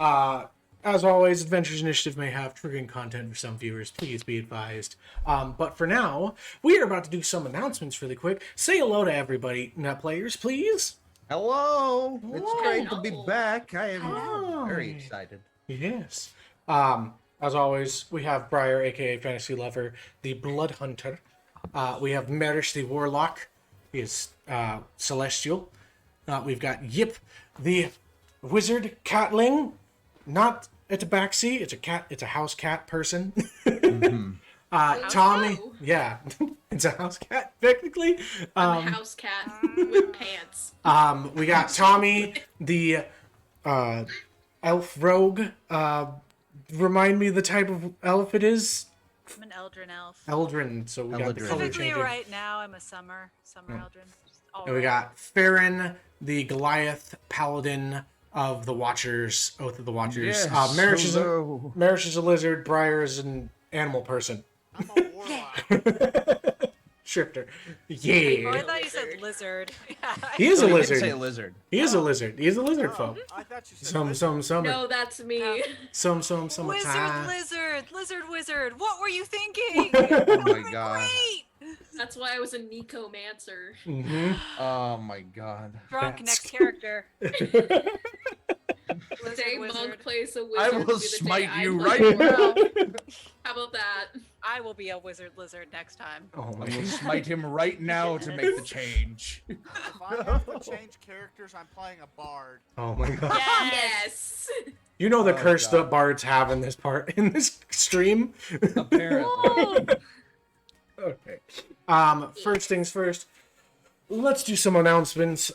As always, Adventures Initiative may have triggering content for some viewers. Please be advised. But for now, we are about to do some announcements really quick. Say hello to everybody, net players, please. Hello. It's great to Hello. be back. I am Hi. very excited. Yes. As always, we have Briar, aka Fntasylover, the Blood Hunter. We have Merish, the Warlock. He is celestial. We've got Yip, the Wizard Catling. Not a tabaxi, it's a cat. It's a house cat person. Tommy, yeah, it's a house cat technically. I'm a house cat with pants. We got Tommy, the elf rogue. Remind me the type of elf it is. I'm an Eldrin elf. Eldrin. So we got the color Specifically, changing. right now, I'm a summer Eldrin. And we got Ferron, the Goliath paladin of the Watchers, Oath of the Watchers. Yes, Merish is a lizard. Briar is an animal person. I'm a warlock. Shifter. Oh, Yeah. I thought you said lizard. He is a You did lizard. say lizard. He is a lizard. He is a lizard folk. I thought you said Summer. No, that's me. Summertime. Wizard. What were you thinking? Oh my god. Great. That's why I was a Necomancer. Mm-hmm. Oh my god. Drunk That's- next character. The day Monk plays a wizard I will will be the smite day you I right play now. How about that? I will be a wizard lizard next time. Oh my I will god. smite him right now to make the change. if I have to change characters, I'm playing a bard. Oh my god. Yes. You know the Oh, curse God. that bards have in this stream. Apparently. Okay. First things first. Let's do some announcements.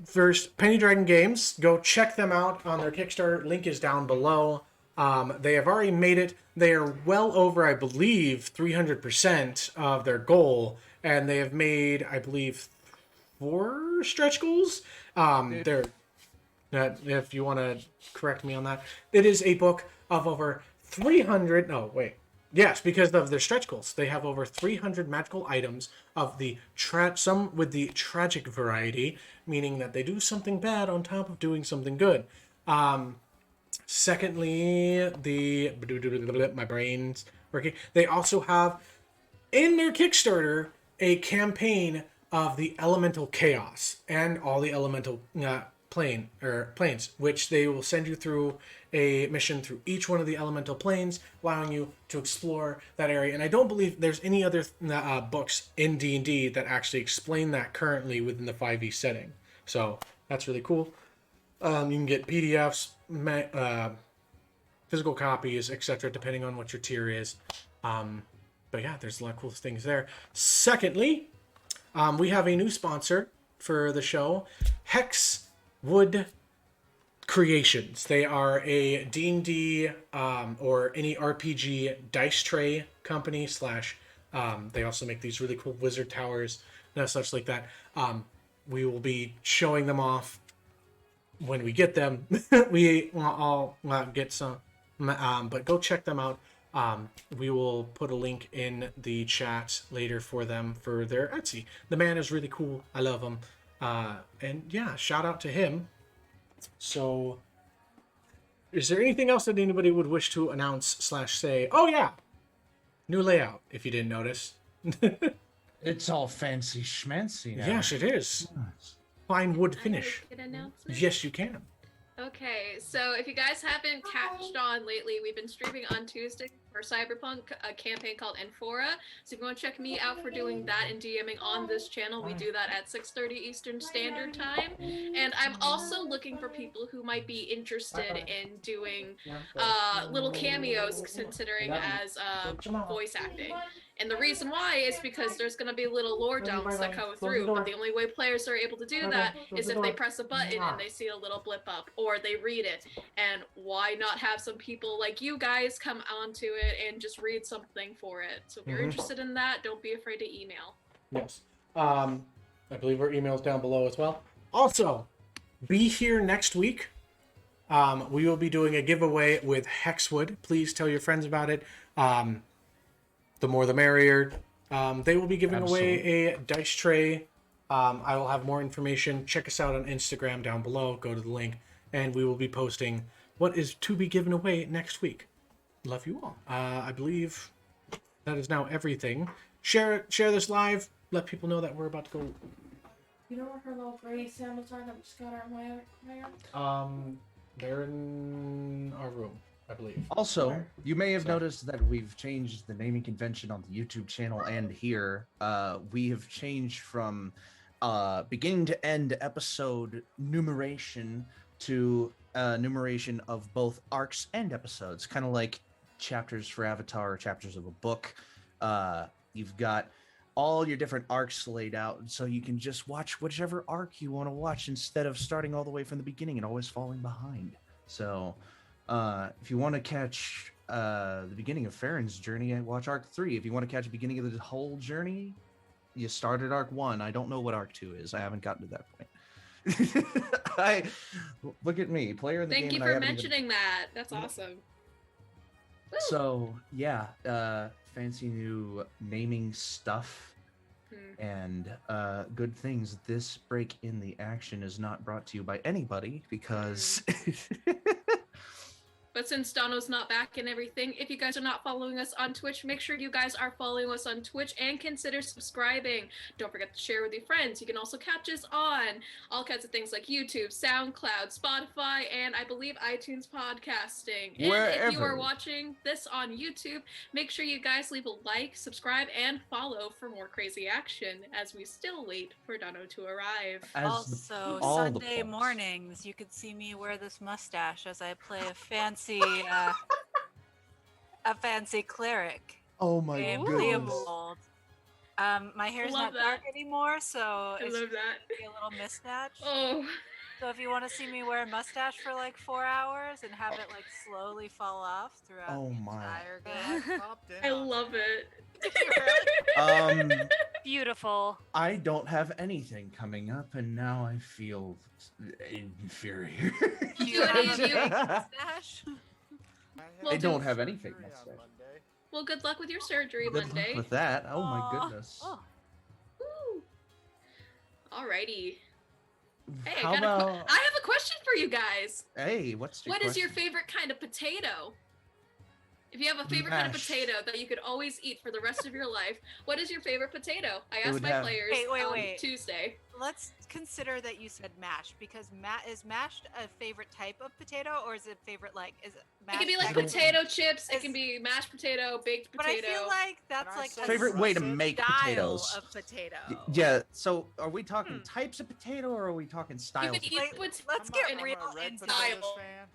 First, Penny Dragon Games. Go check them out on their Kickstarter. Link is down below. They have already made it. They are well over, I believe, 300% of their goal, and they have made, I believe, 4 stretch goals. They're if you want to correct me on that, it is a book of over 300. No, wait. Yes, because of their stretch goals, they have over 300 magical items of the some with the tragic variety, meaning that they do something bad on top of doing something good. Secondly, my brain's working. They also have in their Kickstarter a campaign of the elemental chaos and all the elemental planes, which they will send you through a mission through each one of the elemental planes, allowing you to explore that area. And I don't believe there's any other books in D&D that actually explain that currently within the 5e setting. So that's really cool. You can get PDFs, physical copies, etc., depending on what your tier is. But yeah, there's a lot of cool things there. Secondly, we have a new sponsor for the show, Hexwood Creations. They are a D&D or any RPG dice tray company / they also make these really cool wizard towers and such like that. We will be showing them off when we get them. I'll get some, but go check them out. We will put a link in the chat later for them for their Etsy. The man is really cool. I love him. And yeah, shout out to him. So, is there anything else that anybody would wish to announce / say? Oh yeah, new layout. If you didn't notice. It's all fancy schmancy now. Yes, it is. Fine wood finish. An announcement? Yes, you can. Okay, so if you guys haven't catched on lately, we've been streaming on Tuesday for Cyberpunk, a campaign called Amphora. So if you want to check me out for doing that and DMing on this channel, we do that at 6:30 Eastern Standard Time. And I'm also looking for people who might be interested in doing little cameos, considering as voice acting. And the reason why is because there's going to be little lore dumps that come through, but the only way players are able to do that is if they press a button and they see a little blip up, or they read it. And why not have some people like you guys come onto it and just read something for it? So if you're interested in that, don't be afraid to email. Yes. I believe our email's down below as well. Also, be here next week. We will be doing a giveaway with Hexwood. Please tell your friends about it. The more the merrier. They will be giving away a dice tray. I will have more information. Check us out on Instagram down below. Go to the link and we will be posting what is to be given away next week. Love you all. I believe that is now everything. Share this live. Let people know that we're about to go. You know where her little gray sandals are that we just got out of my They're in our room, I believe. Also, you may have Sorry. noticed that we've changed the naming convention on the YouTube channel and here. We have changed from beginning to end episode numeration to numeration of both arcs and episodes, kind of like chapters for Avatar or chapters of a book. You've got all your different arcs laid out, so you can just watch whichever arc you want to watch instead of starting all the way from the beginning and always falling behind. So if you want to catch the beginning of Ferron's journey, watch arc 3. If you want to catch the beginning of the whole journey, you start at arc 1. I don't know what arc 2 is. I haven't gotten to that point. Look at me, player in the game. Thank you and I for haven't mentioning that. That's awesome. Woo. So yeah, fancy new naming stuff and good things. This break in the action is not brought to you by anybody because But since Dono's not back and everything, if you guys are not following us on Twitch, make sure you guys are following us on Twitch and consider subscribing. Don't forget to share with your friends. You can also catch us on all kinds of things like YouTube, SoundCloud, Spotify, and I believe iTunes podcasting. And if you are Wherever. watching this on YouTube, make sure you guys leave a like, subscribe, and follow for more crazy action as we still wait for Dono to arrive. Also, all the Sunday plugs. mornings, you could see me wear this mustache as I play a fancy cleric. Oh my named goodness. Leopold. My hair's Love not that. dark anymore, so I it's love that. be a little mismatched. Oh, So if you want to see me wear a mustache for like 4 hours and have it like slowly fall off throughout Oh the my. entire I game. popped in I on love that. it. Beautiful. I don't have anything coming up, and now I feel inferior. Do you have a fake mustache? Well, I don't dude, have anything. Surgery on Mustache. Monday. Well, good luck with your surgery Good luck Monday. with that. Oh my Aw. goodness. Oh, Woo. Alrighty. Hey, How I about? have a question for you guys. Hey, what's your What is your question? favorite kind of potato? If you have a favorite kind of Mashed. potato that you could always eat for the rest of your life, what is your favorite potato? I It asked would my have- players Hey, wait, on wait. Tuesday. let's consider that you said mashed because is mashed a favorite type of potato or is it favorite like is it It mashed can be like don't- potato chips. It Is- can be mashed potato, baked But potato. I feel like that's Can I like say a Favorite way to russet? make style potatoes. of potato. Yeah. So, are we talking types of potato, or are we talking you styles? could of eat potato? pot- Let's I'm get a- I'm real a red into potatoes style. fan.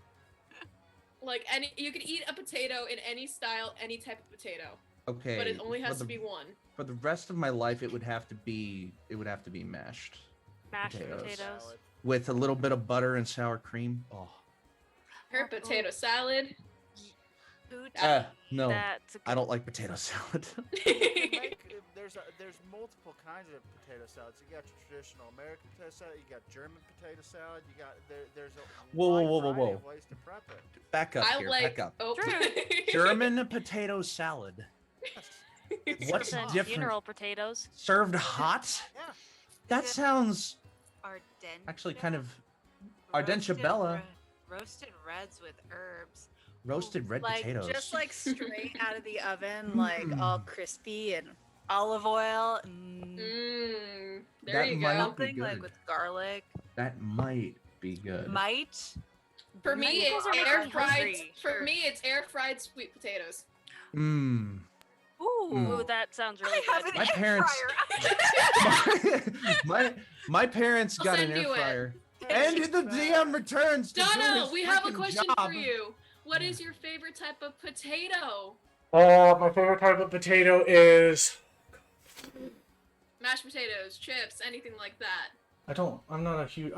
like any. You could eat a potato in any style, any type of potato, Okay. but it only for has to the- be one. For the rest of my life, it would have to be mashed Mashed Potatoes. potatoes. Salad. with a little bit of butter and sour cream. Oh. Her potato salad. Food. No, That's a good I don't like potato salad. You can make, there's multiple kinds of potato salads. You got your traditional American potato salad. You got German potato salad. You got there's a Whoa, wide whoa, whoa, variety whoa. of ways to prep it. Back up I here. like. Back up. Oh. German potato salad. It's What's served hot. different? funeral potatoes. Served hot? Yeah. That sounds Ardente. actually kind of Roasted Ardentabella. Roasted reds with herbs. Roasted red like, potatoes. Just like straight out of the oven, like all crispy and olive oil. There That you might go. be Something like good. with garlic. That might be good. Might. For me, You guys it's are making air me fried. hungry. For Sure. me, it's air fried sweet potatoes. Mmm. Ooh. Ooh, that sounds really I have good. an My air parents- fryer. my parents I'll got an send air you it. fryer. Hey, And the DM returns to do Donna, his we have a freaking question job. for you. What is your favorite type of potato? My favorite type of potato is. Mashed potatoes, chips, anything like that. I'm not a huge.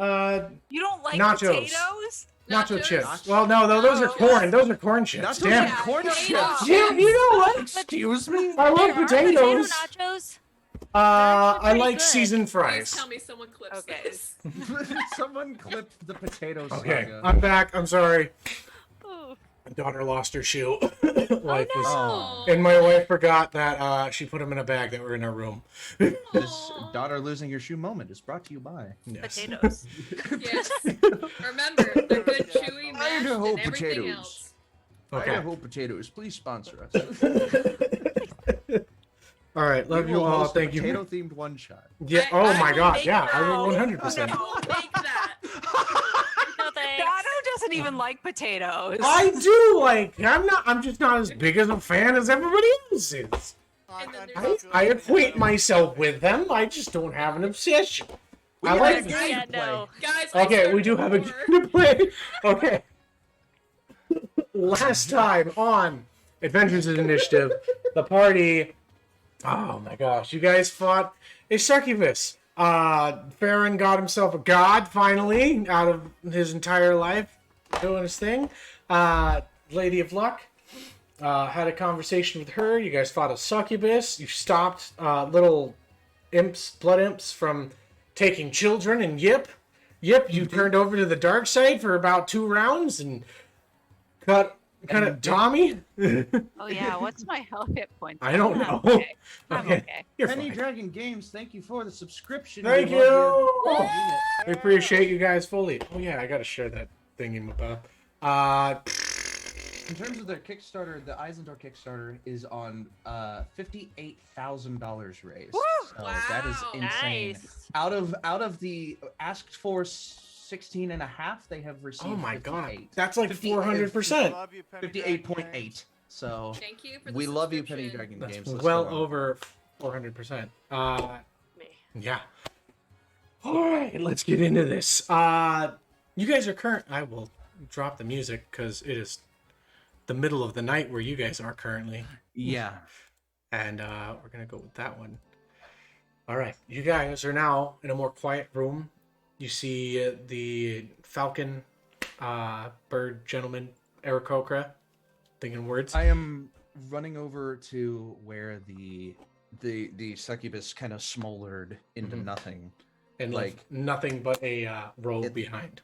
You don't like Nachos. potatoes? Nacho chips. Nachos? Well, no, those are No. corn. Those are corn chips. Nachos Damn. and corn Potato chips. You know what? Excuse me. I love There are potato potatoes. nachos. I pretty like good. seasoned Please fries. tell me someone clips Okay. this. Someone clipped the potato Okay, saga. I'm back. I'm sorry. Ooh. daughter lost her shoe. Wife was, Oh. and my wife forgot that she put them in a bag that were in our room. This daughter losing your shoe moment is brought to you by Yes. Potatoes. Yes. Remember, they're good, chewy, mashed, Idaho and everything potatoes. else. Okay. Idaho Potatoes. Please sponsor us. All right. Love We you will all. host a Thank you. Potato-themed one-shot. Yeah. I Oh my will God. make Yeah. that. I will I 100%. will make that. No thanks. Dotto doesn't even like potatoes. I do like. I'm just not as big as a fan as everybody else is. And then I acquaint myself with them. I just don't have an obsession. I got like. a game Yeah, to play. no. Guys, I Okay, we started do have a war. game to play. Okay. Last time on Adventures in Initiative, the party. Oh my gosh, you guys fought a succubus. Ferron got himself a god finally out of his entire life doing his thing. Lady of Luck had a conversation with her. You guys fought a succubus. You stopped little imps, blood imps, from taking children. And Yip, you turned over to the dark side for about 2 rounds and cut Tommy. Oh yeah, what's my health hit points? I don't I'm know. Okay. I'm Okay. okay. You're Penny fine. Dragon Games, thank you for the subscription. Thank We love you. your- I appreciate you guys fully. Oh yeah, I gotta share that thing in my In terms of the Kickstarter, the Eisendor Kickstarter is on $58,000 raised. So that is Wow. insane. Nice. Out of the asked for 16 and a half, they have received. Oh my god, 58. that's like 58. 400%. Love you, Penny Dragon 58.8. Games. So Thank you for the we love you, Penny subscription. Dragon That's Games. Let's well go on. over 400%. Me. Yeah. All right, let's get into this. You guys are current. I will drop the music because it is the middle of the night where you guys are currently, Yeah. and we're gonna go with that one. All right, you guys are now in a more quiet room. You see the falcon, bird gentleman, Aarakocra, thinking words. I am running over to where the succubus kind of smoldered into Mhm. nothing. and like- like nothing but a robe It- behind.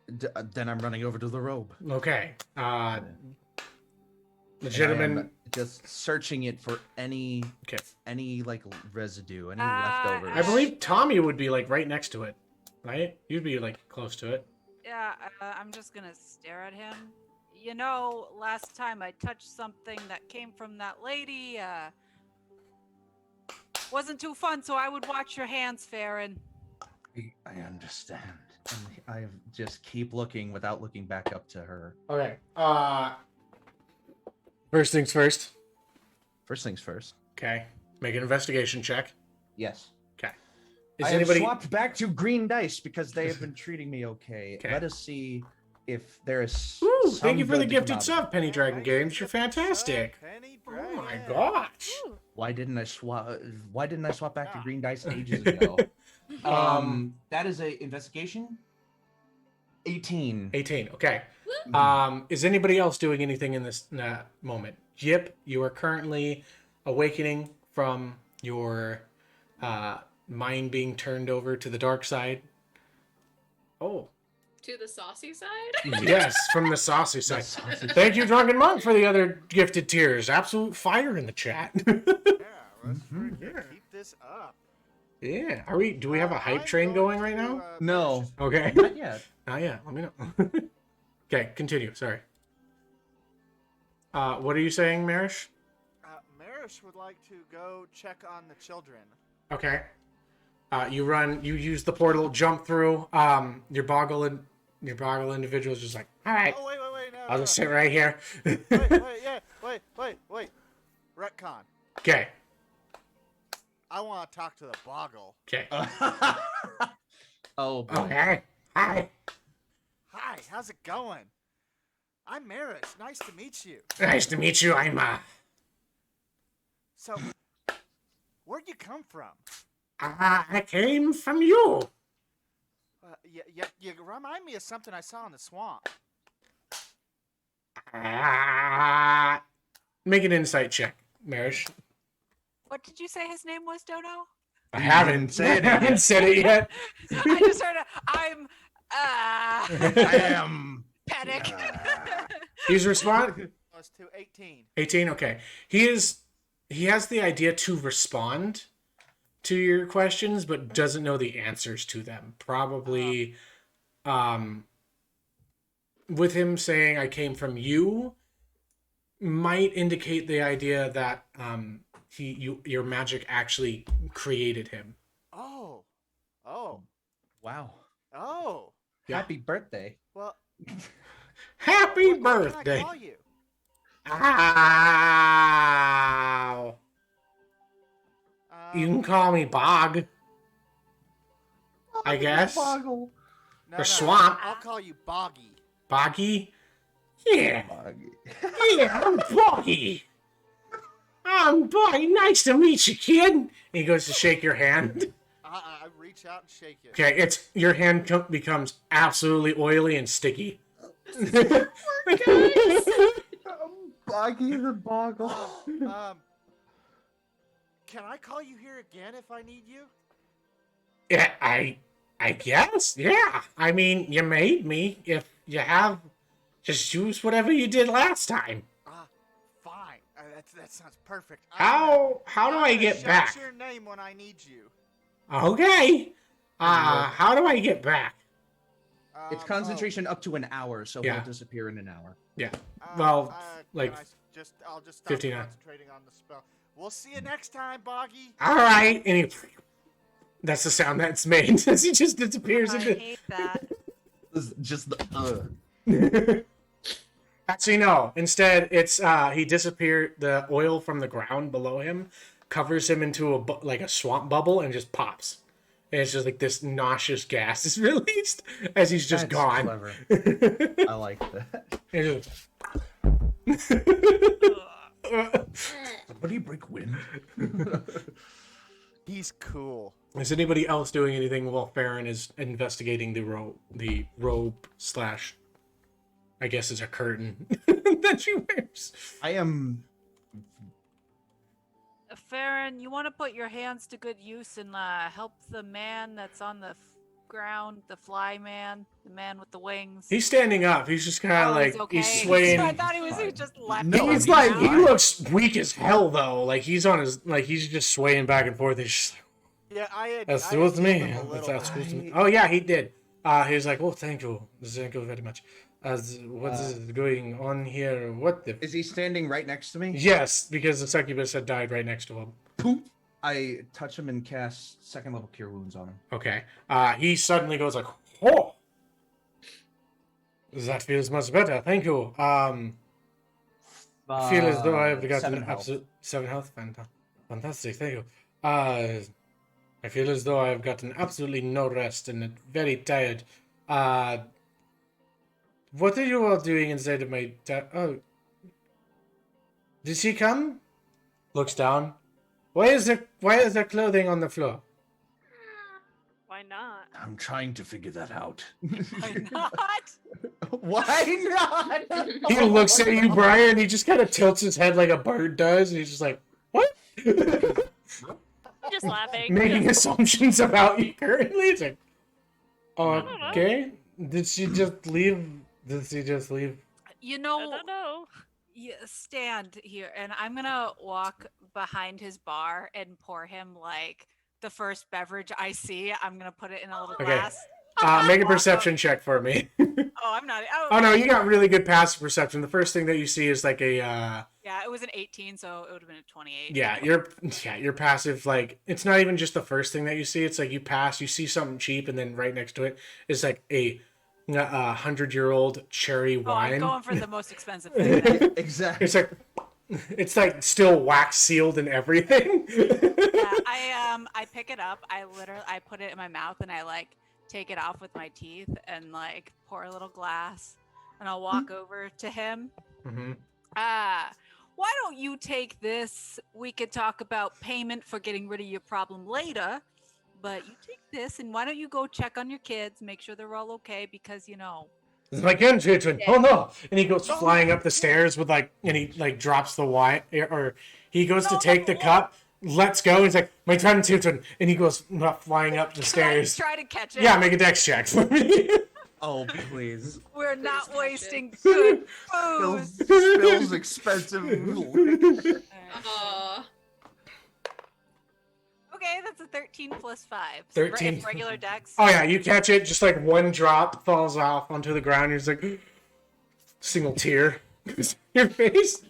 Then I'm running over to the robe. Okay. The And I gentleman. am just searching it for any Okay. like residue, any Uh, leftovers. I believe Tommy would be like right next to it, right? You'd be like close to it. Yeah, I'm just gonna stare at him. You know, last time I touched something that came from that lady, wasn't too fun, so I would watch your hands, Ferron. I understand. And I just keep looking without looking back up to her. Okay. First things first. First things first. Okay. Make an investigation check. Yes. Okay. Is I anybody? have swapped back to green dice because they have been treating me okay. Okay. Let us see if there is. Ooh, some thank you for the good to come gifted out of sub, it. Penny Dragon Thank you Games. for You're the fantastic. sub, Penny Oh my Dragon. gosh. Why didn't I swap? Why didn't I swap back to green dice ages ago? That is a investigation. 18. 18. Okay. Woo! Is anybody else doing anything in this moment? Yip, you are currently awakening from your mind being turned over to the dark side. Oh, To the saucy side? yes, from the saucy side. Thank you, Drunken Monk, for the other gifted tiers. Absolute fire in the chat. Yeah, let's Mhm. freaking keep this up. Yeah. Do we have a hype I'm train going to, right now? No. purchase- Okay. Not yet. Not yet. Let me know. Okay, continue. Sorry. What are you saying, Merish? Merish would like to go check on the children. Okay. You use the portal, jump through. Your boggle individual is just like, all right, Oh, wait, no. I'll just sit right here. Wait. Retcon. Okay. I want to talk to the Boggle. Okay. Oh, boy. Okay. Hi. Hi, how's it going? I'm Merish. Nice to meet you. Nice to meet you. I'm So, where'd you come from? I came from you. You remind me of something I saw in the swamp. Make an insight check, Merish. What did you say his name was, Dodo? I haven't said it I haven't yet. said it yet. I just heard I'm I am. panic. He's respond Plus 2, 18. 18. Okay, he has the idea to respond to your questions, but doesn't know the answers to them. Probably, with him saying "I came from you," might indicate the idea that your magic actually created him. Oh. Wow. Oh. Yeah. Happy birthday. Well, Happy what can birthday! I call you? Ow! You can call me Bog, I guess. Boggle. No, or Swamp. I'll call you Boggy. Boggy? Yeah. Boggy. Yeah, I'm Boggy. I'm Boggy. Nice to meet you, kid. And he goes to shake your hand. I reach out and shake it. Okay, your hand becomes absolutely oily and sticky. Boggy the Boggle. Can I call you here again if I need you? Yeah, I guess. Yeah. I mean, you made me. If you have, just use whatever you did last time. Fine. That sounds perfect. How do I I'm get gonna back? shout your name when I need you. Okay. How do I get back? It's concentration up to an hour, so Yeah. he'll disappear in an hour. Yeah. Well, like I'll just stop 15 concentrating on the spell. We'll see you next time, Boggy. all right. And that's the sound that's made as he just disappears I into. hate that. Just the. Actually, no. Instead, it's he disappeared. The oil from the ground below him covers him into a swamp bubble and just pops. And it's just like this nauseous gas is released as he's just That's gone. clever. I like that. And it's What do you break wind? He's cool. Is anybody else doing anything while Ferron is investigating the robe / I guess it's a curtain that she wears? I am. Ferron, you want to put your hands to good use and help the man that's on the ground, the fly man, the man with the wings. He's standing up. He's just kind of he's okay. he's swaying. I thought he was just left. No, He's he's he fine. looks weak as hell though. Like he's on his he's just swaying back and forth. He's just, Yeah, that's I with had me. given him a little That's bit. with me. Oh yeah, he did. He was like, "Oh, thank you very much." What is going on here? What the? Is he standing right next to me? Yes, because the succubus had died right next to him. Poop. I touch him and cast second level cure wounds on him. Okay. He suddenly goes like, "Oh, that feels much better. Thank you. I feel as though I've got 7 an health. absolute 7 health. Fantastic. Thank you. I feel as though I've gotten absolutely no rest and very tired. What are you all doing inside of my? Oh, did she come? Looks down. Why is there clothing on the floor? Why not? I'm trying to figure that out. Why not? Why not? He looks at you, Briar, and he just kind of tilts his head like a bird does, and he's just like, "What?" I'm just laughing. Making assumptions about you currently. It's like, don't know. okay. Did she just leave? You I know, don't know. stand here, and I'm gonna walk behind his bar and pour him like the first beverage I see. I'm gonna put it in a little Okay. glass. Make a perception check for me. Oh, I'm not. Oh no, you got really good passive perception. The first thing that you see is like a Yeah, it was an 18, so it would have been a 28. your passive, like it's not even just the first thing that you see. It's like you see something cheap, and then right next to it is like a 100-year-old cherry Oh, I'm wine. going for the most expensive thing. Then. Exactly. It's like still wax sealed and everything. Yeah, I pick it up. I put it in my mouth and I like take it off with my teeth and like pour a little glass, and I'll walk over to him. Mm-hmm. Why don't you take this? We could talk about payment for getting rid of your problem later, but you take this, and why don't you go check on your kids, make sure they're all okay, because you know. It's my grandchildren. Oh no! And he goes flying up the stairs with and he like drops the wine, or he goes to take the cup. Let's go. He's like, my grandchildren, and he goes flying up the stairs. Try to catch it. Yeah, make a dex check for me. Oh, please. We're not Please wasting good Spills, food. spills expensive liquor. Aw. Okay, that's a 13 plus 5. 13. Regular dex. Oh yeah, you catch it, just like one drop falls off onto the ground. You're just like, single tear. Your face.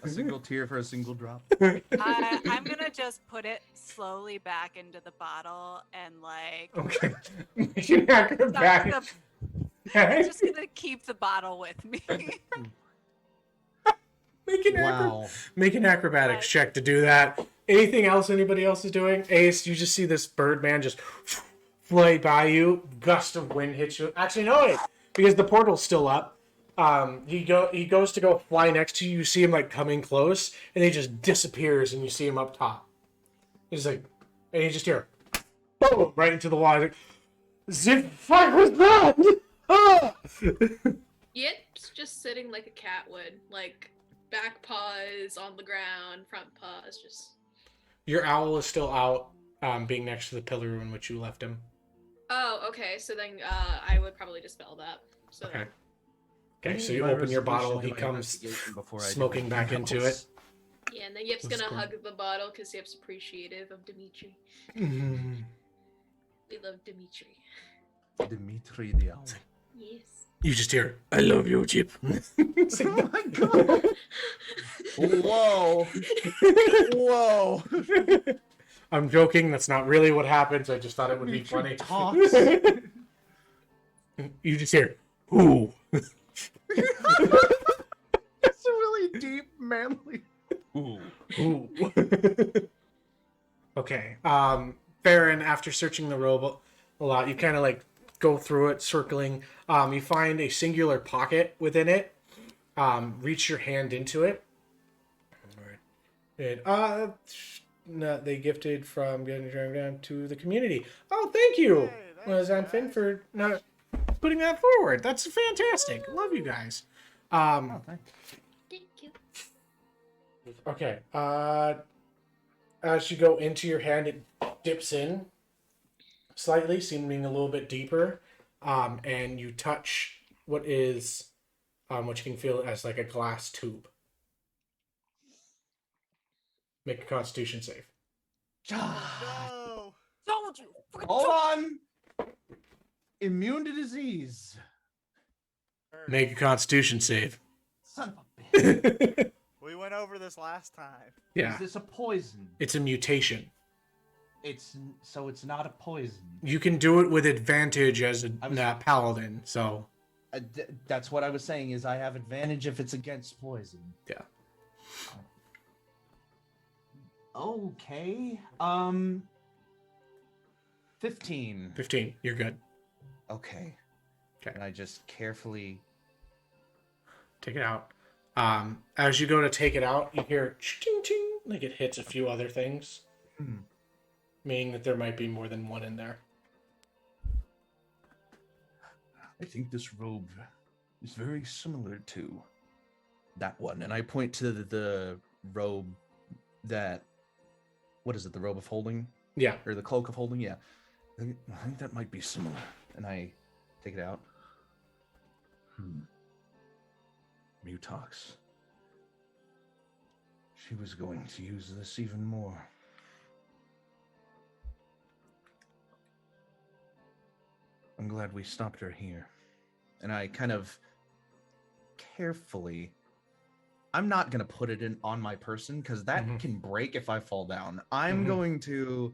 A single tear for a single drop. I'm gonna just put it slowly back into the bottle and like. Okay. Make an acrobatic. I'm just gonna keep the bottle with me. Make an acrobatics check to do that. Anything else anybody else is doing? Ace, you just see this Birdman just fly by you. Gust of wind hits you. Actually, no, wait. Because the portal's still up. He goes to go fly next to you. You see him like coming close, and he just disappears, and you see him up top. He's like, and you just hear, boom, right into the wall. He's like, the fuck was that? Ah! Yip's just sitting like a cat would, like back paws on the ground, front paws, just. Your owl is still out, being next to the pillar in which you left him. Oh, okay. So then I would probably dispel that. So Okay. Okay, so you My open your resolution bottle. to He my comes investigation before I do smoking back anything into it. else. yeah, and then Yip's That's gonna cool. hug the bottle because Yip's appreciative of Dimitri. Mhm. We love Dimitri. Dimitri the owl. Yes. You just hear, I love you, Chip. Oh my god! Whoa! Whoa! I'm joking. That's not really what happens. I just thought it would be funny. Talks. You just hear, ooh. It's a really deep, manly. Ooh. Ooh. Okay. Ferron, after searching the robe a lot, you kind of like go through it, circling. You find a singular pocket within it. Reach your hand into it. And, no, they gifted from getting down to the community. Oh, thank you, Hey, thanks, Zanfin, guys. for not putting that forward. That's fantastic. Love you guys. Oh, thanks. Thank you. Okay. As you go into your hand, it dips in slightly, seeming a little bit deeper. And you touch what is, what you can feel as like a glass tube. Make a Constitution save. No. Told you. Hold on. Immune to disease. Make a Constitution save. Son of a bitch. We went over this last time. Yeah, Is this a poison? it's a mutation. It's not a poison. You can do it with advantage as a I was- paladin. So That's what I was saying. Is I have advantage if it's against poison. yeah. Okay. 15. 15. You're good. Okay. Okay. And I just carefully. Take it out. As you go to take it out, you hear ching ching, like it hits a few other things, meaning that there might be more than one in there. I think this robe is very similar to that one, and I point to the robe that. What is it? The robe of holding, Yeah. or the cloak of holding? Yeah. I think that might be similar, and I take it out. Mutox. She was going to use this even more. I'm glad we stopped her here. And I kind of carefully. I'm not going to put it in on my person because that Mhm. can break if I fall down. I'm Mhm. going to.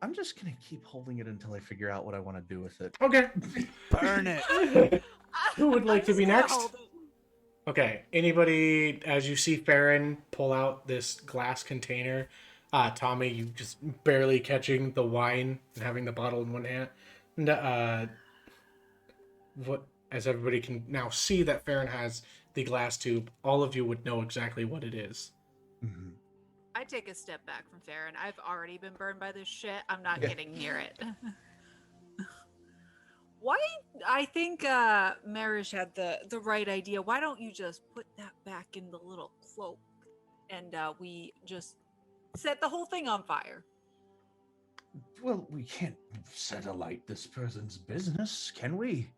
I'm just going to keep holding it until I figure out what I want to do with it. Okay. Burn it. Who would like I'm to just be gonna next? hold it. Okay. Anybody, as you see Ferron pull out this glass container, Tommy, you just barely catching the wine and having the bottle in one hand. And, as everybody can now see that Ferron has the glass tube, all of you would know exactly what it is. Mhm. I take a step back from Farron. I've already been burned by this shit. I'm not Yeah. getting near it. Why? I think Merish had the right idea. Why don't you just put that back in the little cloak, and we just set the whole thing on fire? Well, we can't set alight this person's business, can we?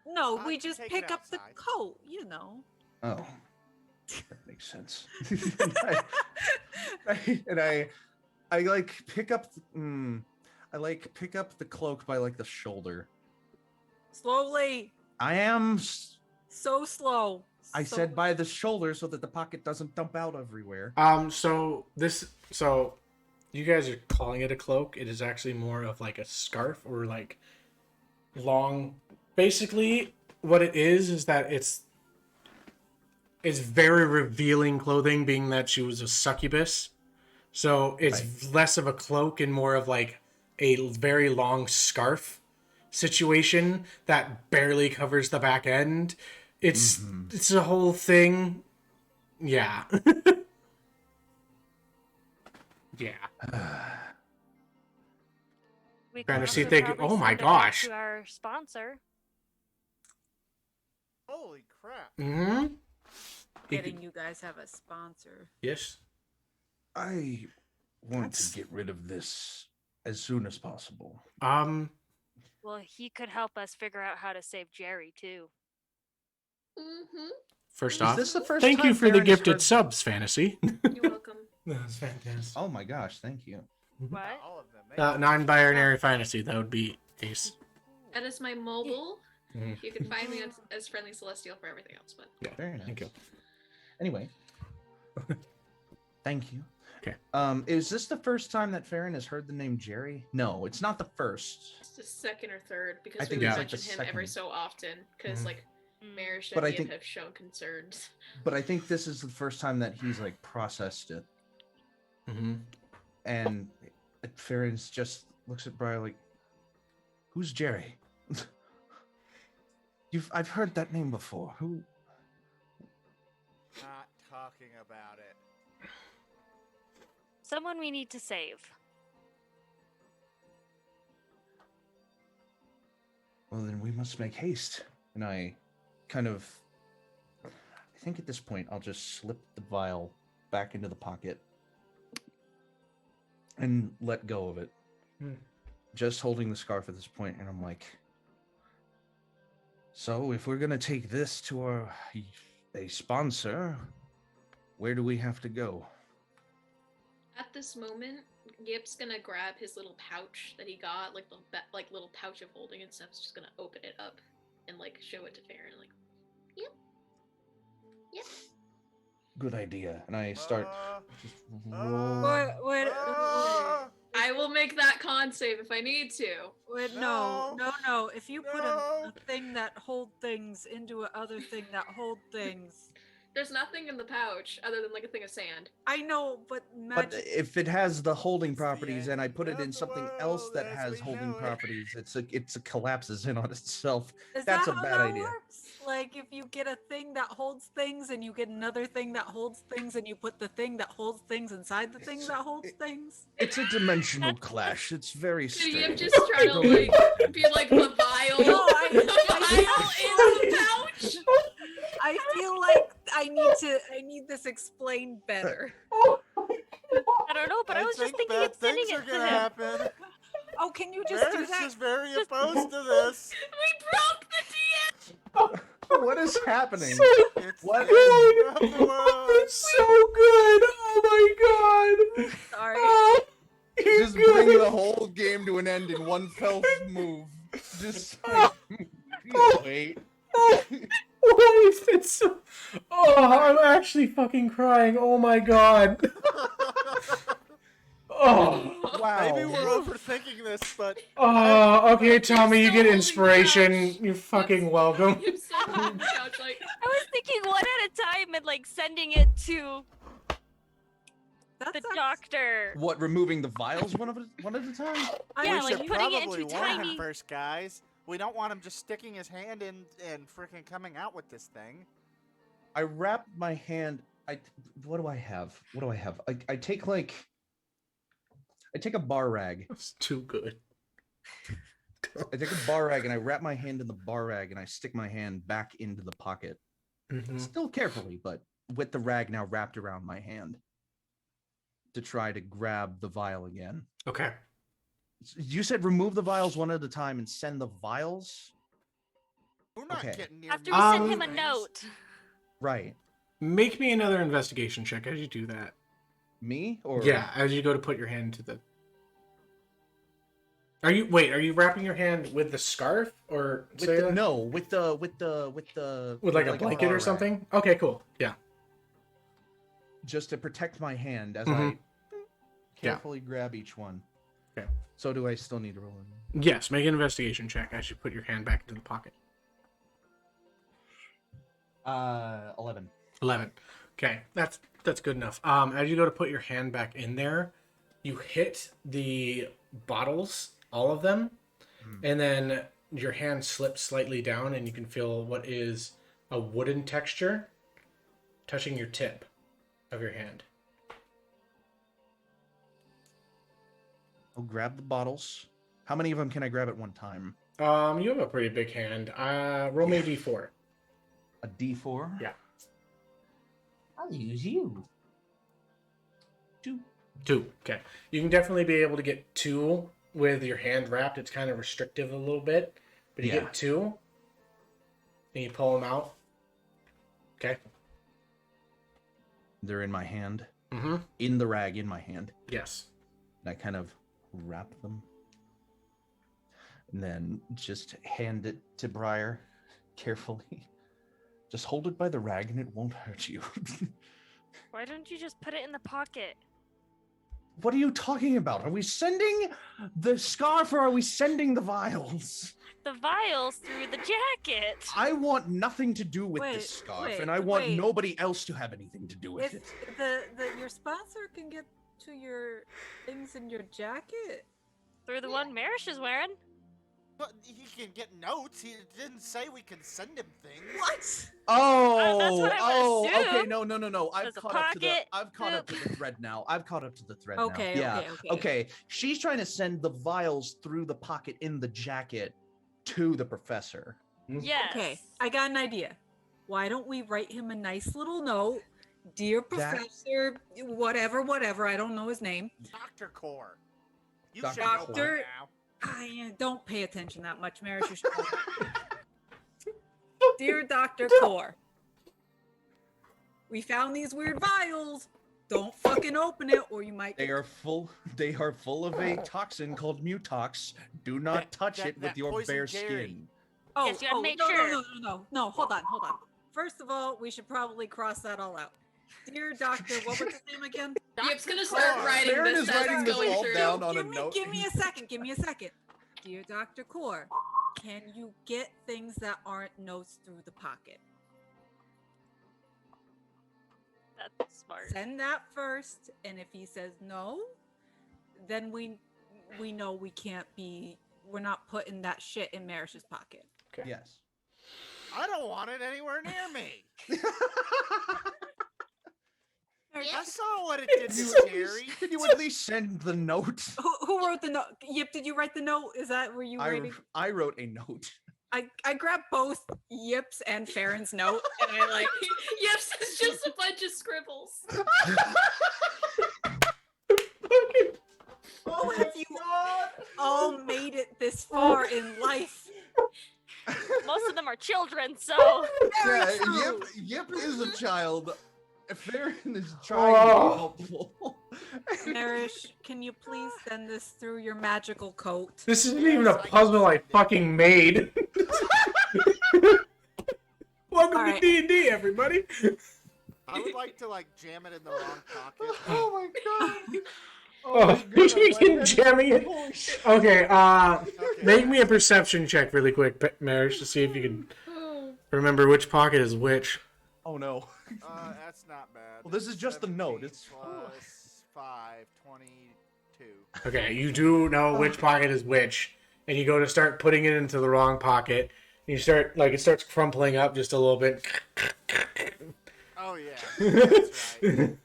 No, I we can just take it pick up the outside. coat, you know. Oh, that makes sense. I like pick up. I like pick up the cloak by like the shoulder. Slowly. I am. So slow. I So- said by the shoulder so that the pocket doesn't dump out everywhere. So you guys are calling it a cloak. It is actually more of like a scarf or like long. Basically, what it is that it's very revealing clothing, being that she was a succubus. So it's less of a cloak and more of like a very long scarf situation that barely covers the back end. It's a whole thing. Yeah. Yeah. We Trying to could see if also they could- probably oh my send it back gosh. To our sponsor. Holy crap! Mm-hmm. Getting you guys have a sponsor. Yes. I want That's- to get rid of this as soon as possible. Well, he could help us figure out how to save Jerry too. Mm-hmm. First Is off, this the first thank you time for the Ferron has gifted heard- subs, Fantasy. You're welcome. That's fantastic. Oh my gosh, thank you. What? All of them. Non-binary fantasy, that would be Ace. That is my mobile. Mhm. You can find me as Friendly Celestial for everything else, but Yeah, Very nice. thank you. Anyway, thank you. Okay. Is this the first time that Ferron has heard the name Jerry? No, it's not the first. it's the second or third because I we think would it's like the mention him every second. so often because Mhm. like Merish But I and Ian think- have shown concerns. But I think this is the first time that he's like processed it, Mm-hmm. and Ferron's just looks at Briar like, "Who's Jerry?" I've heard that name before. Who? Not talking about it. Someone we need to save. Well, then we must make haste. And I kind of, I think at this point, I'll just slip the vial back into the pocket and let go of it. Hmm. Just holding the scarf at this point, and I'm like, so if we're gonna take this to a sponsor, where do we have to go? At this moment, Gip's gonna grab his little pouch that he got, like the little pouch of holding and stuff. He's just gonna open it up and like show it to Ferron, like, yep. Good idea. And I start just roll. What? I will make that con save if I need to. Wait, No. no. If you put No. a thing that hold things into a other thing that hold things, There's nothing in the pouch other than like a thing of sand. I know, but But magic. if it has the holding It's the properties and I end put it of in the something else world that as has we holding know it. properties, it collapses in on itself. Is that's that a how bad that idea. works? Like if you get a thing that holds things and you get another thing that holds things and you put the thing that holds things inside the thing that holds things? It's a dimensional clash. It's very Could you strange. just try to like be like the vial? No, the vial in the pouch. I feel like I need this explained better. I don't know, but I was just thinking bad of sending things it are to gonna him. happen. Oh, can you just do Merish that? is very opposed to this. We broke the DM. What is happening? It's What? the end of the world. It's so good! Oh my god! Sorry. Oh, you're Just good. bring the whole game to an end in one fell move. Just like, wait. Why is it so... Oh, I'm actually fucking crying. Oh my god. Oh. Wow. Maybe we're overthinking this, but Oh, okay, Tommy, you still get holding inspiration. the pouch. You're fucking welcome. You're so on the couch, like I was thinking one at a time and like sending it to That's the doctor. What, removing the vials one at a time? Yeah, we like should putting it probably into warn him tiny- first, guys. We don't want him just sticking his hand in and freaking coming out with this thing. I wrap my hand. What do I have? I take a bar rag. That's too good. I take a bar rag and I wrap my hand in the bar rag and I stick my hand back into the pocket. Mhm. Still carefully, but with the rag now wrapped around my hand to try to grab the vial again. Okay. You said remove the vials one at a time and send the vials. We're not Okay. getting near After me we with send those him a things. note. Right. Make me another investigation check as you do that. Me or Yeah, as you go to put your hand to the. Are you wrapping your hand with the scarf or with the, no with the with like a blanket bar or rag, something? Okay, cool. Yeah. just to protect my hand as Mhm. I carefully grab each one. Okay. So do I still need to roll it? Yes, make an investigation check as you put your hand back into the pocket. 11. 11. Okay, that's good enough. As you go to put your hand back in there, you hit the bottles, all of them, and then your hand slips slightly down, and you can feel what is a wooden texture touching your tip of your hand. I'll grab the bottles. How many of them can I grab at one time? You have a pretty big hand. Roll me a d4. A D4? Yeah. I'll use you. 2. 2. Okay. You can definitely be able to get 2 with your hand wrapped. It's kind of restrictive a little bit, but you Yeah. get 2, and you pull them out. Okay. They're in my hand. Mm-hmm. In the rag in my hand. Yes. And I kind of wrap them. And then just hand it to Briar carefully. Just hold it by the rag and it won't hurt you. Why don't you just put it in the pocket? What are you talking about? Are we sending the scarf or are we sending the vials? The vials through the jacket. I want nothing to do with Wait, this scarf, wait, and I want wait. nobody else to have anything to do with If it. your sponsor can get to your things in your jacket. Through the one Merish is wearing. But he can get notes. He didn't say we can send him things. What? Oh, that's what I would okay, assume. no. I've There's a caught up to the pocket. I've caught up to the thread now. Okay, Yeah. okay. She's trying to send the vials through the pocket in the jacket to the professor. Yes. Okay, I got an idea. Why don't we write him a nice little note? Dear That- Professor, whatever, I don't know his name. Dr. Core. You Dr. should know Core. by now. Don't pay attention that much, Merish. You should know. Dear Dr. Core, we found these weird vials. Don't fucking open it or you might They are full of a toxin called mutox. Do not touch it with that your poison bare Gary. skin. Oh, Yes, you gotta make no, sure. no, hold on. First of all, we should probably cross that all out. Dear Doctor, what was his name again? Yip's gonna start Core. writing Farron this is as writing it's this going all through. down on a Give note. me a second. Dear Dr. Core, can you get things that aren't notes through the pocket? That's smart. Send that first, and if he says no, then we know we're not putting that shit in Merish's pocket. Yes. I don't want it anywhere near me. I saw what it did to Jerry. Can you at least send the note? Who wrote the note? Yip, did you write the note? Is that where you writing? I wrote a note. I grabbed both Yip's and Farron's note, and I like. Yip's is just a bunch of scribbles. Oh, have you all made it this far in life? Most of them are children, so Very true. Yip is a child. Farron is trying to be helpful. Merish, can you please send this through your magical coat? This isn't even a puzzle I fucking made. Welcome All to right. D&D, everybody. I would like to jam it in the wrong pocket. Oh my god. Oh, you can jamming it. Okay, Okay. make me a perception check really quick, Merish, to see if you can remember which pocket is which. Oh no. That's not bad. Well, this is just the note. 17 It's- plus 5, 22. Okay, you do know which pocket is which, and you go to start putting it into the wrong pocket. And you start, it starts crumpling up just a little bit. Oh yeah, that's right.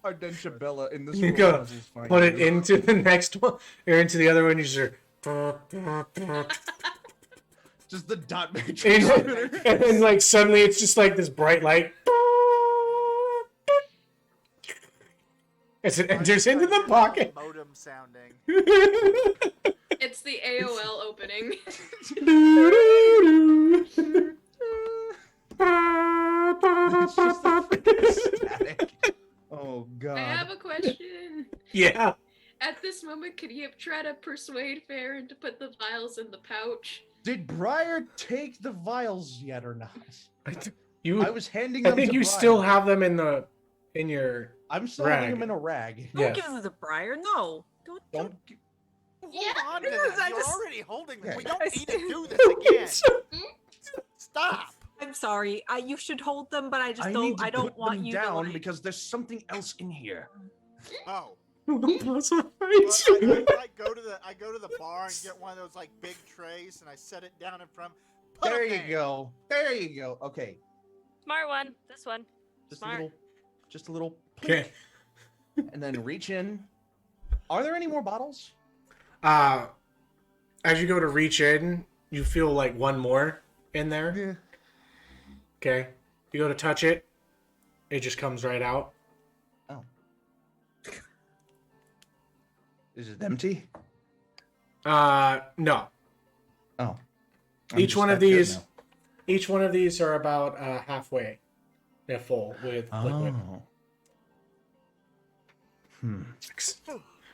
Ardenshabella in this You world go is fine. put it into the next one, or into the other one, you just Just the dot matrix. and then suddenly it's just this bright light. As it enters into the pocket. Modem sounding. It's the AOL opening. It's just the freaking static. Oh god. I have a question. Yeah. At this moment, could you try to persuade Ferron to put the vials in the pouch? Did Briar take the vials yet or not? You. I was handing I them think to you Briar. still have them in your. I'm still rag. having them in a rag. Don't Yes. give them to Briar. No. Don't. Hold Yeah, on to because that. I You're just- already holding them. Yeah. We don't need to do this again. Stop. I'm sorry. You should hold them, but I just I don't. need to I don't put want them you down to like. because there's something else in here. Oh. Well, I go to the bar and get one of those like big trays and I set it down in front. Put There 'em you go. There you go. Okay. Smart one. This one. Just Smart. a little Okay. and then reach in. Are there any more bottles? As you go to reach in, you feel like one more in there. Yeah. Okay. You go to touch it, it just comes right out. Oh. Is it empty? No. Oh. Each one of these are about halfway. They're full with liquid. Oh. Hmm.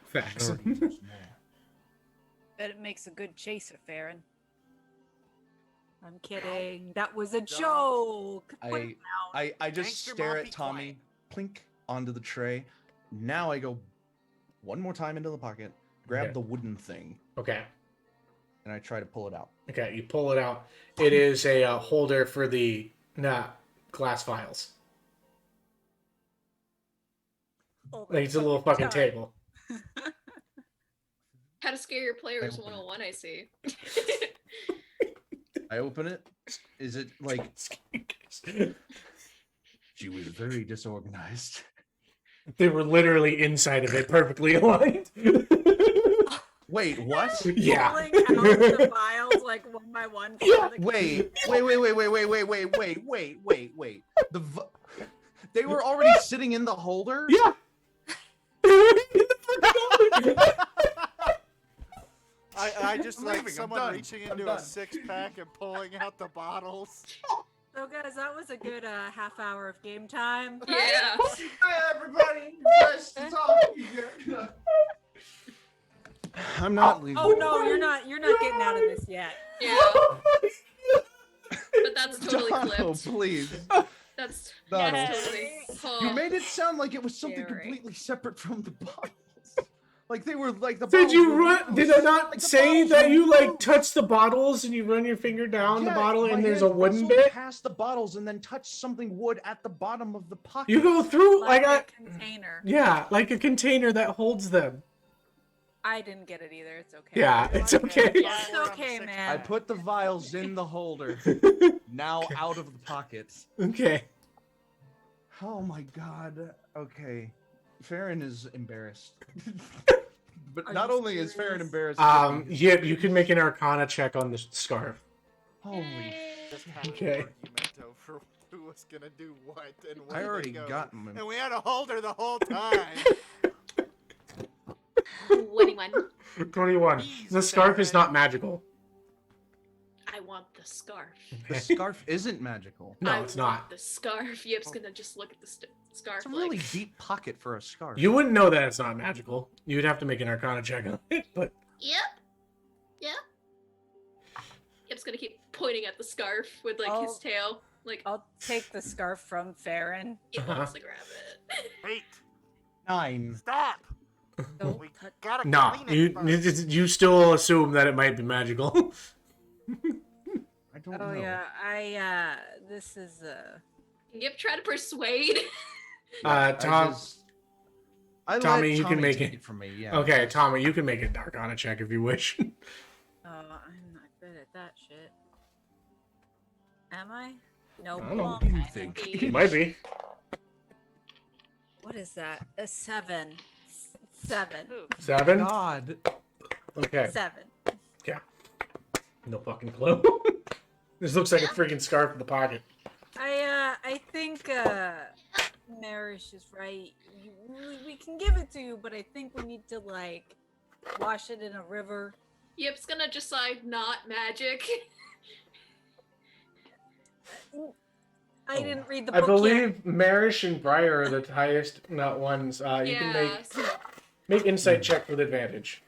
Facts. Bet it makes a good chaser, Farron. I'm kidding. That was a joke. Put it down. I just Gangster stare Mom, at be Tommy, plink onto the tray. Now I go one more time into the pocket, grab Okay. the wooden thing, Okay. and I try to pull it out. Okay, you pull it out. It is a holder for the glass vials. Oh, Like it's a little fucking table. How to scare your players open it. 101, I see. I open it. Is it like she was very disorganized? They were literally inside of it, perfectly aligned. Wait, what? Yeah. Pulling out the vials like one by one. Yeah. Wait. They were already sitting in the holder? Yeah. I just I'm like leaving, I'm someone done, reaching I'm into done. a 6-pack and pulling out the bottles. So guys, that was a good half hour of game time. Yeah. Hi, everybody. Nice to talk to you. I'm not leaving. Oh no, you're not getting out of this yet. Yeah. But that's totally Dono, clipped. please. That's Dono. totally. You made it sound like it was something Jerry. completely separate from the bottles. Like they were like the Did bottles you were run? loose. Did I not Like the say bottles that were you like loose. touch the bottles and you run your finger down the Yeah, bottle my and there's a hand wooden whistled bit? past the bottles and then touched something wood at the bottom of the pocket. You go through Like like a container. yeah, like a container that holds them. I didn't get it either. It's okay. Yeah, it's okay. It's okay, man. I put the vials in the holder. Now out of the pockets. Okay. Oh my god. Okay. Farron is embarrassed. But Are not you only is Farron serious? embarrassed. Yeah, you can make an Arcana check on the scarf. Holy. Just had Okay. an argument over who was gonna do what and where I they already go. got him. And we had a holder the whole time. 21. 21. The scarf is not magical. I want the scarf. The scarf isn't magical. No, I it's want not. The scarf. Yip's gonna just look at the scarf It's a like. really deep pocket for a scarf. You wouldn't know that it's not magical. You'd have to make an Arcana check on it, but Yep. Yep. Yip's gonna keep pointing at the scarf with like his Oh. tail. Like I'll take the scarf from Farron. Yip wants to grab it. Wait, 9. stop. Don't We touch. gotta no, clean it first. you still assume that it might be magical. I don't Oh know. yeah, this is Yip try to persuade. Tom. I Tommy, let you can Tommy make take it. from me. Yeah. Okay, Tommy, you can make an Arcana check if you wish. I'm not good at that shit. Am I? No. I don't know. well, What do you okay. think? You might be. What is that? A 7. 7. Ooh. 7? God. Okay. 7. No fucking clue. This looks like a freaking scarf in the pocket. I think Merish is right. We can give it to you, but I think we need to like wash it in a river Yip's gonna decide not magic. I didn't read the I book believe Merish and Briar are the highest not ones. You can make insight check with advantage.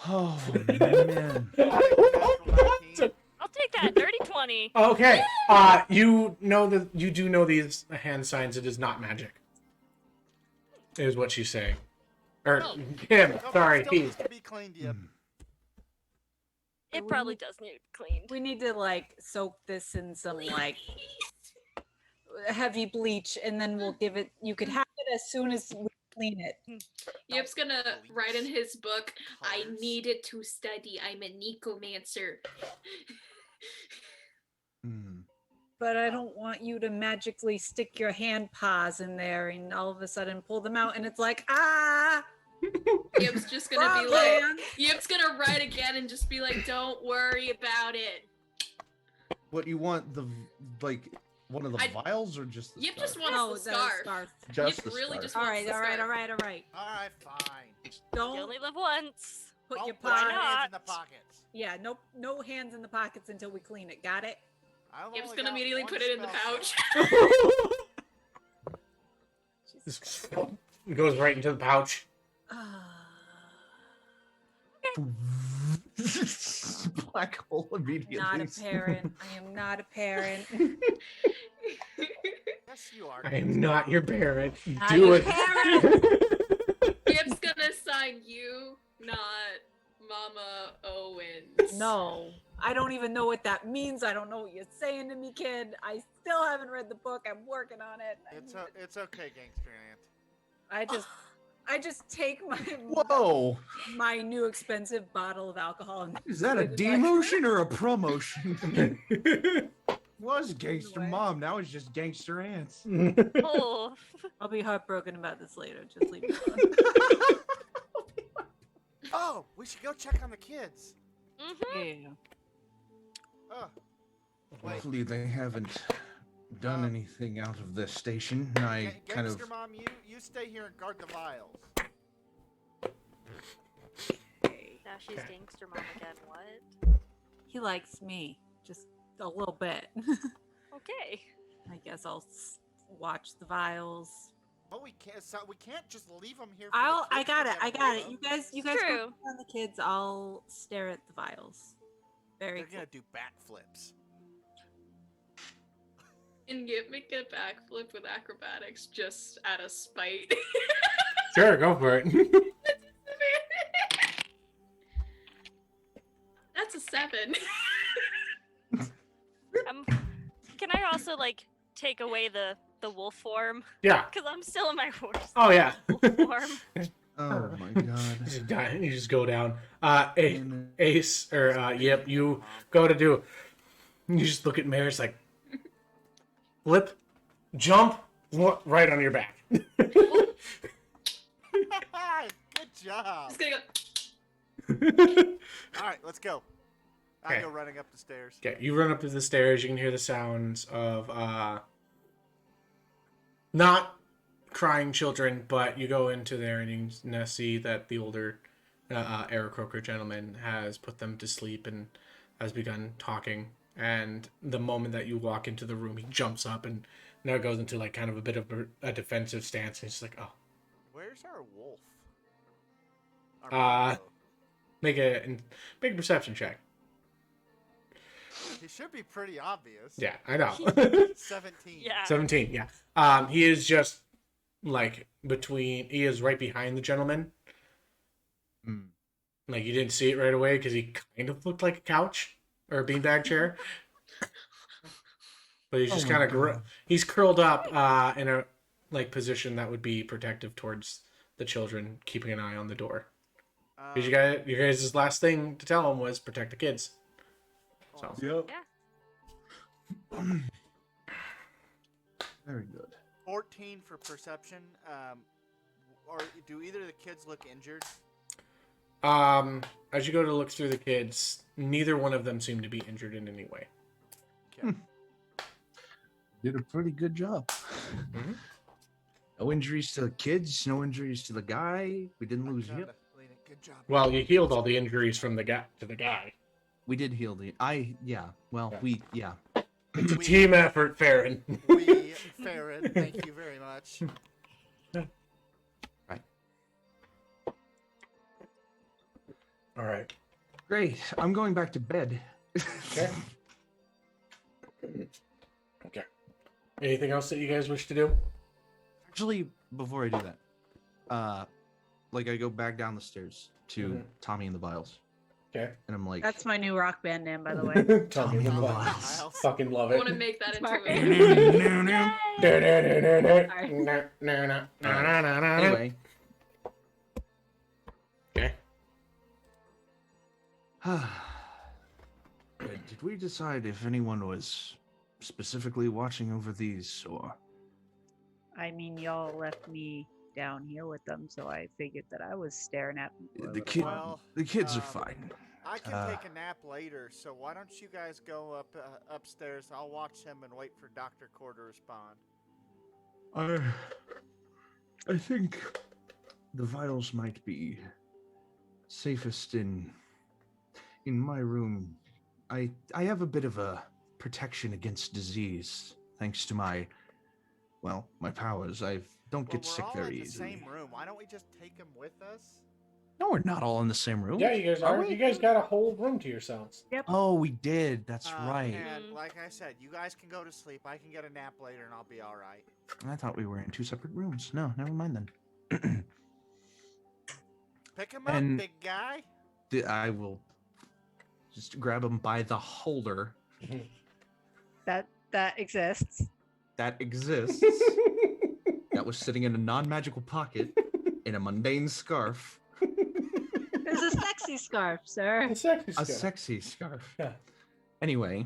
Oh man. I'll take that. Dirty 20. Okay. You do know these hand signs. It is not magic. Is what she's saying. Or him. Sorry, Still he. needs to be cleaned, Yip. It probably does need cleaned. We need to like soak this in some like heavy bleach, and then we'll give it. You could have it as soon as we clean it. Yip's gonna write in his book, I needed to study. I'm a necromancer. But I don't want you to magically stick your hand paws in there and all of a sudden pull them out, and it's like, ah! Yip's just gonna be like, Yip's gonna write again and just be like, don't worry about it. What you want, the like one of the vials or just the Yip scarf? just wants the scarf. Just Yip the really scarf. just All wants right, the all right, scarf. all right, all right. Alright, fine. Don't You only live once. put Don't your put your hands paws. in the pockets. Yeah, no hands in the pockets until we clean it. Got it? I've Yip's only gonna got immediately one put it in the spell pouch. slot. It goes right into the pouch. Black hole immediately. Not a parent. I am not a parent. Yes, you are. I am not your parent. Not Do your it. Yip's gonna sign you, not Mama Owens. No, I don't even know what that means. I don't know what you're saying to me, kid. I still haven't read the book. I'm working on it. It's okay, Gangster Ant. I just take Whoa! my new expensive bottle of alcohol. And Is that a put it in my- demotion or a promotion? Was gangster Anyway. mom, now it's just gangster ants. Oh. I'll be heartbroken about this later. Just leave it alone. Oh, we should go check on the kids. Yeah. Oh, wait. Hopefully they haven't done anything out of this station. And I kind of Gangster Mom, you stay here and guard the vials. Now she's gangster mom again. What? He likes me just a little bit. Okay. I guess I'll watch the vials. But we can't just leave them here. I got it. You guys go True. on the kids. I'll stare at the vials. Very They're cool. gonna do backflips. And Yip make a backflip with acrobatics just out of spite. Sure, go for it. That's a 7. Can I also like take away the wolf form? Yeah. Because I'm still in my horse. Oh yeah. Wolf form. Oh my god. You just go down. Ace or Yip, you go to do. You just look at Merish like, flip, jump, right on your back. Good job. Just gonna go. All right, let's go. I Okay. go running up the stairs. Okay, you run up to the stairs. You can hear the sounds of not crying children, but you go into there and you can see that the older Aarakocra gentleman has put them to sleep and has begun talking. And the moment that you walk into the room, he jumps up and now goes into like kind of a bit of a defensive stance. And he's like, "Oh, Where's our wolf? make a perception check." He should be pretty obvious. Yeah, I know. 17. Yeah. 17, yeah. He is just like he is right behind the gentleman. Like you didn't see it right away because he kind of looked like a couch or a beanbag chair. But he's just kind of he's curled up in a like position that would be protective towards the children, keeping an eye on the door. Because you guys' last thing to tell him was protect the kids. So. Yep. Yeah. Very good. 14 for perception. Or do either of the kids look injured? As you go to look through the kids, neither one of them seem to be injured in any way. Okay. Did a pretty good job. No injuries to the kids, no injuries to the guy. We didn't lose Yip. job. Well, you healed all the injuries from the guy to the guy. We did heal the. Well, Yeah. It's a team effort, Ferron. Ferron, thank you very much. Right. All right. Great. I'm going back to bed. Okay. Okay. Anything else that you guys wish to do? Actually, before I do that, I go back down the stairs to Tommy and the Vials. Okay. And I'm like, That's my new rock band name, by the way. Tommy and the Vials. Fucking love I it. want to make that into anyway. Okay. Did we decide if anyone was specifically watching over these, or? I mean, y'all left me down here with them, so I figured that I was staring at them. For a The little while. kids are fine. I can take a nap later, so why don't you guys go upstairs? I'll watch him and wait for Dr. Core to respond. I think the Vials might be safest in my room. I have a bit of a protection against disease thanks to my powers. I don't get sick very easily. We're all in the same room. Why don't we just take him with us? No, we're not all in the same room. Yeah, you guys are. we? You guys got a whole room to yourselves. Oh, we did. That's right. And like I said, you guys can go to sleep. I can get a nap later, and I'll be all right. I thought we were in 2 separate rooms. No, never mind then. Pick him up, And- big guy. I will just grab him by the holder That exists. that exists. That was sitting in a non-magical pocket in a mundane scarf. There's a sexy scarf, sir. A sexy A stuff. sexy scarf. Yeah. Anyway,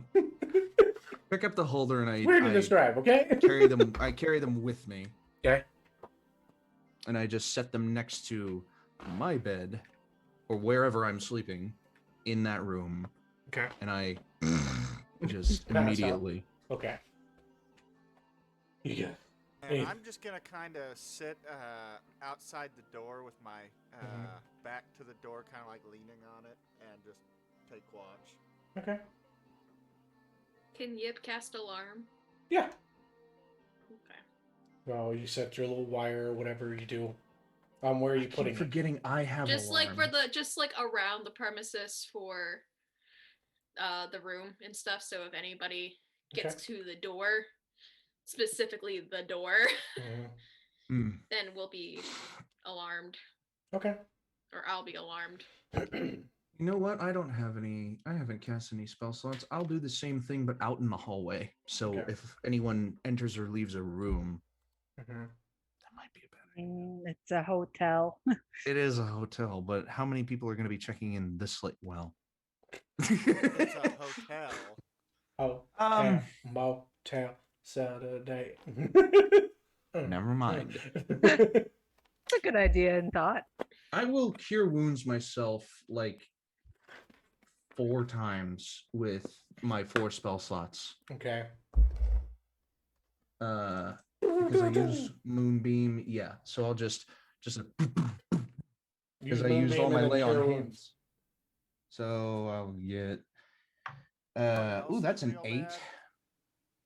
pick up the holder and Weird to I describe, okay? carry them. I carry them with me, Okay. and I just set them next to my bed or wherever I'm sleeping in that room, Okay. and I just Pass out. immediately. Okay. Yeah. And Hey. I'm just gonna kind of sit outside the door with my back to the door, kind of like leaning on it, and just take watch. Okay. Can Yip cast alarm? Yeah. Okay. Well, you set your little wire or whatever you do. Where are you I keep putting it? forgetting I have Just like alarm. just like around the premises for the room and stuff, so if anybody gets to the door, specifically the door, Mhm. then we'll be alarmed. Okay. Or I'll be alarmed. You know what? I haven't cast any spell slots. I'll do the same thing, but out in the hallway. So Okay. if anyone enters or leaves a room, Mhm. that might be a bad idea. It's a hotel. It is a hotel, but how many people are going to be checking in this late? Well, It's a hotel. Oh. Um, Motel Saturday. never mind. It's a good idea in thought. I will cure wounds myself like 4 times with my 4 spell slots. Okay. Because I use Moonbeam. Yeah, so I'll just because I used all my lay on hands. So I'll get ooh, that's an 8.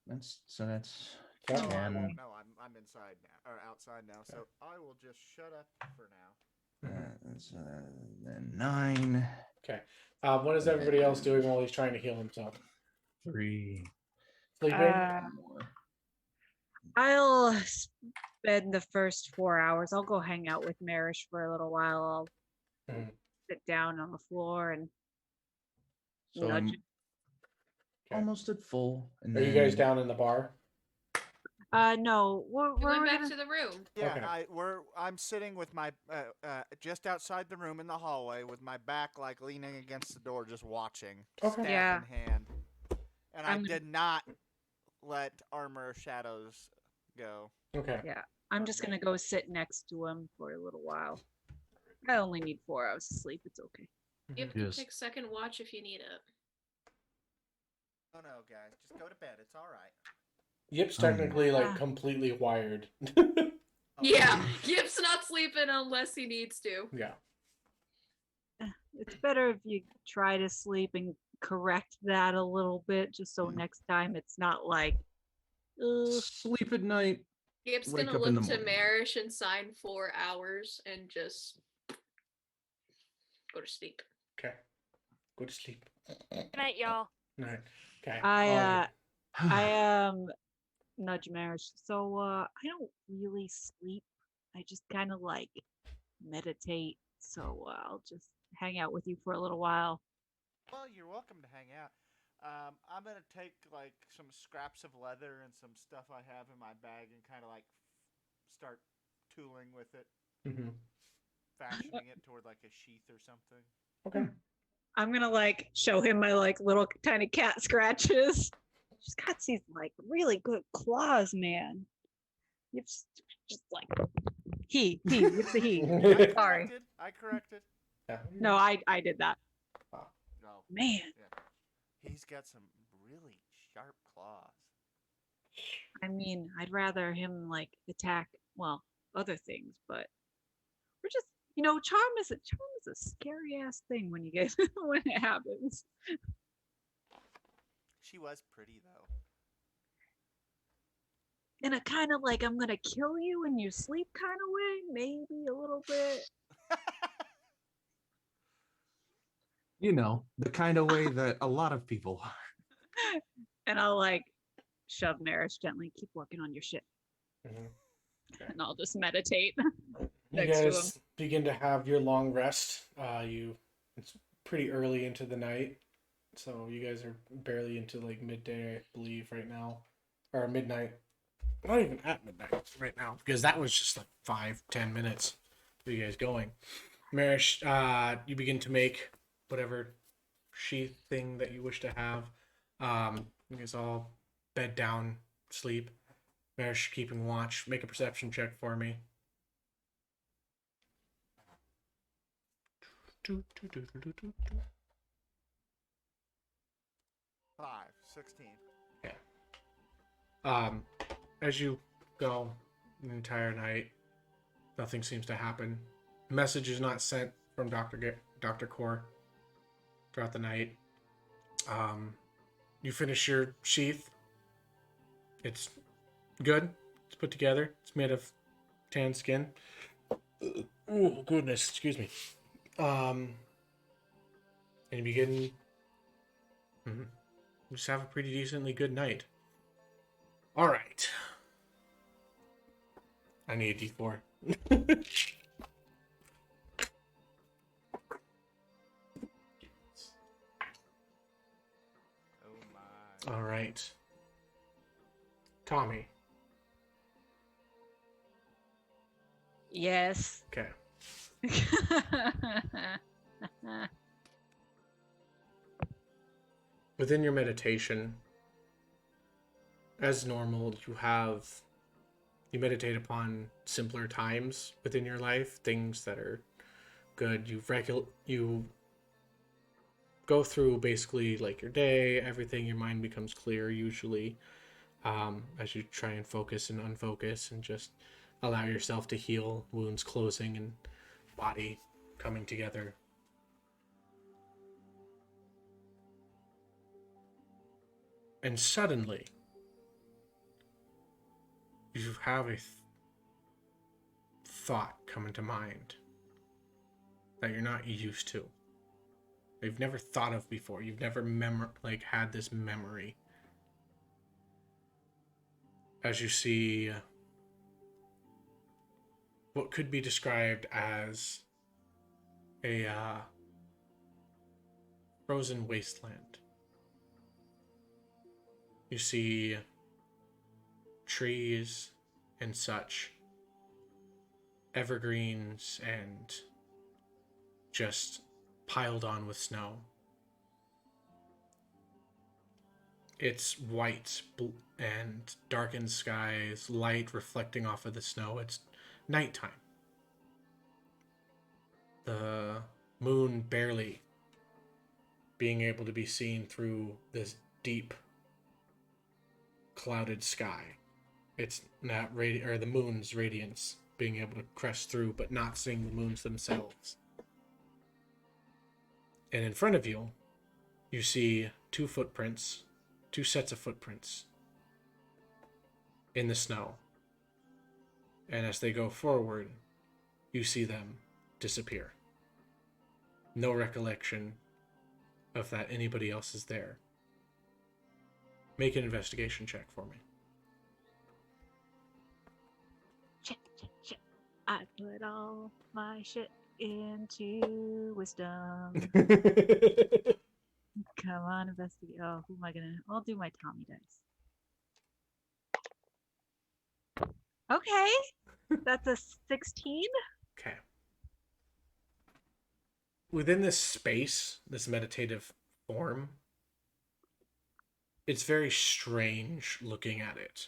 That's 10. No, I'm inside now or outside now, so I will just shut up for now. That's then 9. Okay. What is everybody else doing while he's trying to heal himself? 3. Sleeping? I'll spend the first 4 hours. I'll go hang out with Merish for a little while. I'll sit down on the floor and So nudge I'm it. almost at full. And Are you guys down in the bar? No, we're We went we're back gonna- to the room. Yeah, Okay. I'm sitting with my just outside the room in the hallway with my back like leaning against the door, just watching, Okay. staff Yeah. in hand. And I I'm- did not let Armor Shadows go. Okay. I'm just gonna go sit next to him for a little while. I only need 4 hours of sleep. It's okay. Yip Yes. can take second watch if you need it. Oh no, guys, just go to bed. It's all right. Yip's technically like Ah. completely wired. Yeah, Yip's not sleeping unless he needs to. Yeah. it's better if you try to sleep and correct that a little bit, just so next time it's not like, Sleep at night. Gip's Wake gonna up in look the to morning. Merish and sign 4 hours and just go to sleep. Okay. Go to sleep. Good night, y'all. All right. Okay. I nudge marriage. So I don't really sleep. I just kind of like meditate. So I'll just hang out with you for a little while. Well, you're welcome to hang out. I'm gonna take like some scraps of leather and some stuff I have in my bag and kind of like start tooling with it, Mm-hmm. fashioning it toward like a sheath or something. Okay. I'm gonna like show him my like little tiny cat scratches. She's got these like really good claws, man. You've just like it's the he. Sorry. I corrected. Yeah. No, I did that. No. Man, Yeah. He's got some really sharp claws. I mean, I'd rather him like attack other things, but we're just charm is a scary ass thing when you get when it happens. She was pretty though. In a kind of like I'm gonna kill you in your sleep kind of way, maybe a little bit. You know, the kind of way that a lot of people are. And I'll like shove Merish gently, keep working on your shit. Mm-hmm. Okay. And I'll just meditate. You next to guys him. begin to have your long rest. It's pretty early into the night, so you guys are barely into like midday, I believe, right now, or midnight. Not even at midnight right now, because that was just like 5-10 minutes of you guys going. Merish, you begin to make whatever sheath thing that you wish to have. You guys all bed down, sleep. Merish keeping watch. Make a perception check for me. 5, 16. Okay. As you go the entire night, nothing seems to happen. Message is not sent from Dr. Core throughout the night. You finish your sheath. It's good. It's put together. It's made of tan skin. Oh goodness, excuse me. And you begin. Just have a pretty decently good night. All right. I need a D4. Oh my. All right. Tommy. Yes. Okay. Within your meditation, as normal, you meditate upon simpler times within your life, things that are good. You go through basically like your day, everything. Your mind becomes clear usually, as you try and focus and unfocus and just allow yourself to heal, wounds closing and body coming together. And suddenly, you have a thought come into mind that you're not used to. You've never thought of before. You've never had this memory. As you see what could be described as a frozen wasteland. You see trees and such, evergreens and just piled on with snow. It's white and darkened skies, light reflecting off of the snow. It's nighttime. The moon barely being able to be seen through this deep clouded sky. It's not the moon's radiance being able to crest through, but not seeing the moons themselves. And in front of you, you see two sets of footprints in the snow. And as they go forward, you see them disappear. No recollection of that anybody else is there. Make an investigation check for me. Shit. I put all my shit into wisdom. Come on, investigate. Oh, who am I gonna? I'll do my Tommy dice. Okay, that's a 16. Okay. Within this space, this meditative form, it's very strange looking at it.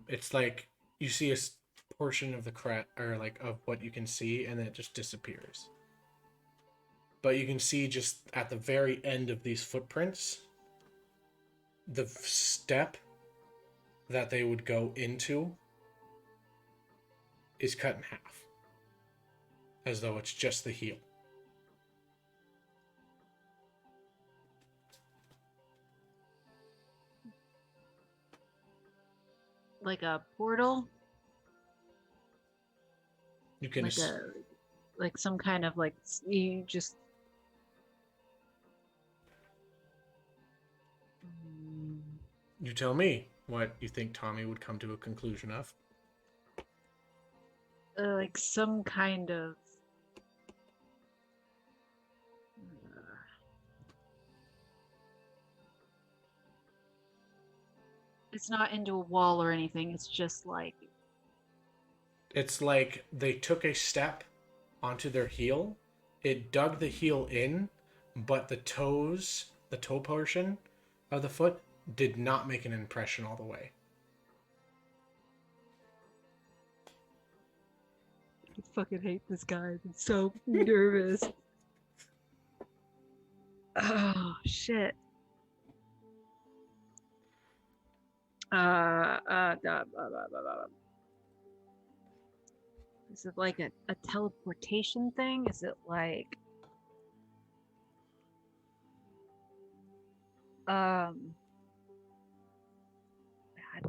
It's like you see a portion of the of what you can see, and then it just disappears. But you can see just at the very end of these footprints, the step that they would go into is cut in half, as though it's just the heel. Like a portal. You can Like some kind of like you just. You tell me what you think Tommy would come to a conclusion of. Like some kind of. It's not into a wall or anything. It's just like. It's like they took a step onto their heel. It dug the heel in, but the toe portion of the foot did not make an impression all the way. I fucking hate this guy. I'm so nervous. Oh shit. Is it like a teleportation thing? Is it like bad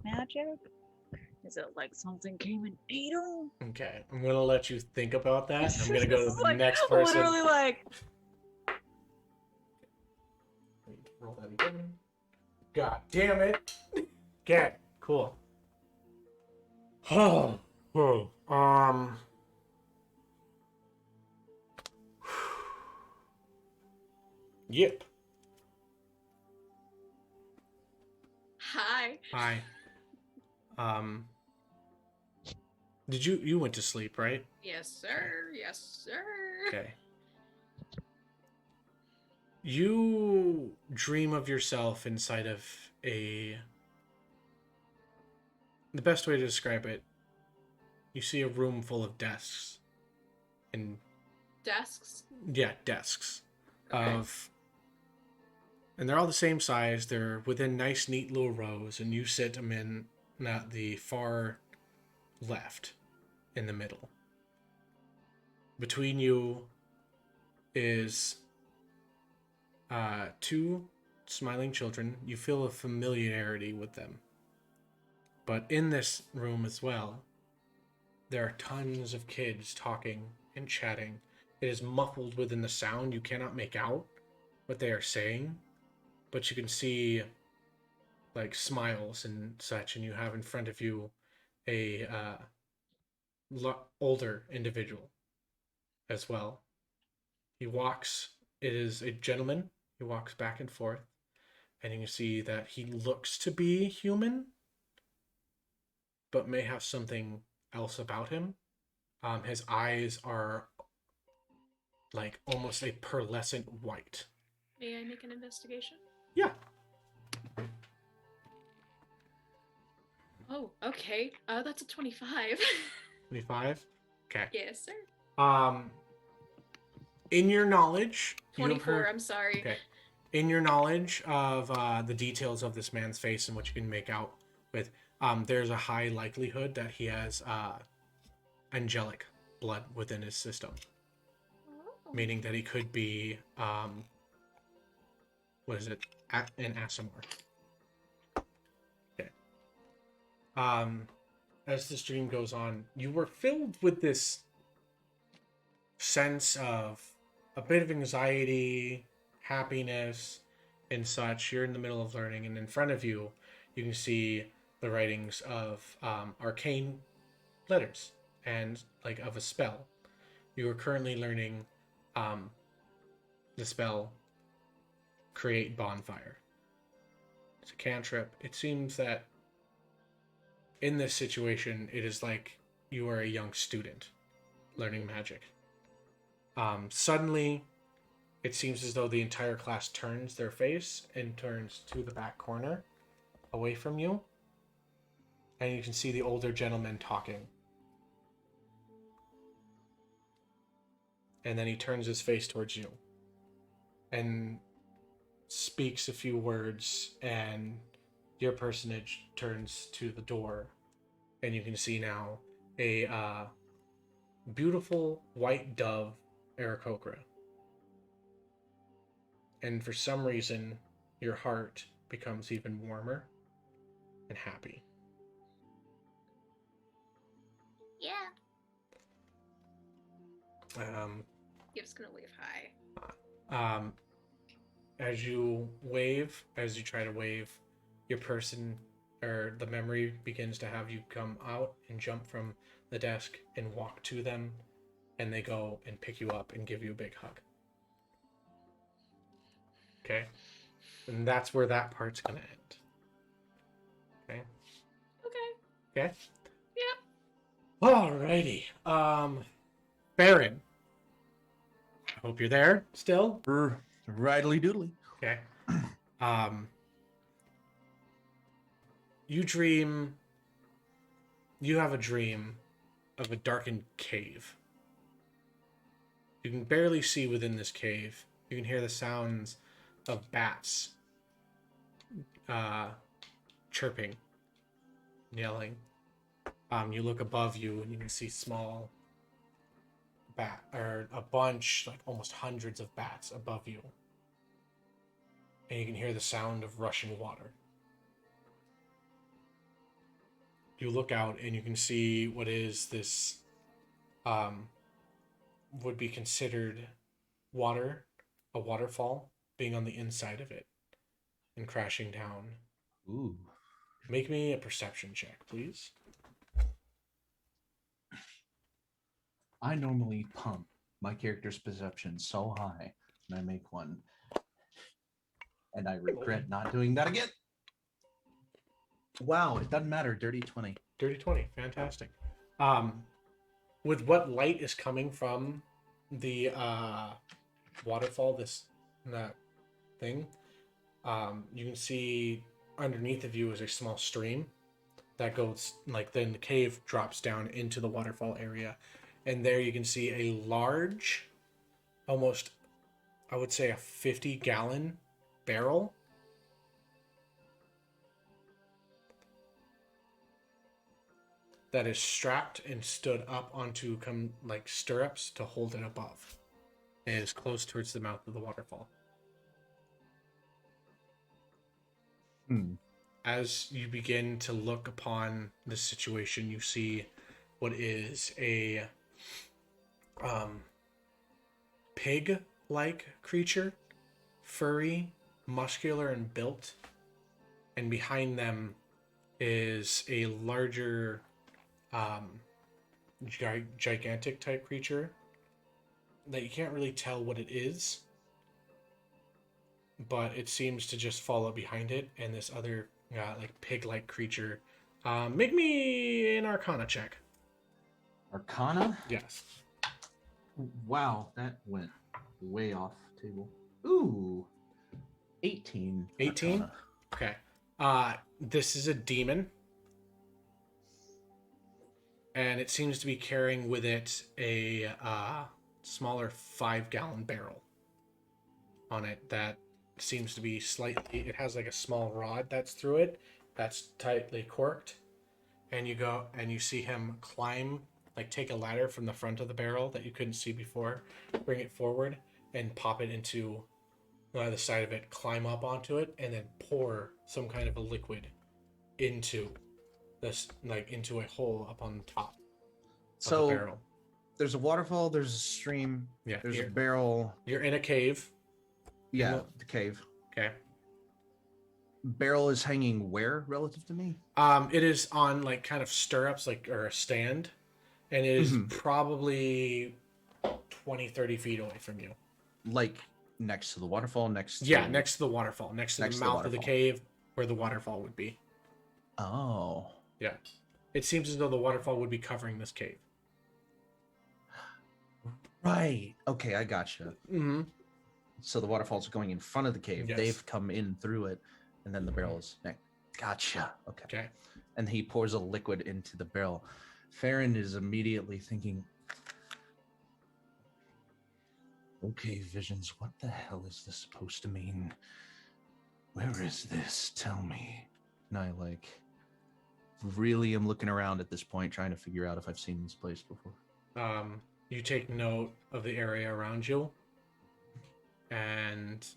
magic? Is it like something came and ate him? Okay, I'm gonna let you think about that. I'm gonna go to the next person. Literally like. Roll that again. God damn it. Okay, cool. Oh, whoa. Yep. Hi. Hi. Did you went to sleep, right? Yes, sir. Yes, sir. Okay. You dream of yourself inside of the best way to describe it, you see a room full of desks. And Desks. yeah, desks. Okay. And they're all the same size. They're within nice, neat little rows, and you sit them in at the far left in the middle. Between you is two smiling children. You feel a familiarity with them. But in this room as well, there are tons of kids talking and chatting. It is muffled within the sound. You cannot make out what they are saying, but you can see like smiles and such, and you have in front of you a older individual as well. It is a gentleman. He walks back and forth, and you can see that he looks to be human, but may have something else about him. His eyes are like almost a pearlescent white. May I make an investigation? Yeah. Oh, okay. That's a 25. 25? Okay. Yes, sir. In your knowledge, you have 24, heard, I'm sorry. okay. In your knowledge of the details of this man's face and what you can make out with, there's a high likelihood that he has angelic blood within his system. meaning that he could be, what is it? An Asimar. Okay. As the stream goes on, you were filled with this sense of a bit of anxiety, happiness, and such. You're in the middle of learning, and in front of you, you can see the writings of arcane letters and like of a spell. You are currently learning the spell Create Bonfire. It's a cantrip. It seems that in this situation, it is like you are a young student learning magic. Suddenly, it seems as though the entire class turns their face and turns to the back corner away from you. And you can see the older gentleman talking. And then he turns his face towards you and speaks a few words, and your personage turns to the door, and you can see now a beautiful white dove Aarakocra. And for some reason, your heart becomes even warmer and happy. Yeah. Um, Gibb's gonna wave hi. As you wave, as you try to wave, your person or the memory begins to have you come out and jump from the desk and walk to them, and they go and pick you up and give you a big hug. Okay? And that's where that part's gonna end. Okay? Okay. Okay? Yep. Alrighty. Ferron. I hope you're there still. Rightly doodly. Okay. You have a dream of a darkened cave. You can barely see within this cave. You can hear the sounds of bats chirping, yelling. You look above you and you can see small a bunch, like almost hundreds of bats above you. And you can hear the sound of rushing water. You look out and you can see what is this would be considered a waterfall, being on the inside of it and crashing down. Ooh. Make me a perception check, please. I normally pump my character's perception so high, and I make one. And I regret not doing that again. Wow, it doesn't matter. Dirty 20. Dirty 20, fantastic. With what light is coming from the waterfall, that thing, you can see underneath of you is a small stream that goes, like, then the cave drops down into the waterfall area. And there you can see a large, almost, I would say a 50-gallon barrel. That is strapped and stood up onto stirrups to hold it above. And it is close towards the mouth of the waterfall. As you begin to look upon this situation, you see what is a pig-like creature, furry, muscular, and built. And behind them is a larger, gigantic type creature that you can't really tell what it is, but it seems to just follow behind it. And this other pig-like creature, make me an Arcana check. Arcana? Yes. Wow, that went way off table. Ooh. 18. 18? Arcana. Okay. This is a demon. And it seems to be carrying with it a smaller 5-gallon barrel on it that seems to be it has like a small rod that's through it that's tightly corked. And you go and you see him climb like take a ladder from the front of the barrel that you couldn't see before, bring it forward, and pop it into the side of it, climb up onto it, and then pour some kind of a liquid into this, like into a hole up on the top of the barrel. There's a waterfall, there's a stream, Yeah, there's a barrel. You're in a cave. Yeah, the cave. Okay. Barrel is hanging where relative to me? It is on like kind of stirrups, like, or a stand, and it is probably 20, 30 feet away from you. Like next to the waterfall, next to next to the waterfall, next to the mouth of the cave where the waterfall would be. Oh. Yeah. It seems as though the waterfall would be covering this cave. Right. Okay, I gotcha. Mm-hmm. So the waterfall's going in front of the cave. Yes. They've come in through it, and then the barrel is next. Gotcha. Okay. And he pours a liquid into the barrel. Ferron is immediately thinking, okay, visions, what the hell is this supposed to mean? Where is this? Tell me. And I really am looking around at this point, trying to figure out if I've seen this place before. You take note of the area around you, and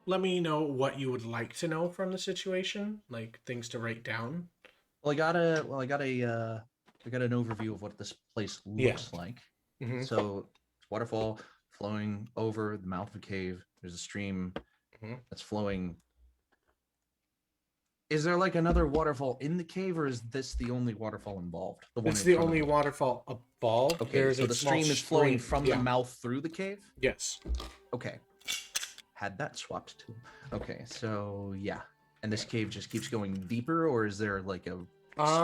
let me know what you would like to know from the situation, like things to write down. Well, I got an overview of what this place looks like. Mm-hmm. So, waterfall flowing over the mouth of a cave. There's a stream that's flowing. Is there like another waterfall in the cave, or is this the only waterfall involved? It's the only waterfall involved. Okay, There's so a the small stream is flowing from the mouth through the cave? Yes. Okay. Had that swapped too. Okay, so yeah. And this cave just keeps going deeper, or is there like a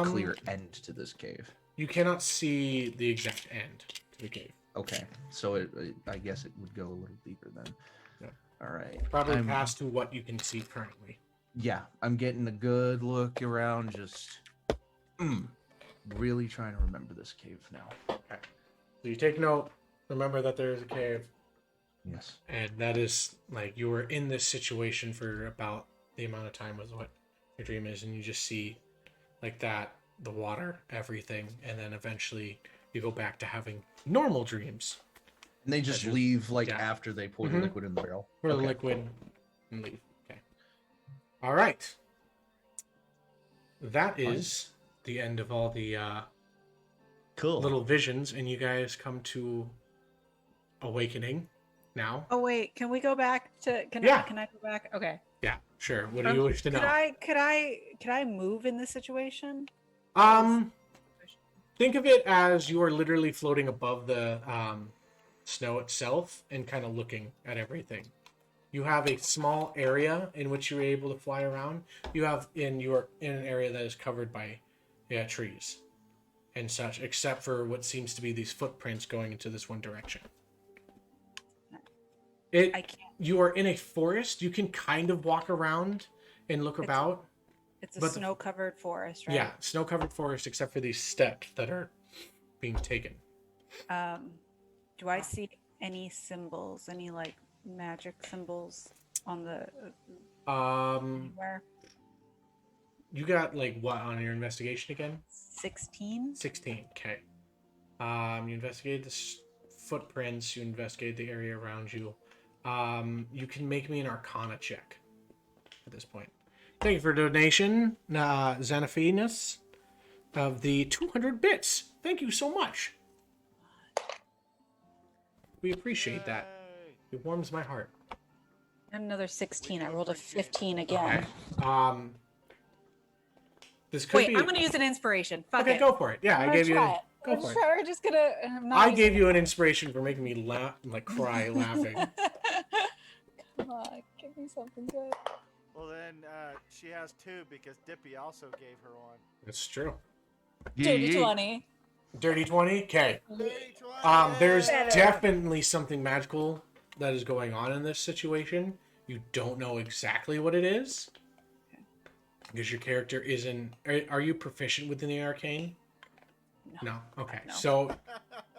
clear end to this cave? You cannot see the exact end to the cave. Okay, so I guess it would go a little deeper then. Yeah. All right. Probably past to what you can see currently. Yeah, I'm getting a good look around, just really trying to remember this cave now. Okay. So you take note, remember that there is a cave. Yes. And that is, like, you were in this situation for about the amount of time was what your dream is, and you just see, like, that, the water, everything, and then eventually you go back to having normal dreams. And they just leave, after they pour the liquid in the barrel? Pour the liquid and leave. Okay. All right. That is the end of all the little visions, and you guys come to awakening now. Oh wait, can we go back to? Can I go back? Okay. Yeah, sure. What do you wish to know? Could I move in this situation? Think of it as you are literally floating above the snow itself and kind of looking at everything. You have a small area in which you're able to fly around. You are in an area that is covered by trees and such, except for what seems to be these footprints going into this one direction. I can't. You are in a forest. You can kind of walk around and look about. It's a snow-covered forest, right? Yeah, snow-covered forest, except for these steps that are being taken. Do I see any symbols, any like magic symbols on the anywhere? You got like what on your investigation again? 16. 16. Okay. You investigated the footprints. You investigated the area around you. You can make me an Arcana check at this point. Thank you for donation, Xanophanes, of the 200 bits. Thank you so much. We appreciate that. It warms my heart. And another 16. I rolled a 15 again. Okay. This could be... I'm going to use an inspiration. Fuck okay, it. go for it. Yeah, I gave you... Go for it. We're just going to... I gave you an inspiration for making me laugh, like cry laughing. Come on, give me something good. Well, then she has 2 because Dippy also gave her one. That's true. Dirty 20. Dirty 20? Okay. There's definitely something magical that is going on in this situation. You don't know exactly what it is. Because your character isn't... Are you proficient within the arcane? No. Okay. No. So,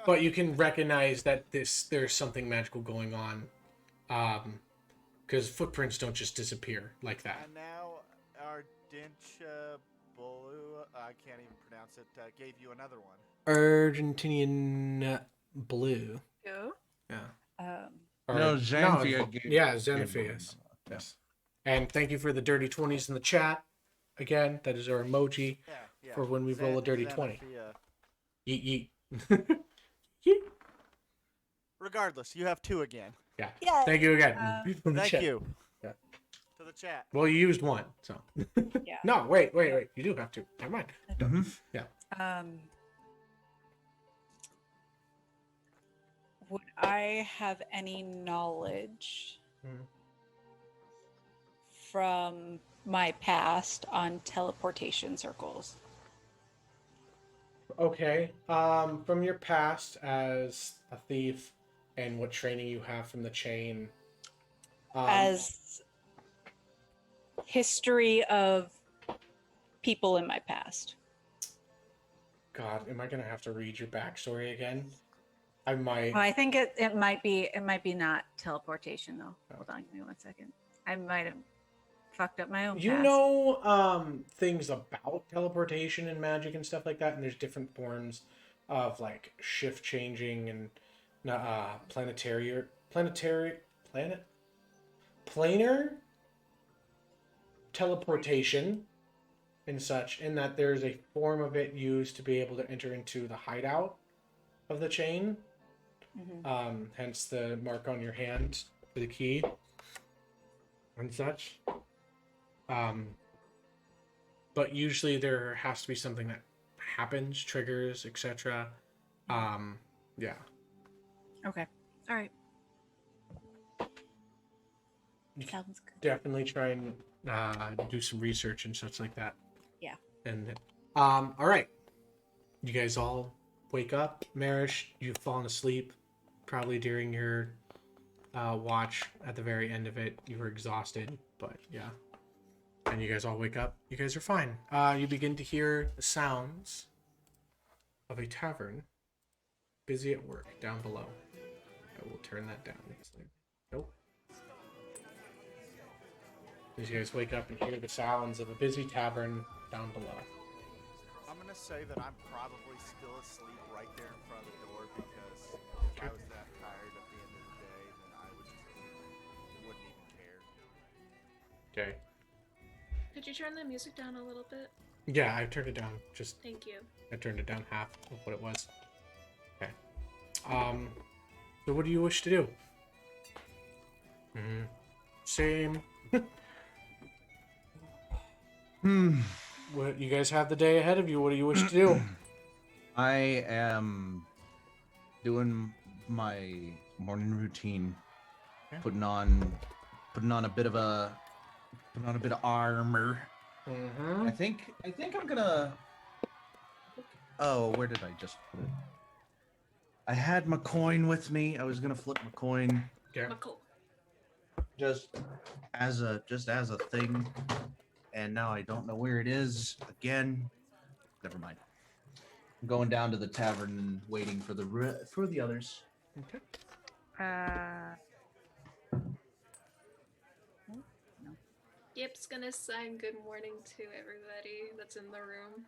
but you can recognize that there's something magical going on. Because footprints don't just disappear like that. And now our Dinch Blue, I can't even pronounce it, gave you another one. Argentinian blue. Two. Yeah. No, Or- Xanthia gave- Yeah, gave Xanthia. Yeah. Yes. And thank you for the dirty 20s in the chat. Again, that is our emoji Yeah. for when we roll a dirty 20. Xanathia. Yeet yeet. Yeet. Regardless, you have 2 again. Yeah. Yeah. Thank you again. People in the Thank chat. you. Yeah. To the chat. Well, you used one, so. Yeah. No, wait. You do have to. Never mind. Mhm. Yeah. Would I have any knowledge Mhm. from my past on teleportation circles? Okay. From your past as a thief and what training you have from the chain. As history of people in my past. God, am I gonna have to read your backstory again? I might. Well, I think it might be not teleportation though. Hold on, give me 1 second. I might have fucked up my own You past. know things about teleportation and magic and stuff like that, and there's different forms of like shift changing and planar teleportation and such, in that there's a form of it used to be able to enter into the hideout of the chain. Hence the mark on your hand for the key and such. But usually there has to be something that happens, triggers, etc. Yeah. Okay. All right. Sounds good. Definitely try and do some research and such like that. Yeah. And all right. You guys all wake up. Merish, you've fallen asleep probably during your watch. At the very end of it, you were exhausted, but yeah. And you guys all wake up. You guys are fine. You begin to hear the sounds of a tavern busy at work down below. I will turn that down. Nope. As you guys wake up and hear the sounds of a busy tavern down below. I'm going to say that I'm probably still asleep right there in front of the door because if I was that tired at the end of the day, then I wouldn't even care. Okay. Could you turn the music down a little bit? Yeah, I turned it down. Thank you. I turned it down half of what it was. Okay. So what do you wish to do? Same. What you guys have the day ahead of you? What do you wish to do? I am doing my morning routine, Okay. putting on a bit of armor. Mm-hmm. I think I'm gonna. Oh, where did I just put it? I had my coin with me. I was gonna flip my coin Okay. Mako. just as a thing, and now I don't know where it is again. Never mind. I'm going down to the tavern and waiting for the others. Okay. Yip's gonna sign good morning to everybody that's in the room.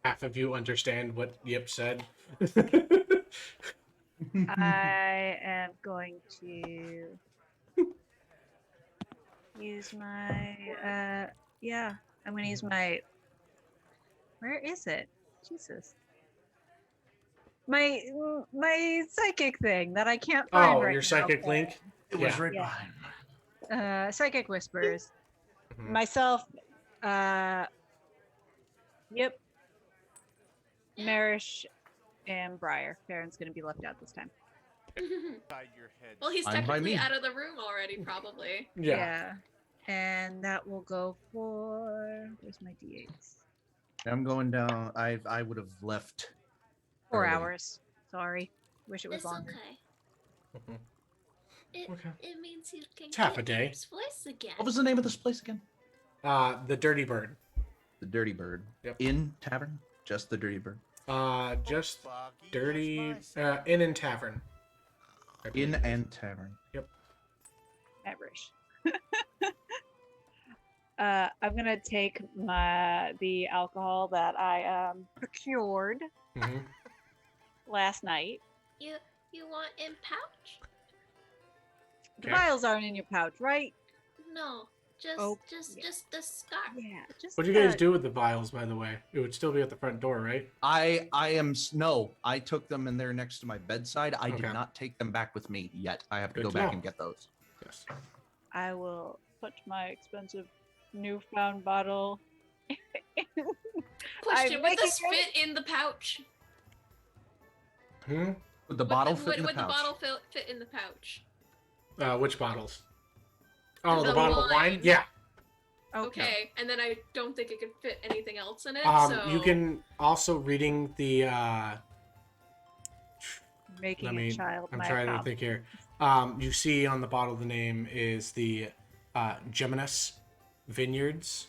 Half of you understand what Yip said. I am going to use my I'm gonna use my where is it? Jesus. My psychic thing that I can't find right your now. psychic link? It was Yeah. right Yeah. behind. Psychic whispers. Mhm. Myself, yep. Merish and Briar. Ferron's gonna be left out this time. Inside your head. Well, he's Fine by technically me. out of the room already, probably. Yeah. And that will go for where's my D8s? I'm going down. I would have left 4 early. hours. Sorry. Wish it was It's longer. okay. Mhm. It, Okay. it means you can It's half a get day. Yip's voice again. What was the name of this place again? The Dirty Bird. The Dirty Bird. Yep. In tavern? Just the Dirty Bird. Just Foggy, Dirty that's my Inn and Tavern. I In believe. and tavern. Average. I'm gonna take the alcohol that I procured Mm-hmm. last night. You want in pouch? The Okay. vials aren't in your pouch, right? No, just Oh, just yeah. just the scarf. Yeah, just. What do you guys do with the vials, by the way? It would still be at the front door, right? No, I took them and they're next to my bedside. I Okay. did not take them back with me yet. I have to Good go to back know. and get those. Yes. I will put my expensive newfound bottle. Question: Would making this fit in the pouch? Hmm. Would the bottle fit in the would the pouch? bottle fit in the pouch? Which bottles? Oh, the The bottle of wine? wine. Yeah. Okay, and then I don't think it could fit anything else in it. You can also reading the Making a child. I'm my trying to accomplice. think here. You see on the bottle the name is the Geminus Vineyards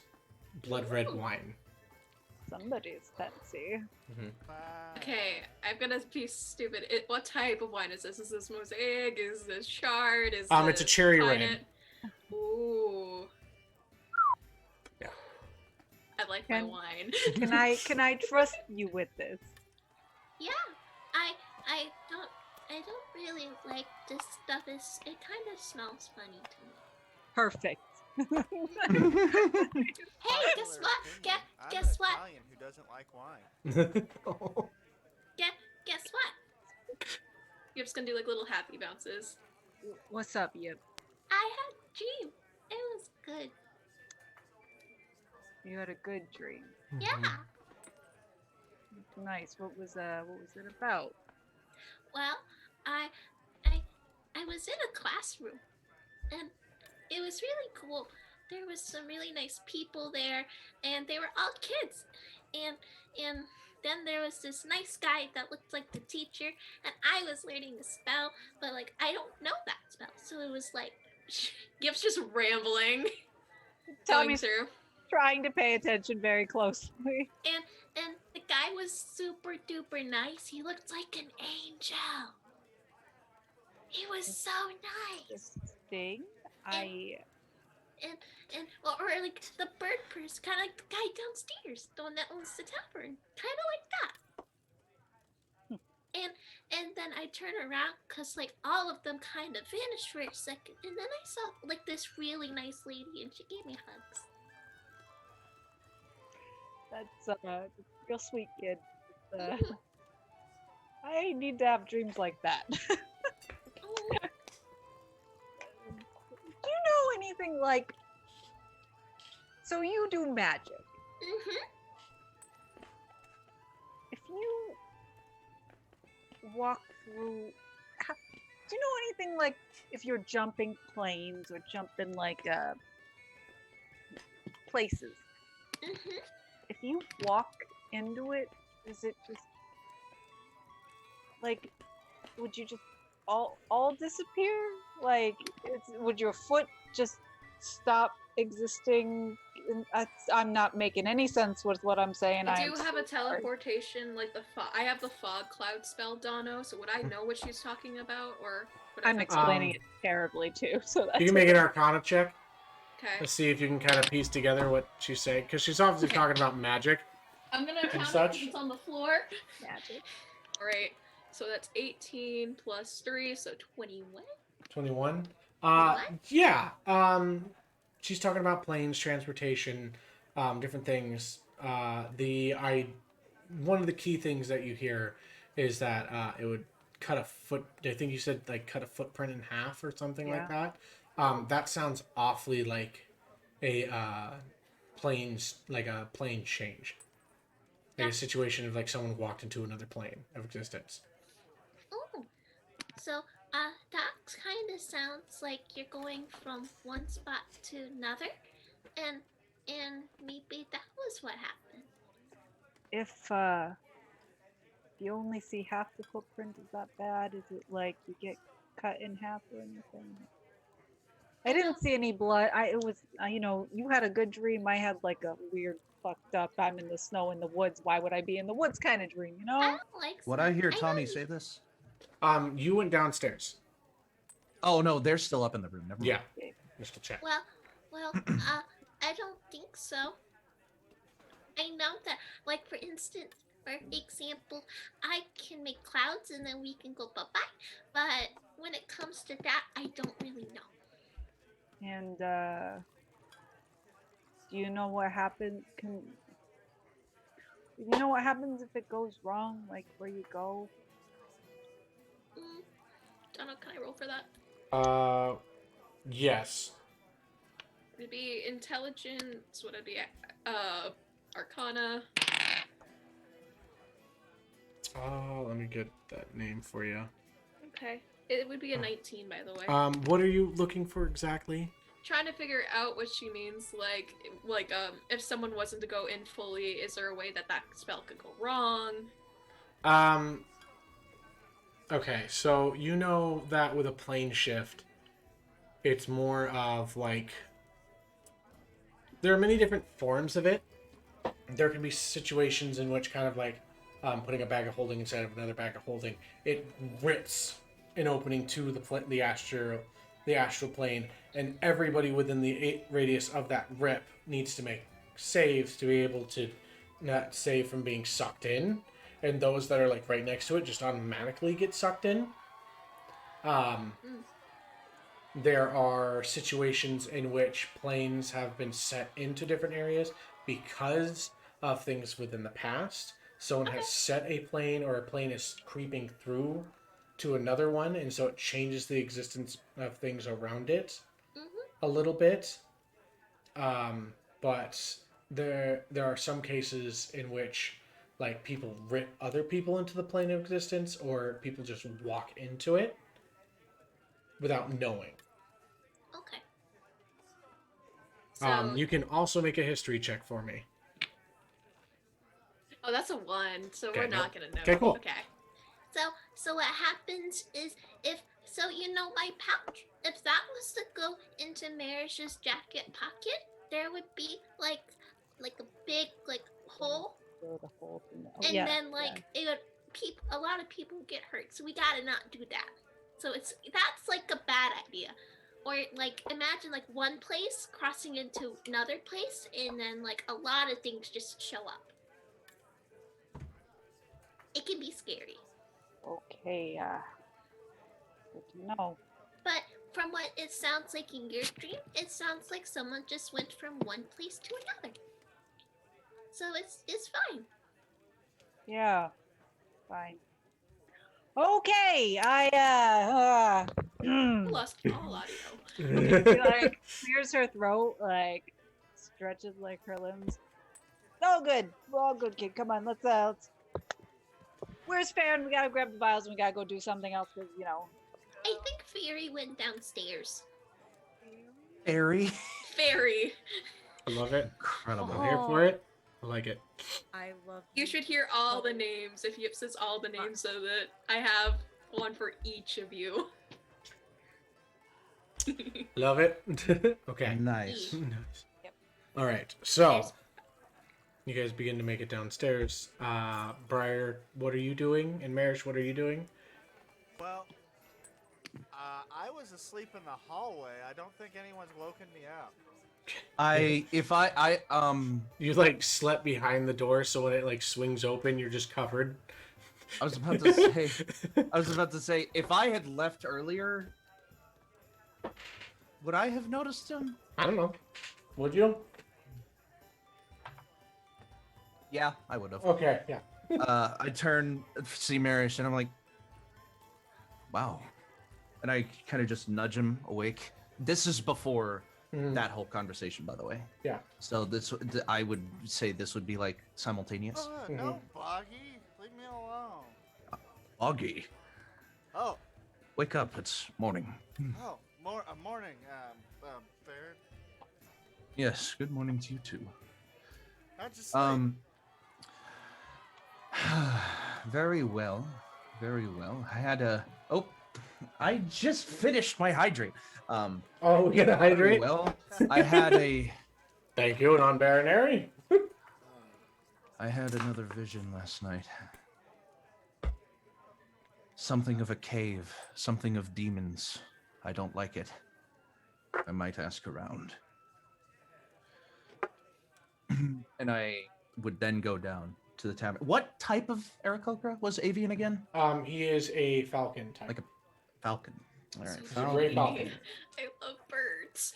Blood Red Wine. Somebody's fancy. Okay, I'm gonna be stupid. What type of wine is this? Is this mosaic? Is this chard? Is It's a this cherry Pinot? red. Ooh. Yeah. I like my wine. Can I trust you with this? Yeah, I don't really like this stuff. It kind of smells funny to me. Perfect. Hey, guess what? Guess what? Italian who doesn't like wine. Guess what? You're just gonna do like little happy bounces. What's up, Yip? I had a dream. It was good. You had a good dream. Yeah. Nice. What was it about? Well, I was in a classroom, and it was really cool. There was some really nice people there, and they were all kids. And then there was this nice guy that looked like the teacher, and I was learning a spell, but like I don't know that spell, so it was like Gip's just rambling. Going Tommy's through. trying to pay attention very closely. and the guy was super duper nice. He looked like an angel. He was so nice. Thing. And or like the bird person, kind of like the guy downstairs, the one that owns the tavern, kind of like that. And then I turn around because like all of them kind of vanished for a second, and then I saw like this really nice lady, and she gave me hugs. That's real sweet, kid. I need to have dreams like that. Oh, Do you know anything like? So you do magic. mhm. If you walk through, do you know anything like if you're jumping planes or jumping like places? Mhm. If you walk into it, is it just like would you just all disappear? Like would your foot just stop existing? I'm not making any sense with what I'm saying. I do have a teleportation, like I have the fog cloud spell, Dono. So would I know what she's talking about, or would I I'm have- explaining it terribly too. So that's You can make an Arcana check Okay. to see if you can kind of piece together what she's saying, because she's obviously Okay. talking about magic. I'm gonna count it such. 'cause it's on the floor. magic. All right. So that's 18 plus 3, so 21. 21. What? Yeah. She's talking about planes, transportation, different things. One of the key things that you hear is that it would cut a foot. I think you said like cut a footprint in half or something like that. That sounds awfully like a plane change. Like a situation of like someone walked into another plane of existence. Oh, so that kind of sounds like you're going from one spot to another, and maybe that was what happened. If you only see half the footprint, is that bad? Is it like you get cut in half or anything? I didn't see any blood. It was you had a good dream. I had like a weird fucked up I'm in the snow in the woods. Why would I be in the woods kind of dream, you know? I don't like. Would I hear know Tommy you- say this? You went downstairs. Oh no, they're still up in the room. Never mind. Yeah. Just to check. Well, I don't think so. I know that, like, for instance, for example, I can make clouds and then we can go bye-bye. But when it comes to that, I don't really know. And do you know what happens? Do you know what happens if it goes wrong? Like where you go? Don't know. Can I roll for that? Yes. Would it be intelligence? Would it be arcana? Let me get that name for you. Okay. It would be a 19, by the way. What are you looking for exactly? Trying to figure out what she means. Like, if someone wasn't to go in fully, is there a way that spell could go wrong? Okay, so you know that with a plane shift, it's more of like there are many different forms of it. There can be situations in which kind of like putting a bag of holding inside of another bag of holding, it rips an opening to the astral plane, and everybody within the radius of that rip needs to make saves to be able to not save from being sucked in, and those that are like right next to it just automatically get sucked in. There are situations in which planes have been set into different areas because of things within the past. Someone has set a plane, or a plane is creeping through to another one, and so it changes the existence of things around it a little bit. But there are some cases in which like people rip other people into the plane of existence, or people just walk into it without knowing. Okay. So, You can also make a history check for me. oh, that's a 1, so Okay, we're not gonna know. Okay, cool. Okay. So what happens is my pouch, if that was to go into Merish's jacket pocket, there would be like a big hole, Throw the whole thing. Oh, and yeah, then it would a lot of people would get hurt. So we gotta not do that. So that's like a bad idea. Or like imagine like one place crossing into another place, and then like a lot of things just show up. It can be scary. Okay, good to know. But from what it sounds like in your dream, it sounds like someone just went from one place to another. So it's fine. Yeah, fine. Okay, I Lost all audio. she like clears her throat, like stretches like her limbs. All good, we're all good, kid. Come on, let's. Where's Ferron? We gotta grab the vials and we gotta go do something else because I think Fairy went downstairs. Airy. Fairy. I love it. Incredible. I'm here for it. I like it. I love You should hear all the names if Yip says all the names so that I have one for each of you. Love it. Okay. Nice. Nice. Yep. All right. So you guys begin to make it downstairs. Briar, what are you doing? And Merish, what are you doing? Well, I was asleep in the hallway. I don't think anyone's woken me up. You like slept behind the door, so when it like swings open, you're just covered. I was about to say, if I had left earlier, would I have noticed him? I don't know. Would you? Yeah, I would have. Okay. Yeah. I turn, see Merish, and I'm like, wow. And I kind of just nudge him awake. This is before that whole conversation, by the way. Yeah. So I would say this would be like simultaneous. No, Boggy. Leave me alone. Augie, Oh, wake up. It's morning. morning, Baird. Yes, good morning to you too. How'd you sleep? Very well. Very well. I just finished my hydrate. Oh, we gotta hydrate. Well, I had a. Thank you, non-binary. I had another vision last night. Something of a cave, something of demons. I don't like it. I might ask around. and I would then go down to the tavern. What type of Aarakocra was avian again? He is a falcon type. Like a falcon. All right. He's a gray falcon. I love birds.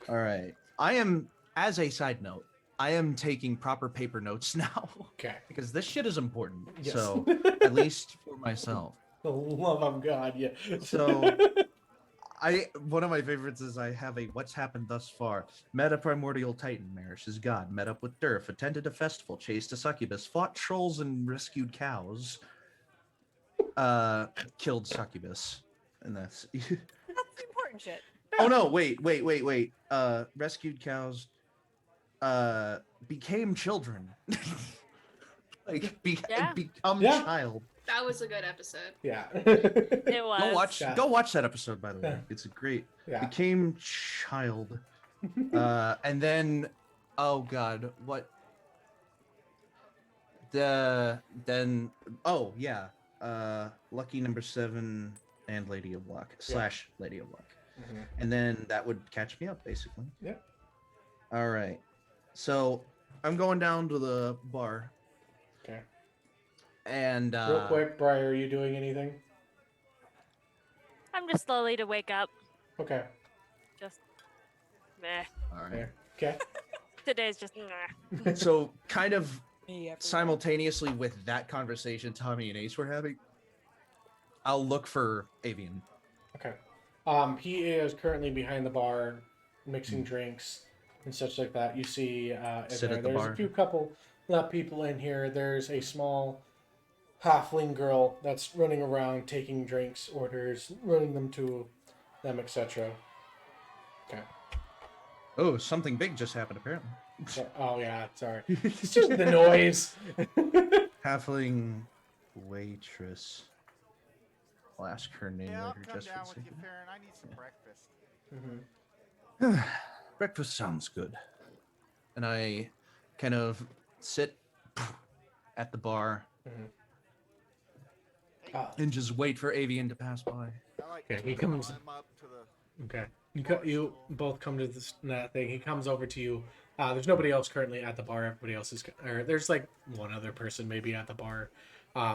All right. I am, as a side note, I am taking proper paper notes now. Okay. Because this shit is important. Yes. So, at least for myself. The love of God, yeah. So, one of my favorites is I have a what's happened thus far. Met a primordial titan, Merish is god. Met up with Durf, attended a festival, chased a succubus, fought trolls and rescued cows. Killed succubus. And that's That's the important shit. Oh no, wait. Rescued cows, became children. Yeah. Become Yeah. child. That was a good episode. Yeah. It was. Go watch that episode, by the way. Yeah. It's a great Yeah. became child. And then oh god, what lucky number 7 and Lady of Luck / Lady of Luck. Mhm. And then that would catch me up basically. Yeah. All right. So I'm going down to the bar. Okay. And Real quick, Briar, are you doing anything? I'm just slowly to wake up. Okay. Just meh. all right. There. Okay. Today's just meh. So kind of Me everywhere. simultaneously with that conversation Tommy and Ace were having, I'll look for Avian. Okay. He is currently behind the bar, mixing drinks and such like that. You see, Sit at the there's bar. a few couple people in here. There's a small halfling girl that's running around taking drinks, orders, running them to them, etc. Okay. Oh, something big just happened apparently. Oh yeah, sorry. It's just the noise. Halfling waitress. I'll ask her name Yeah, I'll later come just for down the with sake you, of it. Farron. I need some breakfast. Mhm. Breakfast sounds good. And I kind of sit at the bar and just wait for Avian to pass by. I like Okay, to he comes- climb up to the Okay. You both come to this thing. He comes over to you. There's nobody else currently at the bar. Everybody else is, or there's like one other person maybe at the bar.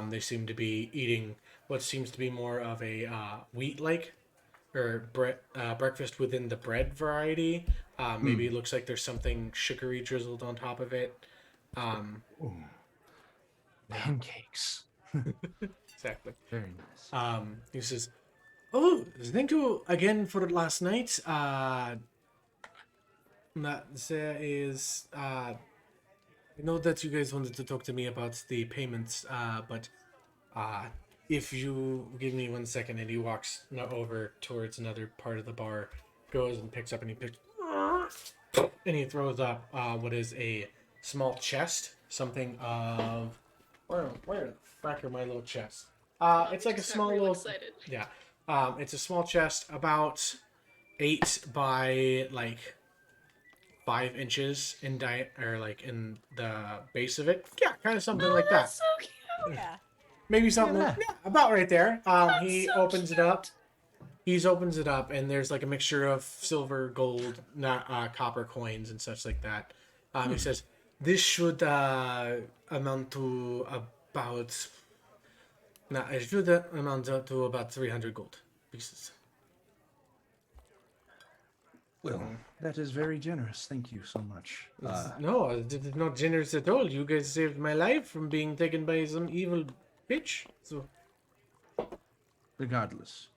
They seem to be eating what seems to be more of a wheat-like or breakfast within the bread variety. Maybe it looks like there's something sugary drizzled on top of it. Pancakes. Exactly. Very nice. He says, "Oh, thank you again for last night. That there is. I know that you guys wanted to talk to me about the payments. But if you give me 1 second," and he walks over towards another part of the bar, goes and picks up, and he throws up what is a small chest, something of where the fuck are my little chests? It's like a Just got small real little excited. yeah. It's a small chest, about 8 by like 5 inches in or like in the base of it. Yeah, kind of something like that. That's so cute. Yeah. Maybe something Yeah. about right there. He so opens it up. He opens it up, and there's like a mixture of silver, gold, copper coins and such like that. He says, "This should amount to about." Now, it should amount to about 300 gold pieces. Well, that is very generous. Thank you so much. No, it's not generous at all. You guys saved my life from being taken by some evil bitch. So Regardless.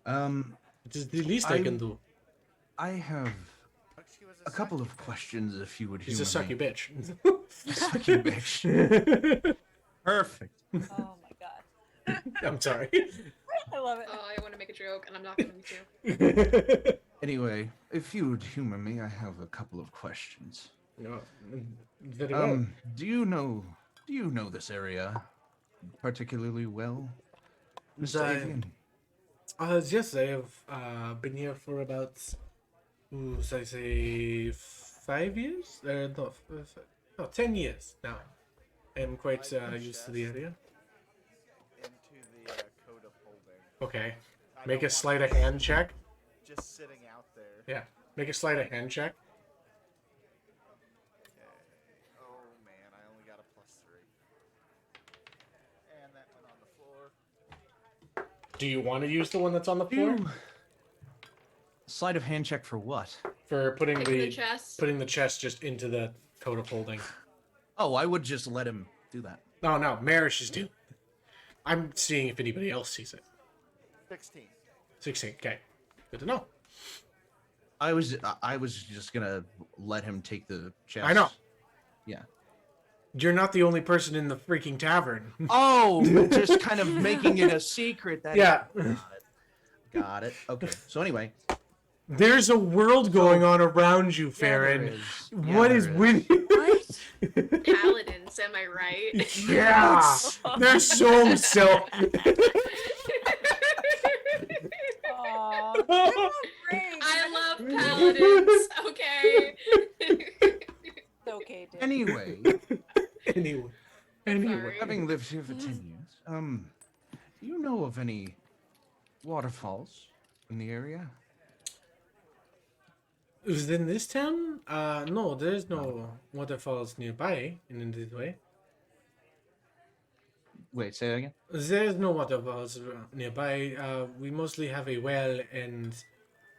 it is the least I can do. I have She was a couple of questions, if you would She's a humor sucky me. bitch. Sucky bitch. Perfect. Oh my god. I'm sorry. I love it. Oh, I want to make a joke, and I'm not going to. Anyway, if you would humor me, I have a couple of questions. No, very well. Do you know this area particularly well, Mr. I- Avian? Yes, I have been here for about, should I say, 5 years? No, 10 years now. I'm quite used to the area. into the code of holding. Okay, I make don't a want sleight it of hand check. Just sitting out there. Yeah, make a sleight of hand check. Do you want to use the one that's on the floor Sleight of hand check for what? for putting Taking the the chest. chest just into the tote of holding? Oh, I would just let him do that. No, Merish is doing. I'm seeing if anybody else sees it. 16. 16. Okay, good to know. I was just gonna let him take the chest. I know. Yeah. You're not the only person in the freaking tavern. Oh, just kind of making it a secret. That Yeah. Got it. Okay. So anyway, There's a world going on around you, yeah, Ferron. there is. Yeah, What there is with you? What? Paladins, am I right? Yeah, they're so silly. Aw, give 'em a break. I love paladins. Okay. It's okay, Dick. Anyway, Anyway, Sorry. having lived here for 10 years, do you know of any waterfalls in the area? is it in this town? No, there's no waterfalls nearby in this way. Wait, say that again. There's no waterfalls nearby. We mostly have a well, and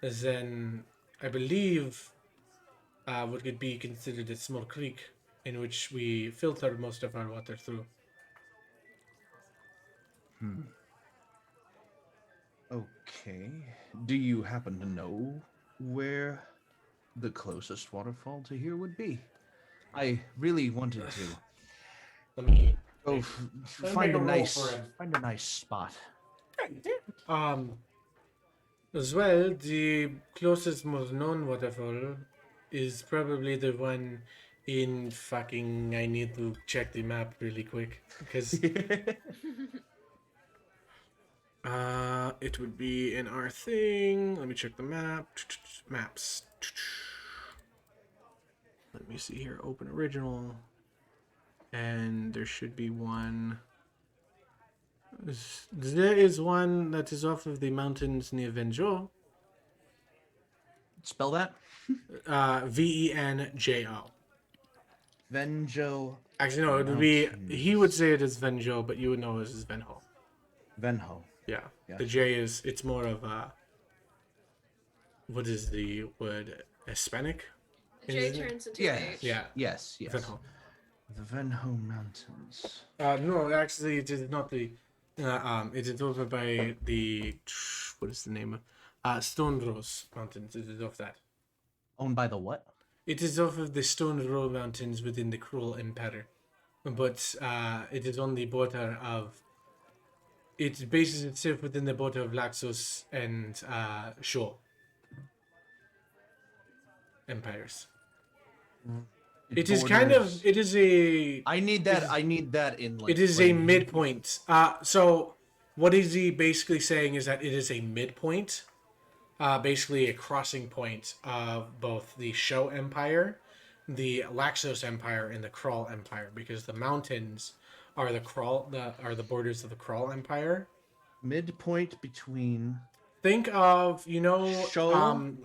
then I believe what could be considered a small creek in which we filter most of our water through. Okay. Do you happen to know where the closest waterfall to here would be? I really wanted to Let me. go Let me find make a a roll nice for it. spot. As well, the closest, most known waterfall is probably the one in fucking. I need to check the map really quick because it would be in our thing. Let me check the map. Maps. Let me see here. Open original, and there should be one. There is one that is off of the mountains near Venjo. Spell that. Venjo. Venjo. Actually, no, it would be. He would say it is Venjo, but you would know it is Venho. Venho. Yeah. Yeah. The J is. It's more of a. What is the word? Hispanic? J Isn't it? turns into Yes. H. Yeah. Yes. Yes. Venho. The Venho Mountains. No, actually, it is not the. It is over by the. What is the name of? Stone Rose Mountains. It is off that. Owned by the what? It is off of the Stone Row Mountains within the Cruel Empire. But it is on the border of. It bases itself within the border of Laxos and Shore empires. It is kind of. It is a. I need that. I need that in. Like, It is a plain- midpoint. So what is he basically saying is that it is a midpoint, basically a crossing point of both the Show Empire, the Laxos Empire, and the Krull Empire, because the mountains are the borders of the Krull Empire. midpoint between. Think of Show?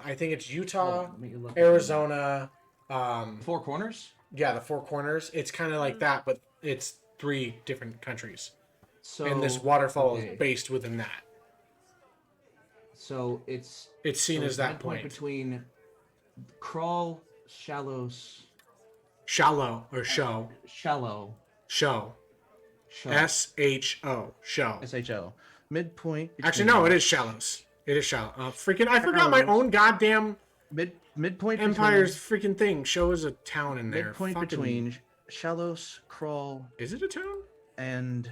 I think it's Utah, Let me look at Arizona, Four Corners. yeah, the Four Corners. It's kind of like that, but it's 3 different countries. So And this waterfall okay. is based within that. So it's It's seen as that midpoint point. between Crawl, Shallows, Shallow or show. Shallow, Show. Show, SHO. Show. SHO. Midpoint. Actually, no, it is shallows. It is shallow. Freaking, I forgot my own goddamn midpoint Empire's freaking thing. Show is a town in there. midpoint Fucking- between Shallows, Crawl, Is it a town? and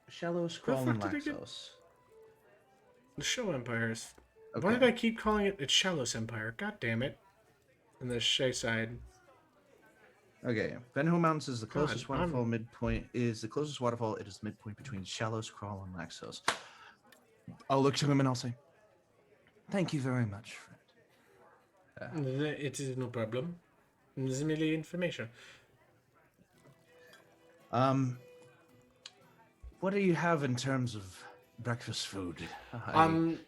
Shallows, Crawl, and fuck did I get- Laxos. The Show Empire is. Why Okay. did I keep calling it? It's Shallows Empire. God damn it. And the Shay side. Okay, Venho Mountains is the God, closest waterfall. Midpoint is the closest waterfall. It is the midpoint between Shallows, Crawl, and Laxos. I'll look to him and I'll say, "Thank you very much, friend." It is no problem. This is merely information. What do you have in terms of breakfast food? I'm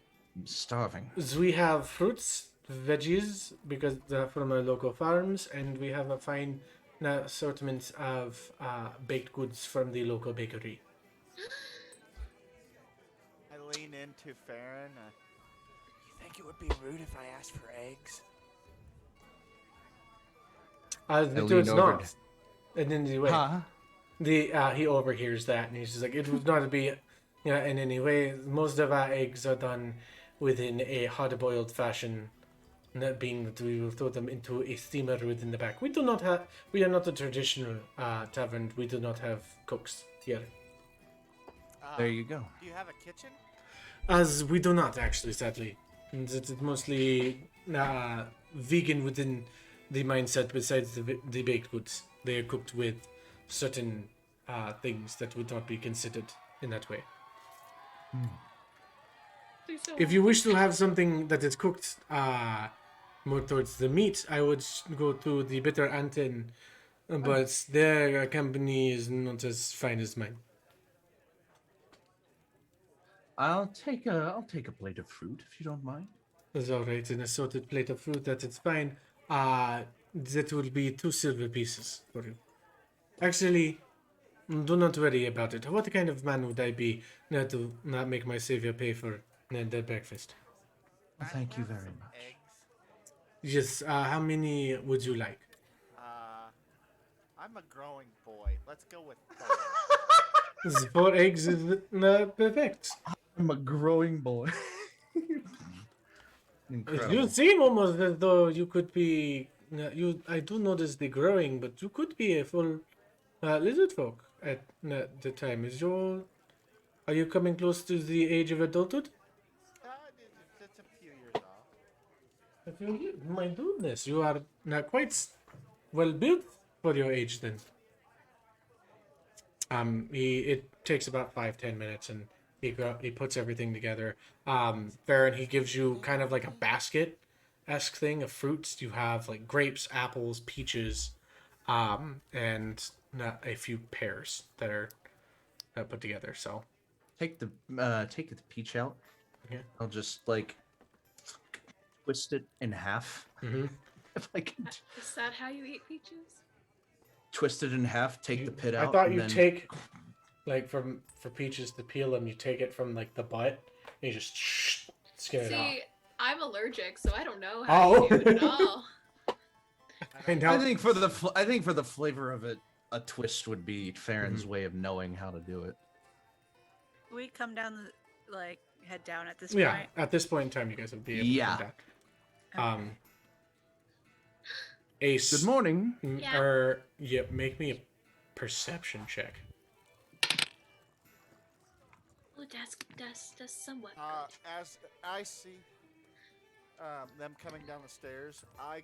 starving. So we have fruits, veggies, because they're from our local farms, and we have a fine assortment of baked goods from the local bakery. I lean into to Ferron. You think it would be rude if I asked for eggs? It's not. In any way. Huh? He overhears that and he's just like, it would not be, in any way. Most of our eggs are done within a hard-boiled fashion, that being that we will throw them into a steamer within the back. We are not a traditional tavern. We do not have cooks here. There you go. Do you have a kitchen? As we do not, actually, sadly. It's mostly vegan within the mindset, besides the baked goods. They are cooked with certain things that would not be considered in that way. If you wish to have something that is cooked more towards the meat, I would go to the Bitter Anten, but their company is not as fine as mine. I'll take a plate of fruit if you don't mind. That's all right. An assorted plate of fruit, that is fine. That will be 2 silver pieces for you. Actually, do not worry about it. What kind of man would I be not to not make my savior pay for their breakfast? Well, thank you very much. Yes, how many would you like? I'm a growing boy. Let's go with 4. 4 eggs is perfect. I'm a growing boy. Incredible. You seem almost as though you could be... I do notice the growing, but you could be a full lizard folk at the time. Are you coming close to the age of adulthood? It's a few years off. A few years? My goodness, you are not quite well built for your age then. It takes about 5-10 minutes, and he puts everything together. Ferron, he gives you kind of like a basket-esque thing of fruits. You have like grapes, apples, peaches, and a few pears that are put together. So Take the peach out. Okay. I'll just like twist it in half. Mhm. If I can Is that how you eat peaches? twist it in half, take the pit out. I thought and you then... take like for peaches to peel them, you take it from like the butt and you just skin it off. See, I'm allergic, so I don't know how you do it at all. And I think for the flavor of it, a twist would be Farron's way of knowing how to do it. We come down head down at this yeah, point. at this point in time, you guys would be able to come down. Ace. Good morning. Yeah. Make me a perception check. Oh, that's somewhat good. As I see them coming down the stairs, I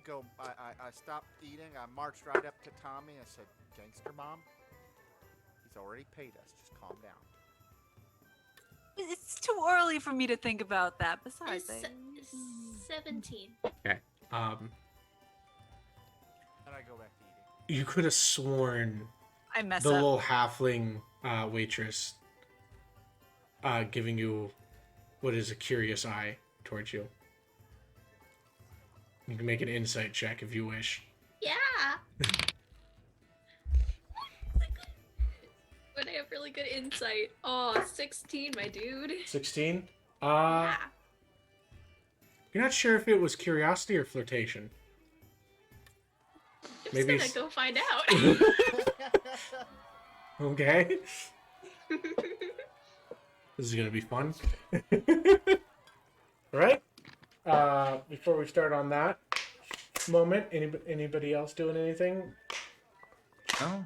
stopped eating. I marched right up to Tommy and said, "Gangster Mom, he's already paid us. Just calm down." It's too early for me to think about that. Besides, It's 17. Okay. And I go back to eating. You could have sworn I mess the up. little halfling waitress giving you what is a curious eye towards you. You can make an insight check if you wish. Yeah. But I have really good insight. Oh, 16, my dude. 16? Yeah. You're not sure if it was curiosity or flirtation. I'm Maybe just gonna go find out. Okay. This is gonna be fun. Right? Before we start on that moment, anybody else doing anything? No?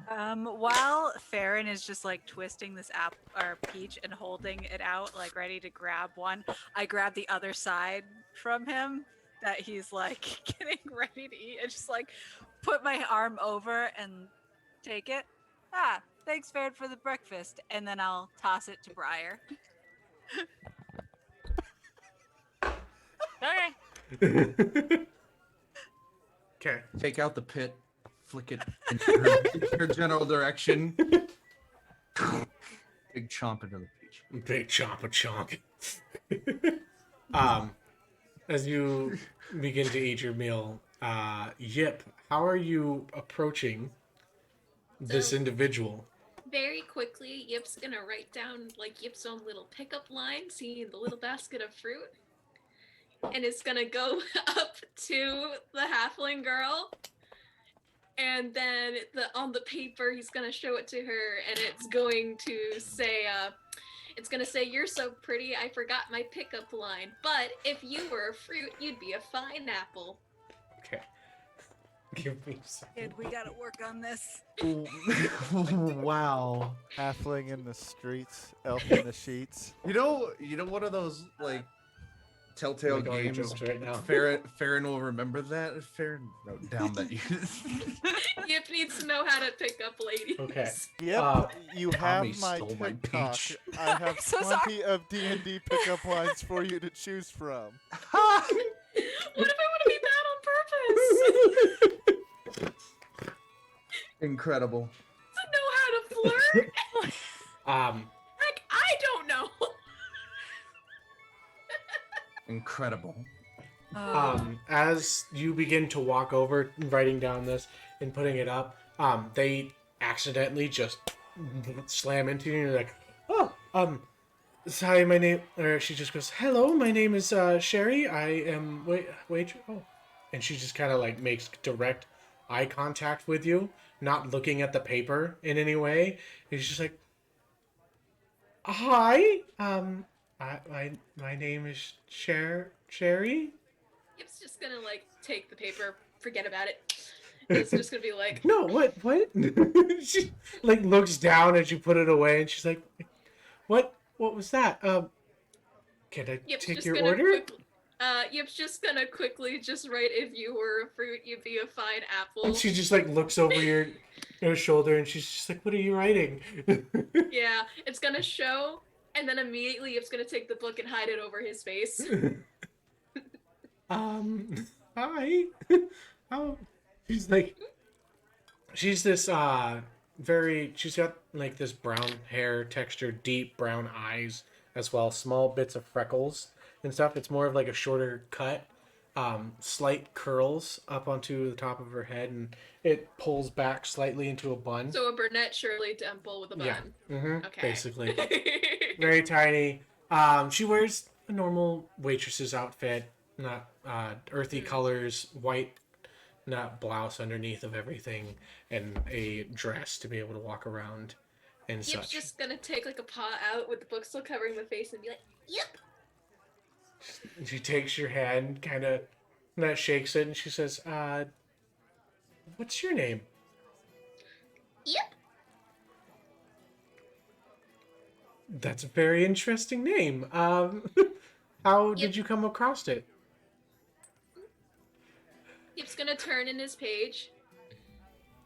While Ferron is just like twisting this apple or peach and holding it out, like ready to grab one, I grab the other side from him that he's like getting ready to eat and just like put my arm over and take it. Thanks, Ferron, for the breakfast. And then I'll toss it to Briar. Okay. Okay. Take out the pit, flick it in her general direction. Big chomp into the peach. Big chomp. As you begin to eat your meal, Yip, how are you approaching this individual? very quickly, Yip's gonna write down like Yip's own little pickup line, seeing the little basket of fruit, and it's gonna go up to the halfling girl, and then on the paper he's gonna show it to her, and it's going to say, "You're so pretty, I forgot my pickup line. But if you were a fruit, you'd be a fine apple." Okay. Give me a second. Kid, we gotta work on this. Wow. Halfling in the streets, elf in the sheets. You know one of those like telltale Like all your games. jokes right now. Farron will remember that. Farron wrote down that you. Yip needs to know how to pick up ladies. Okay. Yep, you Tommy have my stole my TikTok. peach. I have so plenty of D&D pickup lines for you to choose from. What if I want to be bad on purpose? Incredible. To know how to flirt? Like, I don't know. Incredible. As you begin to walk over, writing down this and putting it up, they accidentally just slam into you and you're like, "Oh, sorry, my name," or she just goes, "Hello, my name is Sherry. I am wait, oh," and she just kind of like makes direct eye contact with you, not looking at the paper in any way. And she's just like, "Hi, my name is Sherry." Yip's just gonna like take the paper, forget about it. It's just gonna be like, No, what? She like looks down as you put it away, and she's like, "What was that? Can I Yip's take just your gonna order?" Yip's just gonna quickly just write, "If you were a fruit, you'd be a fine apple." And she just like looks over your shoulder, and she's just like, "What are you writing?" Yeah, it's gonna show, and then immediately Yip's gonna take the book and hide it over his face. Hi. Oh, she's like, she's this she's got like this brown hair texture, deep brown eyes as well, small bits of freckles and stuff. It's more of like a shorter cut, slight curls up onto the top of her head, and it pulls back slightly into a bun. So a brunette Shirley Temple with a bun. Yeah, Okay. basically. Very tiny. She wears a normal waitress's outfit, not earthy colors, white not blouse underneath of everything, and a dress to be able to walk around and Yip's such. just gonna take like a paw out with the book still covering the face and be like, "Yep." She takes your hand, kind of, shakes it, and she says, "What's your name?" Yep. That's a very interesting name. How did you come across it? Yip's gonna turn in his page,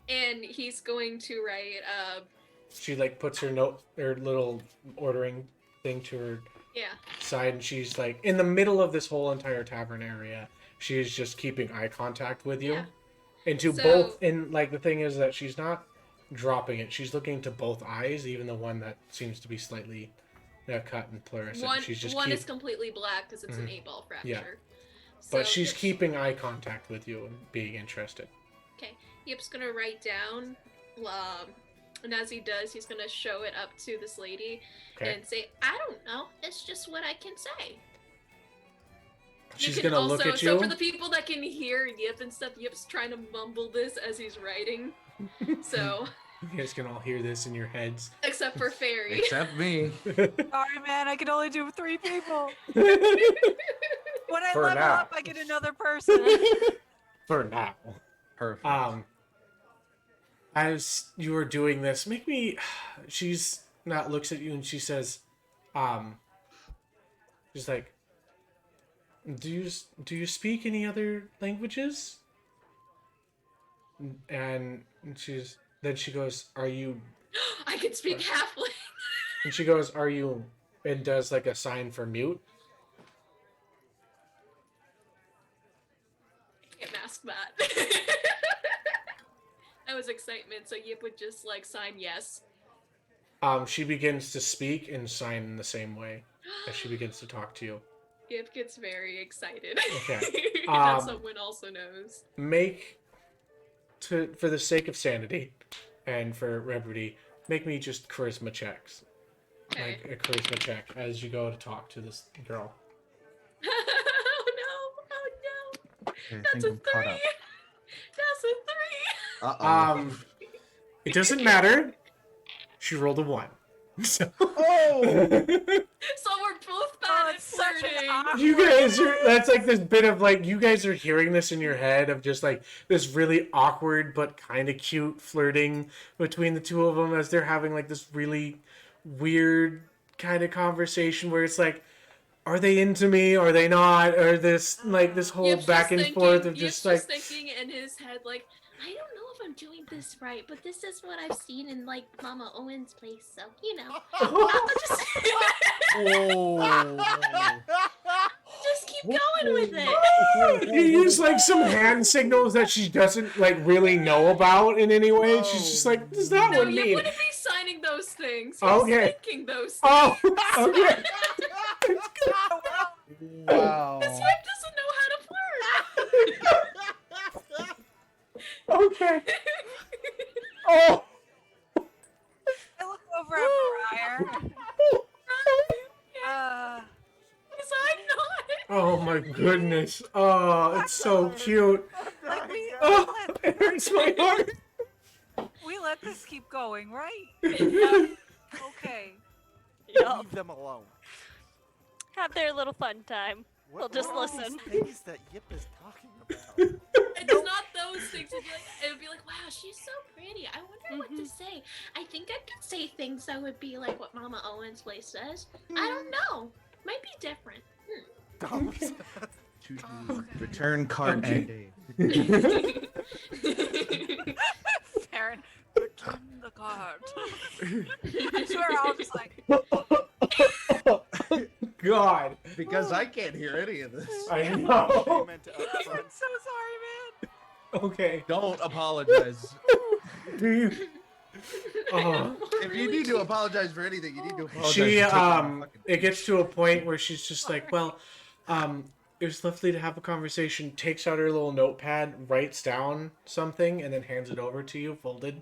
and he's going to write, She like puts her little ordering thing to her yeah. side, and she's like in the middle of this whole entire tavern area. She is just keeping eye contact with you. Yeah. Into So- both, and like the thing is that she's not dropping it. She's looking to both eyes, even the one that seems to be slightly cut and fluorescent. One She's just is completely black because it's an 8-ball fracture. Yeah. So But she's Yip's- keeping eye contact with you and being interested. Okay, Yip's gonna write down, and as he does, he's gonna show it up to this lady Okay. and say, "I don't know. It's just what I can say." She's You can gonna look also, at So you. for the people that can hear Yip and stuff, Yip's trying to mumble this as he's writing. So, You guys can all hear this in your heads. except for Fairy. Except me. Sorry, man, I can only do 3 people. When I For level now. up, I get another person. For now. Perfect. As you are doing this, she's not looks at you and she says, she's like, do you speak any other languages? And then she goes, "Are you?" I can speak halfling. And she goes, "Are you?" And does like a sign for mute. Can't mask that. That was excitement, so Yip would just like sign yes. She begins to speak and sign in the same way as she begins to talk to you. Yip gets very excited. Okay. That someone also knows. For the sake of sanity and for brevity, make me just charisma checks. Okay. Like a charisma check as you go to talk to this girl. Oh no! Okay, I That's think a I'm caught 3. up. That's a 3. Uh-oh. It doesn't matter. She rolled a 1. So. Oh! So we're both bad at it's such an flirting. awkward- You guys are, that's like this bit of like, you guys are hearing this in your head of just like this really awkward but kind of cute flirting between the two of them as they're having like this really weird kind of conversation where it's like, are they into me? Are they not? Or this like this whole Yip's back and forth of just like, thinking in his head like, I don't know if I'm doing this right, but this is what I've seen in like Mama Owen's place, so you know. I'll just just keep going with it. you use like some hand signals that she doesn't like really know about in any way. She's just like, what does that No, one you mean? wouldn't be signing those things. He's Okay. thinking those things. Oh, okay. Wow. This Yip doesn't know how to flirt. Okay. Oh. I look over at Briar. Is I not? Oh my goodness. Oh, it's so cute. Like Oh, it hurts my heart. we let this keep going, right? Okay. Yup. Leave them alone. Have their little fun time. We'll just what are listen. these things that Yip is talking about? It's not those things. It would be like, wow, she's so pretty. I wonder what to say. I think I could say things that would be like what Mama Owen's place says. I don't know. Might be different. To the return card Okay. ending. Farron, return the card. I swear I'll just like, God. Because I can't hear any of this. I know. She meant to I'm upfront. so sorry, man. Okay. Don't apologize. Oh. If you need to apologize for anything, you need to apologize. She for taking my fucking- it gets to a point where she's just like, well, it was lovely to have a conversation, takes out her little notepad, writes down something, and then hands it over to you folded.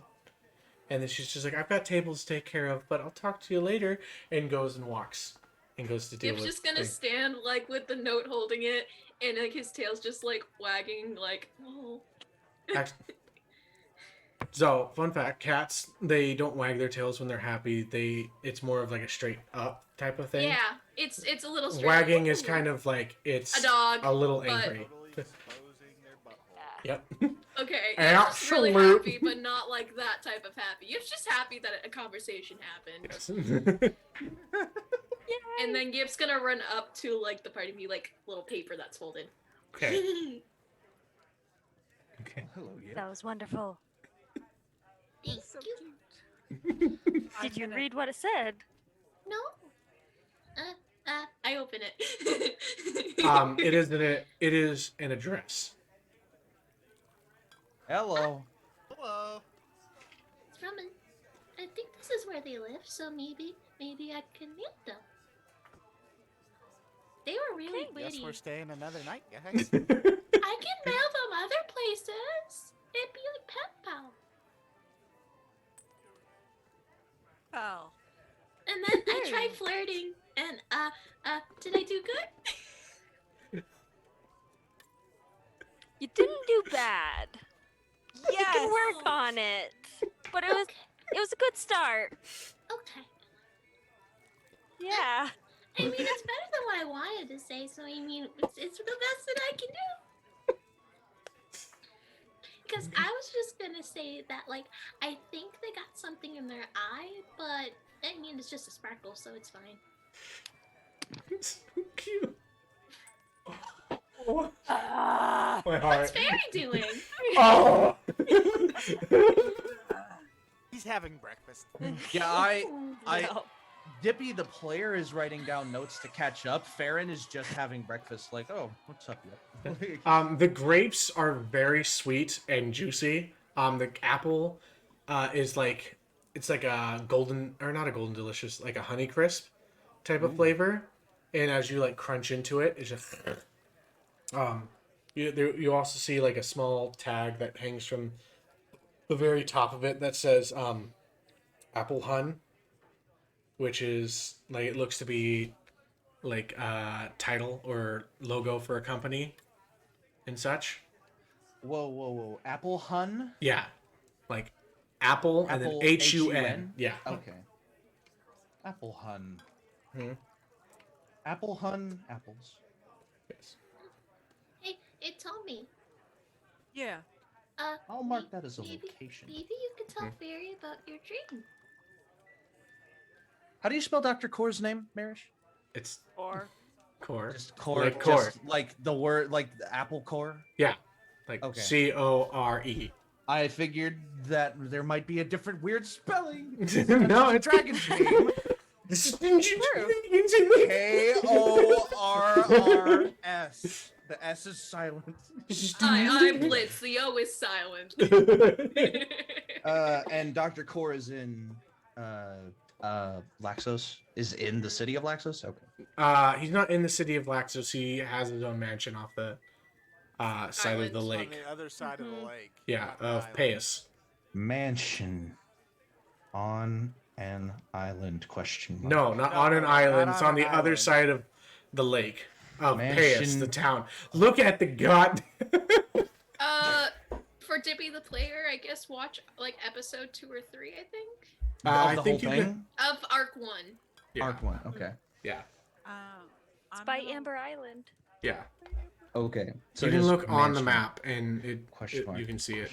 And then she's just like, I've got tables to take care of, but I'll talk to you later, and goes and walks and goes to deal Yip's with just gonna things. stand like with the note holding it, and like his tail's just like wagging, like, oh. Act- So, fun fact, cats, they don't wag their tails when they're happy. It's more of like a straight up type of thing. Yeah, it's a little straight. Wagging is kind of like it's a dog. a little but- angry. Totally exposing their butthole. Yep. Okay, you're just really Absolute. happy, but not like that type of happy. You're just happy that a conversation happened. And then Gip's gonna run up to like the party, be like little paper that's folded. Okay. Okay. Hello, yeah. That was wonderful. Thank So you. cute. Did you read what it said? No. I open it. It is an address. Hello. Hello. It's from I think this is where they live, so maybe I can meet them. They were really Guess witty. we're staying another night, guys. I can mail them other places. It'd be like pen pal. Oh. And then I tried flirting, and did I do good? You didn't do bad. You Yes. can work on it. But it was a good start. Okay. Yeah. I mean, it's better than what I wanted to say, so I mean, it's the best that I can do. Because I was just gonna say that, like, I think they got something in their eye, but I mean, it's just a sparkle, so it's fine. It's so cute. Oh, Ah. my What's heart. Fairy doing? Oh. He's having breakfast. Yeah, I No. Dippy the player is writing down notes to catch up. Farron is just having breakfast like, oh, what's up, yep? The grapes are very sweet and juicy. The apple is like, it's like a golden, or not a golden delicious, like a honey crisp type of flavor. And as you like crunch into it, it's just you also see like a small tag that hangs from the very top of it that says Apple Hun, which is like it looks to be like a title or logo for a company and such. Whoa. Apple Hun? Yeah, like Apple and then Apple HUN. Yeah. Okay. Apple Hun. Mhm. Apple Hun apples. Yes. Hey, Tommy. Yeah. I'll mark that as a maybe, location. Maybe you could tell Fairy about your dream. How do you spell Dr. Core's name, Merish? It's Or core. Just core. Like core. Just like the word, like the apple core. Yeah. Like Okay. CORE. I figured that there might be a different weird spelling. No, it's Dragon's name. This is K-O-R-R-S. The S is silent. I blitz. The O is silent. And Dr. Core is in Laxos. Is in the city of Laxos? Okay. He's not in the city of Laxos. He has his own mansion off the side of the Island. lake. On the other side of the lake. Yeah, not the of island. Payas. Mansion on an island? Question mark. No, not No, on an not island. on It's on an the other island. side of the lake. Of Payas, Mansion- the town. Look at the god. For Dippy the player, I guess watch like episode 2 or 3. I think Of I the think whole you thing? could. of Arc 1. Yeah. Arc 1. Okay. Yeah. it's I'm by gonna- Amber Island. Yeah. Okay. So you can just look on the mansion. map and Question mark. you can see it.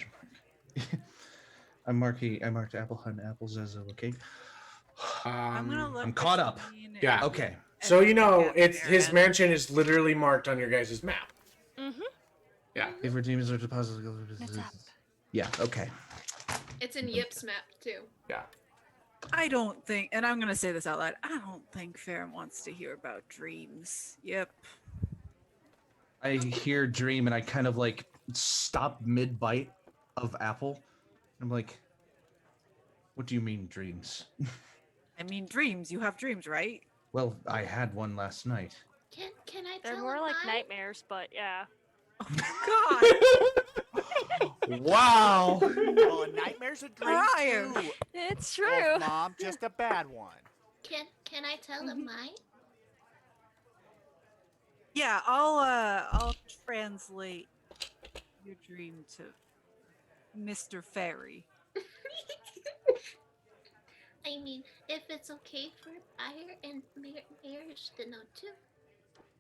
Question mark. I marked Apple Hunt apples as a location. I'm gonna look. I'm caught up. between Yeah. Okay. So you know, Yeah, it's his Aaron. mansion is literally marked on your guys' map. Mm-hmm. Yeah. Favorite demons are deposited. It's up. Yeah. Okay. It's in Yip's map too. Yeah. I don't think, and I'm gonna say this out loud. I don't think Ferron wants to hear about dreams. Yep. I hear dream and I kind of like stop mid bite of apple. I'm like, what do you mean dreams? I mean, dreams. You have dreams, right? Well, I had one last night. Can I They're tell more him like mine? nightmares, but yeah. God. Wow. Well, a nightmare's a dream Briar. too. It's Well, true. Mom, just a bad one. Can I tell him mine? Yeah, I'll translate your dream to Mr. Fairy. I mean, if it's okay for Briar and Merish to know too.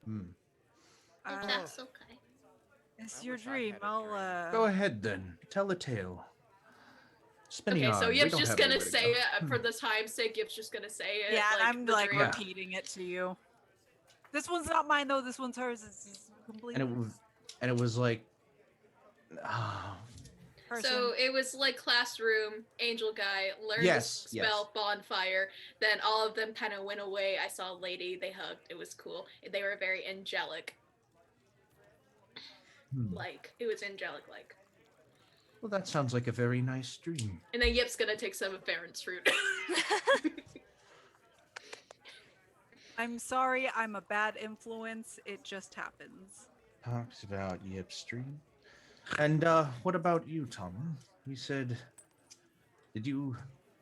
Hmm. If Uh, that's okay. It's I your wish I dream. had a I'll Go ahead then. Tell a tale. Spinning Okay, on. so We Yip's don't just have gonna anywhere to say go. it for the time's sake. Yip's just gonna say it. Yeah, and I'm the like dream. Yeah. repeating it to you. This one's not mine though. This one's hers. It's completely And it was like, ah, person. So it was like classroom, angel guy, learned Yes, the spell, bonfire. Then all of them kind of went away. I saw a lady, they hugged. It was cool. They were very angelic. Like, it was angelic like. well, that sounds like a very nice dream. And then Yip's gonna take some of Farron's fruit. I'm sorry. I'm a bad influence. It just happens. Talks about Yip's dream. And what about you, Tom? You said, did you?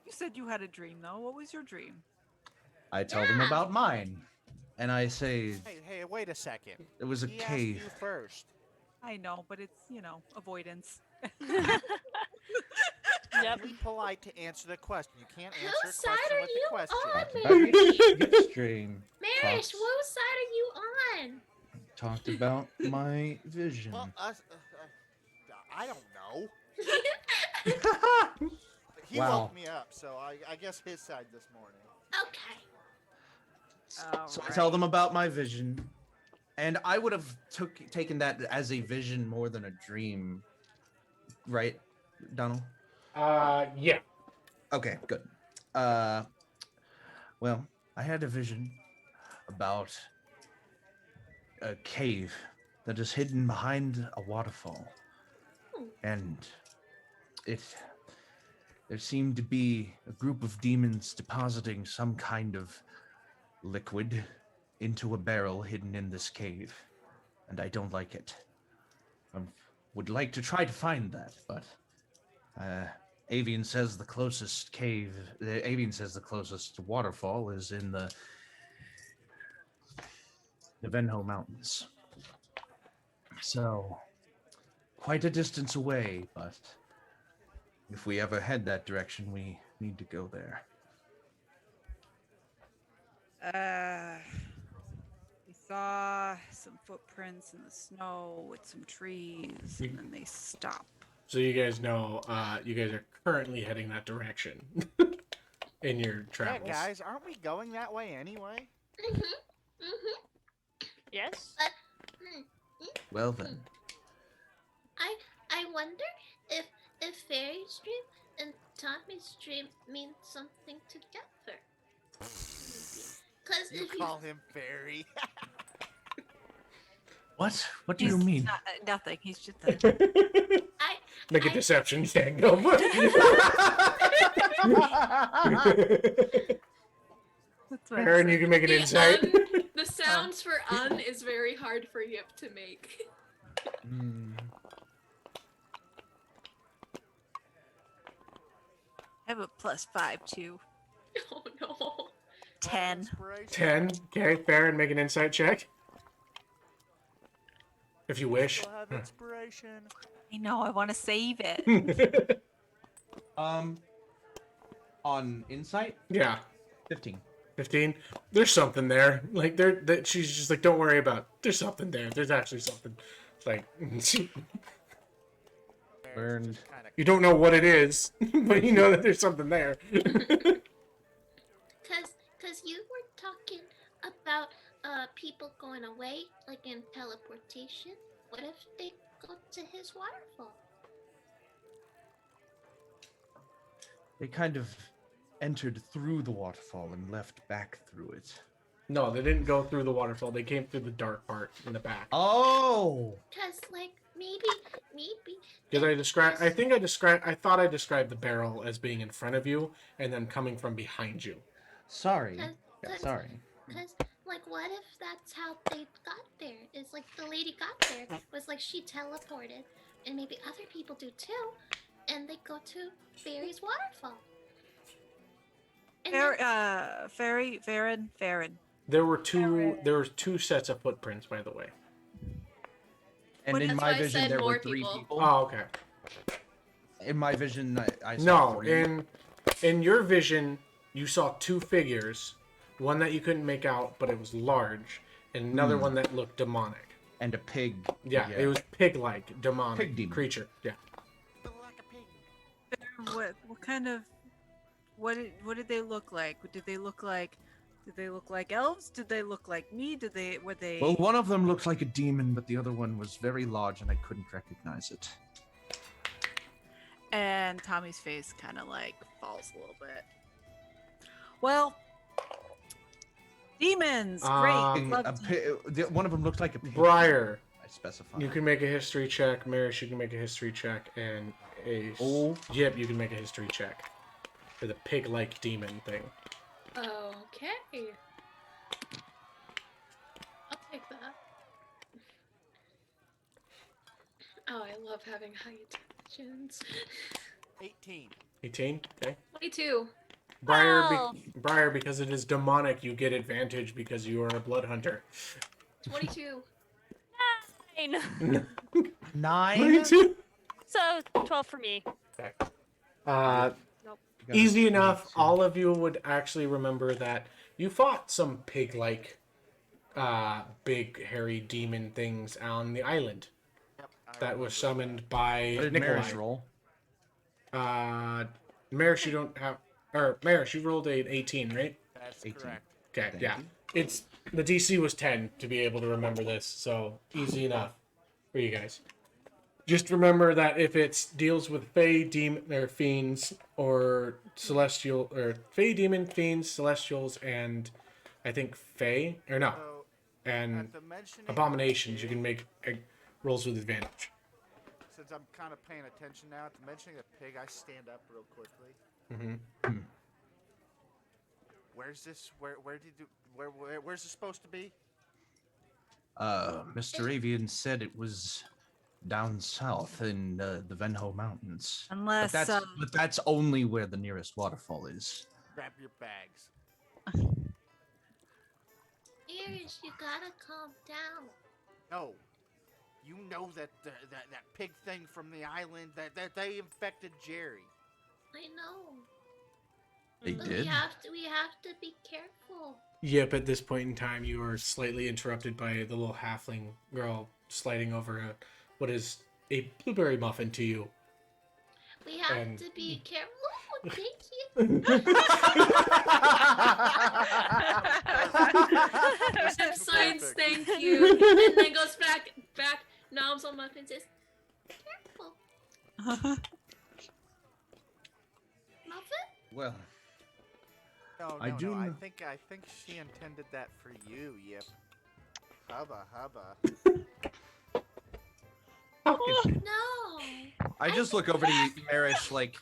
You said you had a dream though. What was your dream? I tell them Yeah. about mine, and I say Hey, wait a second. it was a He asked cave. you first. I know, but it's avoidance. Yep. Be polite to answer the question. You can't answer Whose a side question are with you a question. on, Talked about Yip's dream. Merish, Talks- whose side are you on? Talked about my vision. Well, I don't know. He Wow. woke me up, so I guess his side this morning. Okay. So I tell them about my vision, and I would have taken that as a vision more than a dream, right, Donald? Yeah. Okay, good. Well, I had a vision about a cave that is hidden behind a waterfall, and there seemed to be a group of demons depositing some kind of liquid into a barrel hidden in this cave, and I don't like it. I would like to try to find that, but Avian says the closest cave. Avian says the closest waterfall is in the Venho Mountains. So, quite a distance away, but if we ever head that direction, we need to go there. We saw some footprints in the snow with some trees, and then they stop. So you guys know, you guys are currently heading that direction in your Yeah, travels. guys, aren't we going that way anyway? Yes? Well then, I wonder if Fairy's dream and Tommy's dream mean something together. Because You if call him Fairy. what? What do you He's mean? not- nothing. He's just a Make a deception check. Go for it. That's what I Aaron, you said. can make an The insight. The sounds for is very hard for Yip to make. I have a +5 too. Oh no. 10. Inspiration. 10. Okay, fair, and make an insight check. If you wish. Still have inspiration. I know. I want to save it. On insight, Yeah. 15. 15. There's something there. Like that she's just like, don't worry about it. There's something there. There's actually something. Like Burned. you don't know what it is, but you know that there's something there. Cause you were talking about people going away, like in teleportation. What if they go to his waterfall? They kind of entered through the waterfall and left back through it. No, they didn't go through the waterfall. They came through the dark part in the back. Oh! Cause like maybe Because I thought I described the barrel as being in front of you and then coming from behind you. Sorry. Cause- Yeah, cause- sorry. Cause like what if that's how they got there? Is like the lady got there was like she teleported, and maybe other people do too, and they go to Fairy's waterfall. And then- Ferron. There were two sets of footprints, by the way. And in That's my why I vision, said there more were 3 people. people. Oh, okay. In my vision, I saw No, 3. in your vision, you saw 2 figures. One that you couldn't make out, but it was large, and another one that looked demonic. And a pig. Yeah, it was pig-like, demonic Pig demon. creature. Yeah. Like a pig. What kind of what did they look like? Did they look like elves? Did they look like me? Were they Well, one of them looked like a demon, but the other one was very large, and I couldn't recognize it. And Tommy's face kind of like falls a little bit. Well, demons, great. Love One of them looked like a pig. Briar, I specified. you can make a history check. Merish, you can make a history check. And Ace. Oh. Yep, you can make a history check. For the pig-like demon thing. Okay. I'll take that. Oh, I love having high intelligence. 18. 18? Okay. 22. Briar, because it is demonic, you get advantage because you are a blood hunter. 22. 9. 9? 22? So 12 for me. Easy enough. All of you would actually remember that you fought some pig-like, big, hairy demon things on the island Yep. that was summoned by What did Nikolai. Merish roll? Merish, you don't have... Or, Merish, you rolled an 18, right? That's 18. correct. Okay, Thank yeah. you. It's... The DC was 10 to be able to remember this, so easy enough for you guys. Just remember that if it deals with Fey, Demon, or Fiends, or Celestial, or Fey, Demon, Fiends, Celestials, and I think Fey, or no, So, and at the mentioning of Abominations, you pig, can make rolls with advantage. Since I'm kind of paying attention now, at the mentioning of pig, I stand up real quickly. Mm-hmm. Where's this? Where's this supposed to be? Mr. Avian said it was down south in the Venho Mountains. Unless But that's only where the nearest waterfall is. Grab your bags. Merish, you gotta calm down. No. You know that that pig thing from the island that they infected Jerry. I know. They But did? we have to be careful. Yep, at this point in time, you are slightly interrupted by the little halfling girl sliding over what is a blueberry muffin to you. We have And- to be careful. Oh, thank you. Signs, thank you. And then goes back, noms on muffins says, Careful. Uh-huh. Muffin? Well, No, I do I kn- think she intended that for you, Yip. Hubba. No. I just look over to you, Merish, like,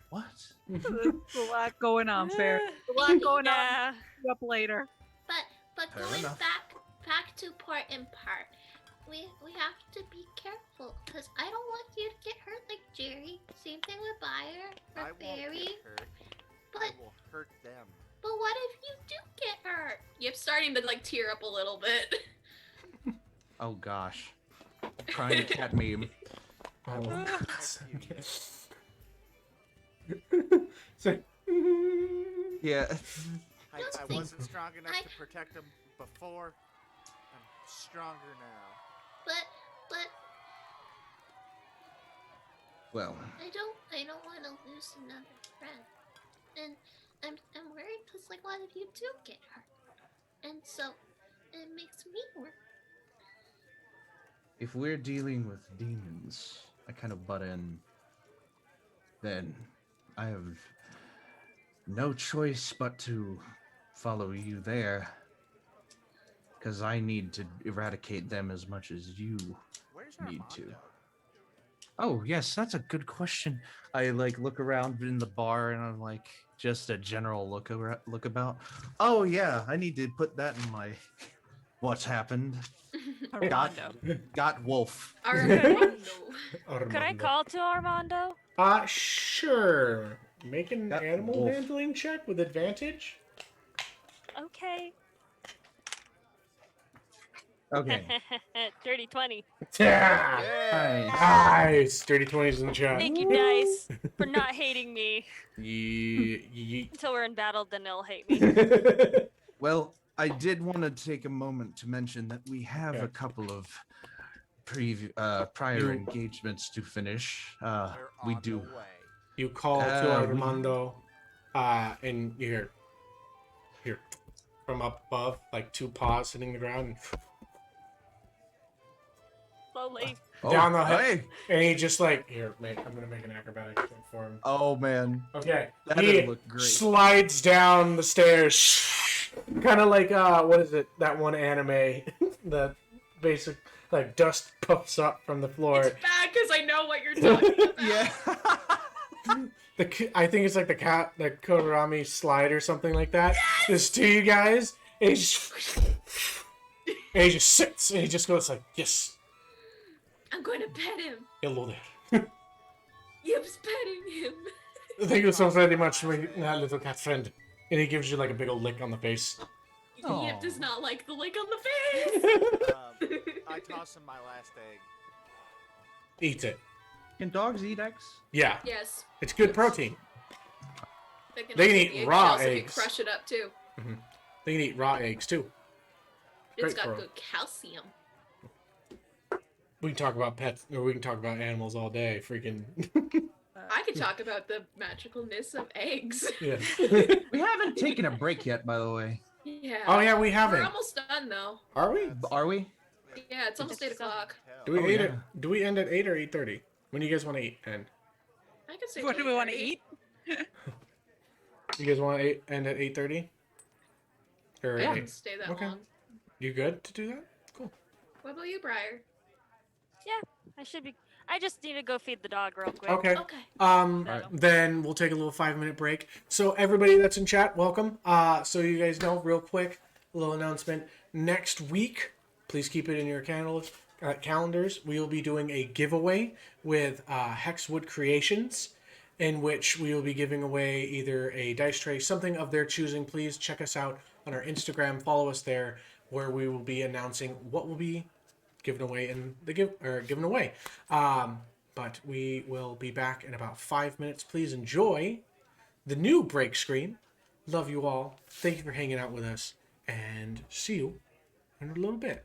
what? There's a lot going on, Fair. A lot going on. Yeah. Up later. But Fair going enough. back to part and part. We have to be careful, because I don't want you to get hurt like Jerry. Same thing with Briar I or won't Fairy. get hurt. But I will hurt them. but what if you do get hurt? Yip's starting to like tear up a little bit. Oh gosh. Crying cat meme. Oh, That's so, Yeah. I think- wasn't strong enough I- to protect them before. I'm stronger now. But Well, I don't want to lose another friend. And I'm worried because like what if you do get hurt? And so it makes me worry. if we're dealing with demons, I kind of butt in, then I have no choice but to follow you there. Because I need to eradicate them as much as you Where's need Armando? to. Oh, yes, that's a good question. I like look around in the bar and I'm like, just a general look about. Oh, yeah, I need to put that in my what's happened. Armando. Got Wolf. Armando. Could I call to Armando? Sure. Make an Got animal wolf. handling check with advantage. Okay. Okay. Dirty 20. Yeah. Nice. Nice. Dirty 20s in the chat. Thank you, Dice, for not hating me. Ye- Until we're in battle, then they'll hate me. ye- Well, I did want to take a moment to mention that we have Yeah. a couple of prior You- engagements to finish. They're We on do. the way. You call to we- Armando, and you hear from up above, like two paws hitting the ground, Slowly. Down the hill. hey. and he just like, here, mate, I'm gonna make an acrobatic check for him. Oh man, Okay, that'd he look great. slides down the stairs, kind of like what is it? That one anime, the basic like dust puffs up from the floor. It's bad because I know what you're talking about. Yeah. I think it's like the Kodorami slide or something like that. There's two you guys, and he just sits, and he just goes like, yes, I'm going to pet him. hello there. Yip's petting him. Thank you so very much, my little cat friend. And he gives you like a big old lick on the face. Yip does not like the lick on the face. I toss him my last egg. Eats it. Can dogs eat eggs? Yeah, Yes. it's good protein. They can also eat be raw eggshells if you eggs. crush it up too. They can eat raw eggs too. It's Great got for 'em. good calcium. We can talk about pets, or we can talk about animals all day. Freaking. I could talk about the magicalness of eggs. Yeah. We haven't taken a break yet, by the way. Yeah. Oh yeah, we We're haven't. almost done though. Are we? Are we? Yeah, it's almost 8 o'clock. Do we Oh, eat yeah. it? Do we end at 8 or 8:30? When do you guys want to eat? And I could say. What do we want to 8:30. eat? you guys want to end at 8:30? Or I eight- can stay that Okay. long. You good to do that? Cool. What about you, Briar? I should be. I just need to go feed the dog real quick. Okay. Okay. Alright. Then we'll take a little 5-minute break. So everybody that's in chat, welcome. So you guys know, real quick, a little announcement. Next week, please keep it in your calendars, we will be doing a giveaway with Hexwood Creations, in which we will be giving away either a dice tray, something of their choosing. Please check us out on our Instagram, follow us there, where we will be announcing what will be given away in the given away. But we will be back in about 5 minutes. Please enjoy the new break screen. Love you all. Thank you for hanging out with us, and see you in a little bit.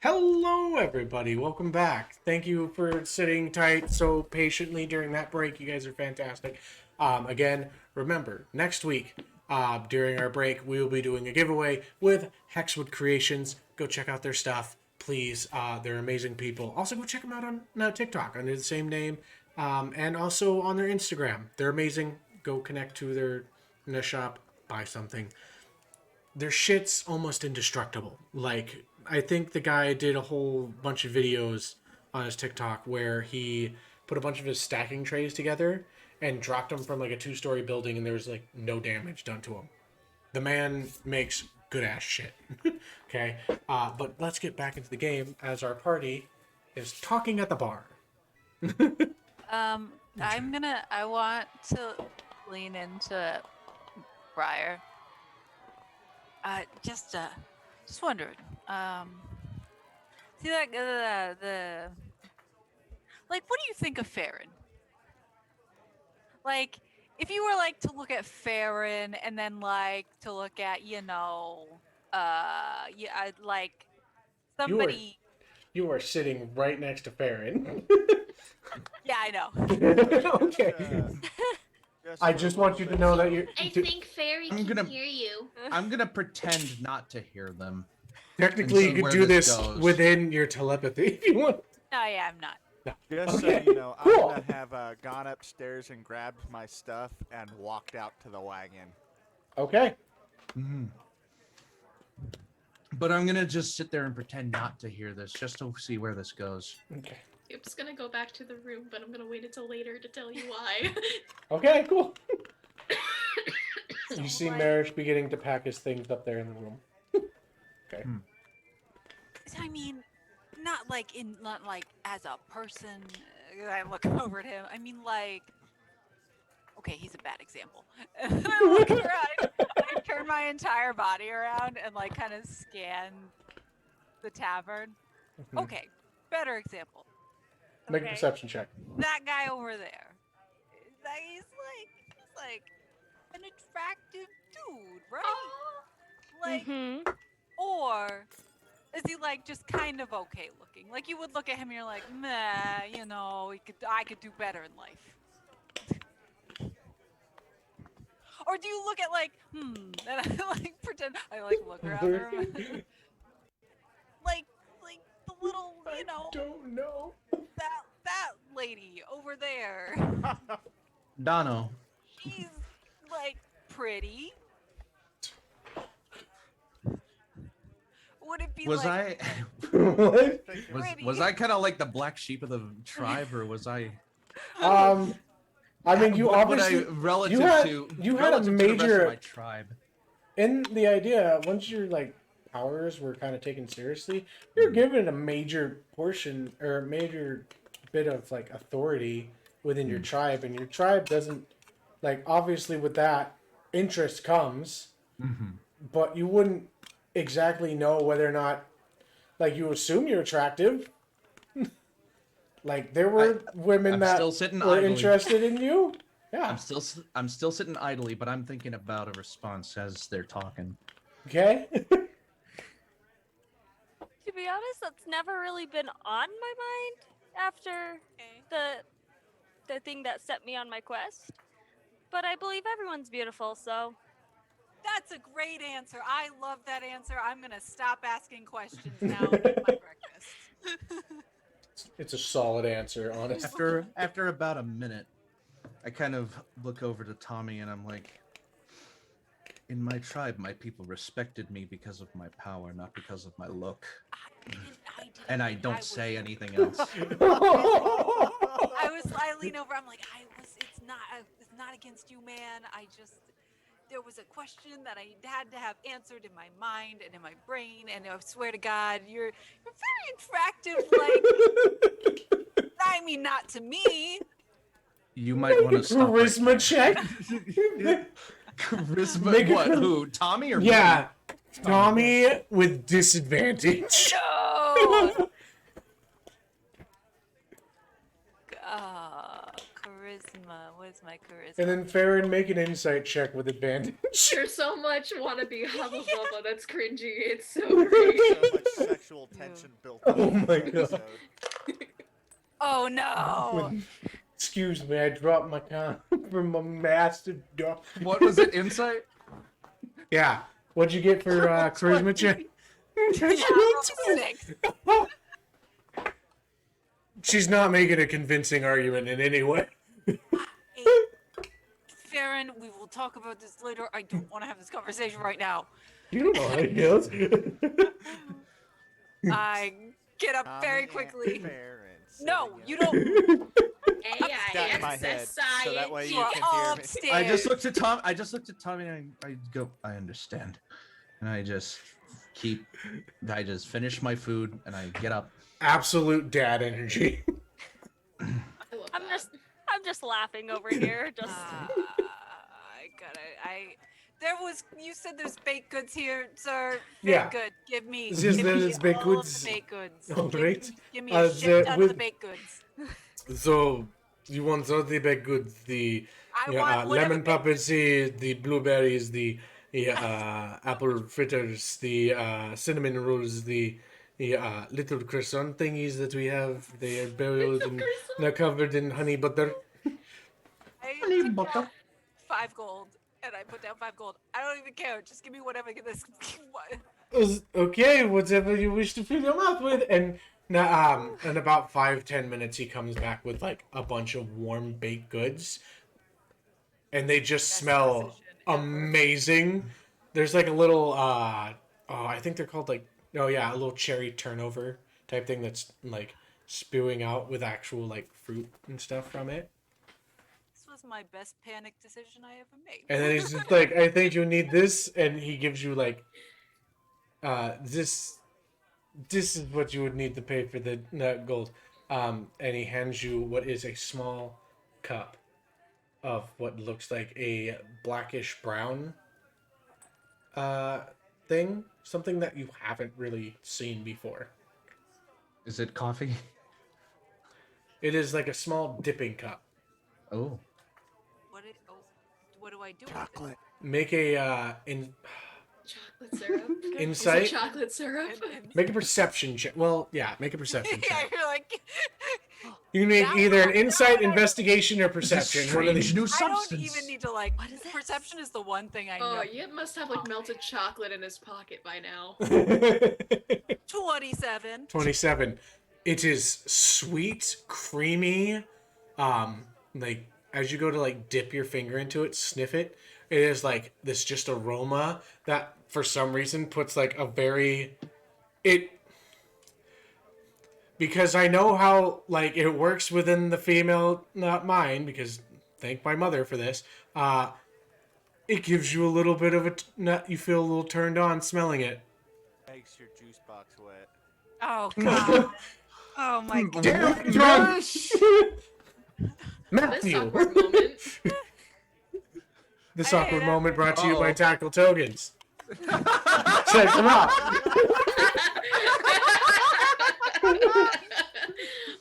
Hello, everybody. Welcome back. Thank you for sitting tight so patiently during that break. You guys are fantastic. Again, remember, next week, during our break, we will be doing a giveaway with Hexwood Creations. Go check out their stuff, please. They're amazing people. Also, go check them out on TikTok under the same name, and also on their Instagram. They're amazing. Go connect to their shop, buy something. Their shit's almost indestructible. Like, I think the guy did a whole bunch of videos on his TikTok where he put a bunch of his stacking trays together and dropped them from like a 2-story building, and there was like no damage done to him. The man makes good ass shit. Okay, but let's get back into the game as our party is talking at the bar. I want to lean into Briar. Just wondering. See that the like, what do you think of Ferron? Like, if you were like to look at Ferron and then like to look at I'd like somebody. You are sitting right next to Ferron. Yeah, I know. Okay. I just want you to know that you're. I think Fairy I'm can gonna- hear you. I'm gonna pretend not to hear them. Technically, and you see could where do this this goes. within your telepathy if you want. Oh yeah, I'm not. Just Okay, so you know, cool. I'm gonna have gone upstairs and grabbed my stuff and walked out to the wagon. Okay. Mhm. But I'm gonna just sit there and pretend not to hear this, just to see where this goes. Okay. I'm just gonna go back to the room, but I'm gonna wait until later to tell you why. Okay, cool. You So, see like, Merish beginning to pack his things up there in the room. Okay. I mean, not like as a person. I look over at him. I mean, like, okay, he's a bad example. I look around. I turn my entire body around and like kind of scan the tavern. Okay, better example. Make a Okay. perception check. That guy over there. He's like an attractive dude, right? Like, Mm-hmm. or is he like just kind of okay looking? Like you would look at him and you're like, nah, I could do better in life. Or do you look at like, and I like pretend I like look around the room. like the little, Don't know. that lady over there. Dono, She's like pretty. Would it be was like What? was I kind of like the black sheep of the tribe, or was I? I mean, you Would obviously relative you had- to you had a relative to the rest of major- my tribe. in the idea, once your like powers were kind of taken seriously, you're given a major portion or a major bit of like authority within your tribe, and your tribe doesn't like, obviously with that interest comes, but you wouldn't exactly know whether or not, like, you assume you're attractive. Like there were women I'm that still sitting were idly. interested in you. Yeah. I'm still sitting idly, but I'm thinking about a response as they're talking. Okay. To be honest, that's never really been on my mind after the thing that set me on my quest. But I believe everyone's beautiful, so That's a great answer. I love that answer. I'm gonna stop asking questions now and eat my breakfast. It's a solid answer, honestly. After about a minute, I kind of look over to Tommy and I'm like, in my tribe, my people respected me because of my power, not because of my look. And I don't say anything else. I lean over. I'm like, it's not against you, man. There was a question that I had to have answered in my mind and in my brain, and I swear to God, you're very attractive. Like, I mean, not to me. You might want to stop. right Charisma there. check. Charisma. Make a What? char- Who? Tommy or Yeah. Tommy with disadvantage. No. Charisma Where's my charisma? And then Ferron, make an insight check with advantage. There's so much wannabe hubba bubba that's cringy. It's so great. So much sexual tension built up. Oh in my this God. episode. Oh no! Excuse me, I dropped my con from a massive dog. What was it? Insight? Yeah. What'd you get for charisma check? Six. She's not making a convincing argument in any way. Ferron, we will talk about this later. I don't want to have this conversation right now. You don't know how it goes. I get up very Tommy and quickly. Ferron No, sitting you up. don't. Got in my head, so that way you You are can all hear me. upstairs. I just looked at Tommy and I go, I understand. And I just finish my food and I get up. Absolute dad energy. I love I'm that. just laughing over here. Just You said there's baked goods here, sir. Yeah. Baked good. Give me. Yes, give there me is baked all of goods. the baked goods. All right. Give me a shit ton of the baked goods. So, you want all the baked goods, the I want whatever lemon baked puppets, the blueberries, the apple fritters, the cinnamon rolls, the little croissant thingies that we have. They are buried and they're covered in honey butter. I Honey took butter. out 5 gold, and I put down 5 gold. I don't even care. Just give me whatever. This. Okay, whatever you wish to fill your mouth with. And now, in about 5-10 minutes, he comes back with like a bunch of warm baked goods, and they just smell amazing. There's like a little, I think they're called like, a little cherry turnover type thing that's like spewing out with actual like fruit and stuff from it. This was my best panic decision I ever made. And then he's just like, I think you need this, and he gives you like, this is what you would need to pay for the gold. And he hands you what is a small cup of what looks like a blackish brown thing, something that you haven't really seen before. Is it coffee? It is like a small dipping cup. Oh. What do I do? Chocolate. Make a Chocolate syrup. Insight? Is it chocolate syrup? make a perception check. Well, yeah, make a perception Yeah, check. you're like. You make That either an one- insight, no, no. investigation, or It's a perception. One of strange these. new I don't substance. even need to like. Perception is the one thing I Oh, know. Yip must have like melted chocolate in his pocket by now. 27. 27. It is sweet, creamy. Like as you go to like dip your finger into it, sniff it, it is like this just aroma that for some reason puts like a very because I know how like it works within the female mind, because thank my mother for this. It gives you a little bit of you feel a little turned on smelling it. Makes your juice box wet. Oh god. Oh my god. Damn, John! This Matthew! awkward moment. This I awkward hate moment brought to you by Uh-oh. Tackle Tokens. Check them out.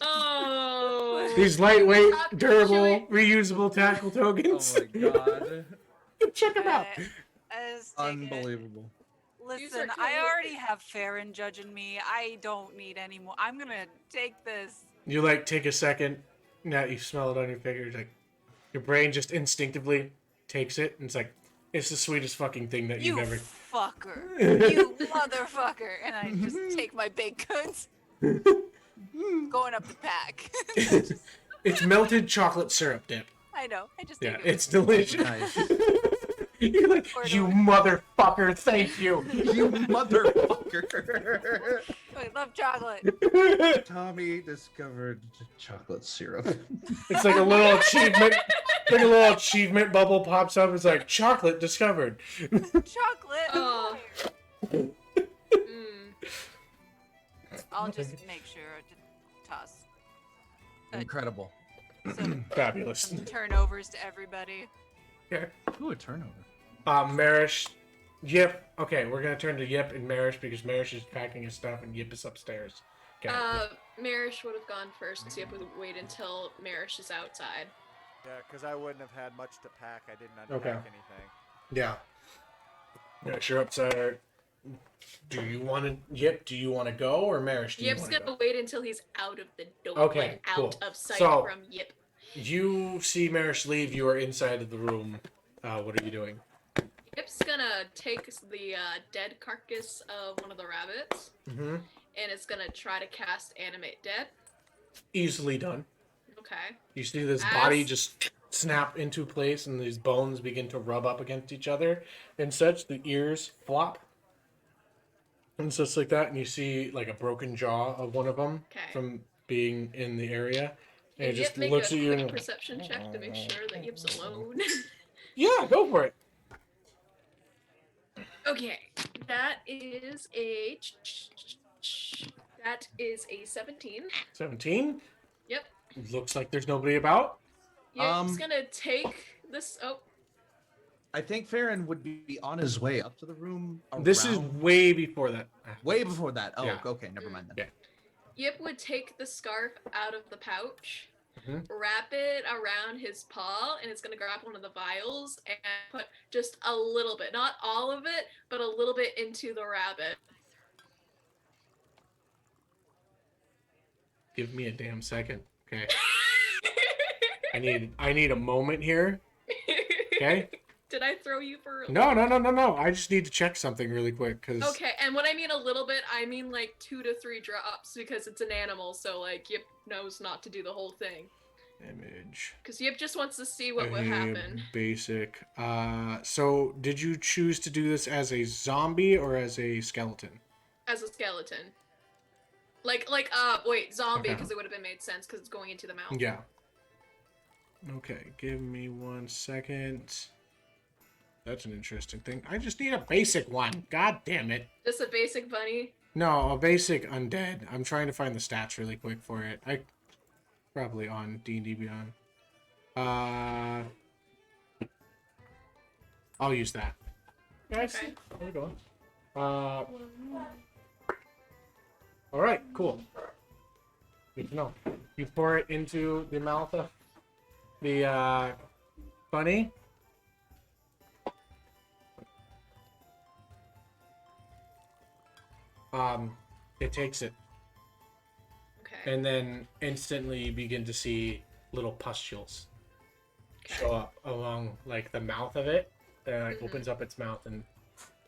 Oh. These lightweight, Stop durable, chewing. reusable Tackle Oh Tokens. my god. Check them out. Unbelievable. Listen, are I cool. already have Ferron judging me. I don't need any more. I'm gonna take this. You like take a second. Now you smell it on your fingers. Like your brain just instinctively takes it, and it's like it's the sweetest fucking thing that You you've ever. fucker. You motherfucker. And I just take my baked goods. Going up the pack. It's melted chocolate syrup dip. I know. I just Yeah, take it. it's delicious. Nice. You're like, you motherfucker, thank you. You motherfucker. I love chocolate. Tommy discovered chocolate syrup. It's like a little achievement. Like a little achievement bubble pops up. It's like chocolate discovered. Chocolate. Oh. Mm. I'll just make sure to toss Incredible. some Fabulous. turnovers to everybody. Okay. Ooh, a turnover. Merish, Yip. Okay, we're gonna turn to Yip and Merish because Merish is packing his stuff and Yip is upstairs. Okay. Merish would have gone first because Yip would wait until Merish is outside. Yeah, because I wouldn't have had much to pack. I didn't unpack Okay. anything. Yeah. Yeah, sure. Upside. Do you want to? Yep. Do you want to go, or Merish? Do you Yip's want to gonna go? wait until he's out of the door. Okay, Like, out cool. of sight So- from Yip. You see Merish leave. You are inside of the room. What are you doing? Yip's gonna take the dead carcass of one of the rabbits, Mm-hmm. and it's gonna try to cast Animate Dead. Easily done. Okay. You see this body As- just snap into place, and these bones begin to rub up against each other, and such. The ears flop, and such like that. And you see like a broken jaw of one of them Okay. from being in the area. And it Yip, just make looks a at you quick and perception check to make sure that Yip's alone. yeah, go for it. Okay, that is a 17. 17. Yep. Looks like there's nobody about. Yip's gonna take this. Oh, I think Ferron would be on his way up to the room. This is around- way before that. way before that. Oh, Yeah. okay, never mind then. Yeah. Yip would take the scarf out of the pouch, Mhm. wrap it around his paw, and it's gonna grab one of the vials and put just a little bit, not all of it, but a little bit into the rabbit. Give me a damn second. Okay. I need a moment here. Okay. Did I throw you for? No. I just need to check something really quick because. Okay, and when I mean a little bit, I mean like 2 to 3 drops because it's an animal, so like Yip knows not to do the whole thing. Image. Because Yip just wants to see what would Okay, happen. Basic. So did you choose to do this as a zombie or as a skeleton? As a skeleton. Wait, zombie, Okay. because it would have been made sense because it's going into the mouth. Yeah. Okay, give me 1 second. That's an interesting thing. I just need a basic one. God damn it. Just a basic bunny. No, a basic undead. I'm trying to find the stats really quick for it. I probably on D&D Beyond. I'll use that. Guys, Okay. there we go. All right, cool. Good to know. You pour it into the mouth of the bunny. It takes it, Okay. and then instantly you begin to see little pustules show up along like the mouth of it. And like opens up its mouth and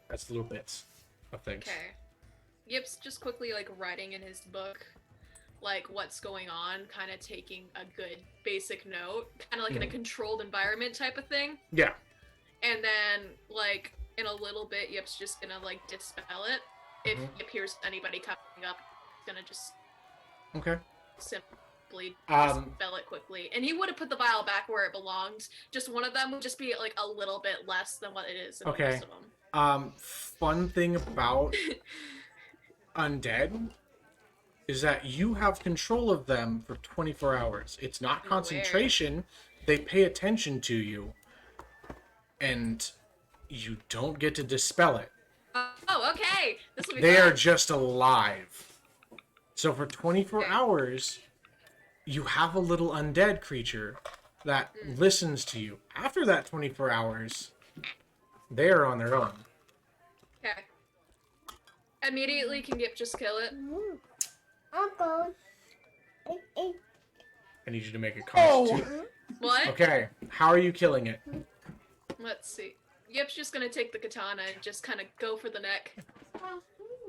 that's little bits of things. Okay. Yip's just quickly like writing in his book like what's going on, kind of taking a good basic note, kind of like in a controlled environment type of thing. Yeah. And then like in a little bit, Yip's just gonna like dispel it. If Yip hears anybody coming up, he's gonna just Okay. simply Um, dispel it quickly. And he would have put the vial back where it belongs. Just one of them would just be like a little bit less than what it is in the Okay. rest of them. Fun thing about undead is that you have control of them for 24 hours. It's not Aware. concentration. They pay attention to you. And you don't get to dispel it. Oh, okay. This will be They fun. are just alive. So for 24 Okay. hours, you have a little undead creature that listens to you. After that 24 hours, they are on their own. Okay. Immediately, can Yip just kill it? Uncle. I need you to make a constitution. What? Okay, how are you killing it? Let's see. Yip's just gonna take the katana and just kind of go for the neck.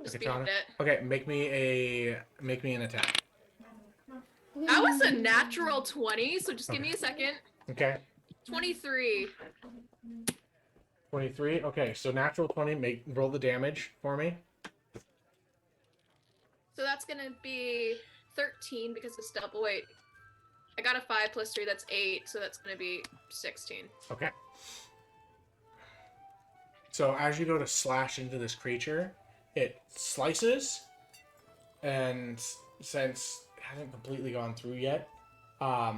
Just beat Katana? it. Okay, make me an attack. That was a natural 20, so just give me a second. Okay. 23. 23. Okay, so natural 20, roll the damage for me. So that's gonna be 13 because it's double. Wait. I got a 5 plus 3, that's 8, so that's gonna be 16. Okay. So as you go to slash into this creature, it slices, and since it hasn't completely gone through yet, okay.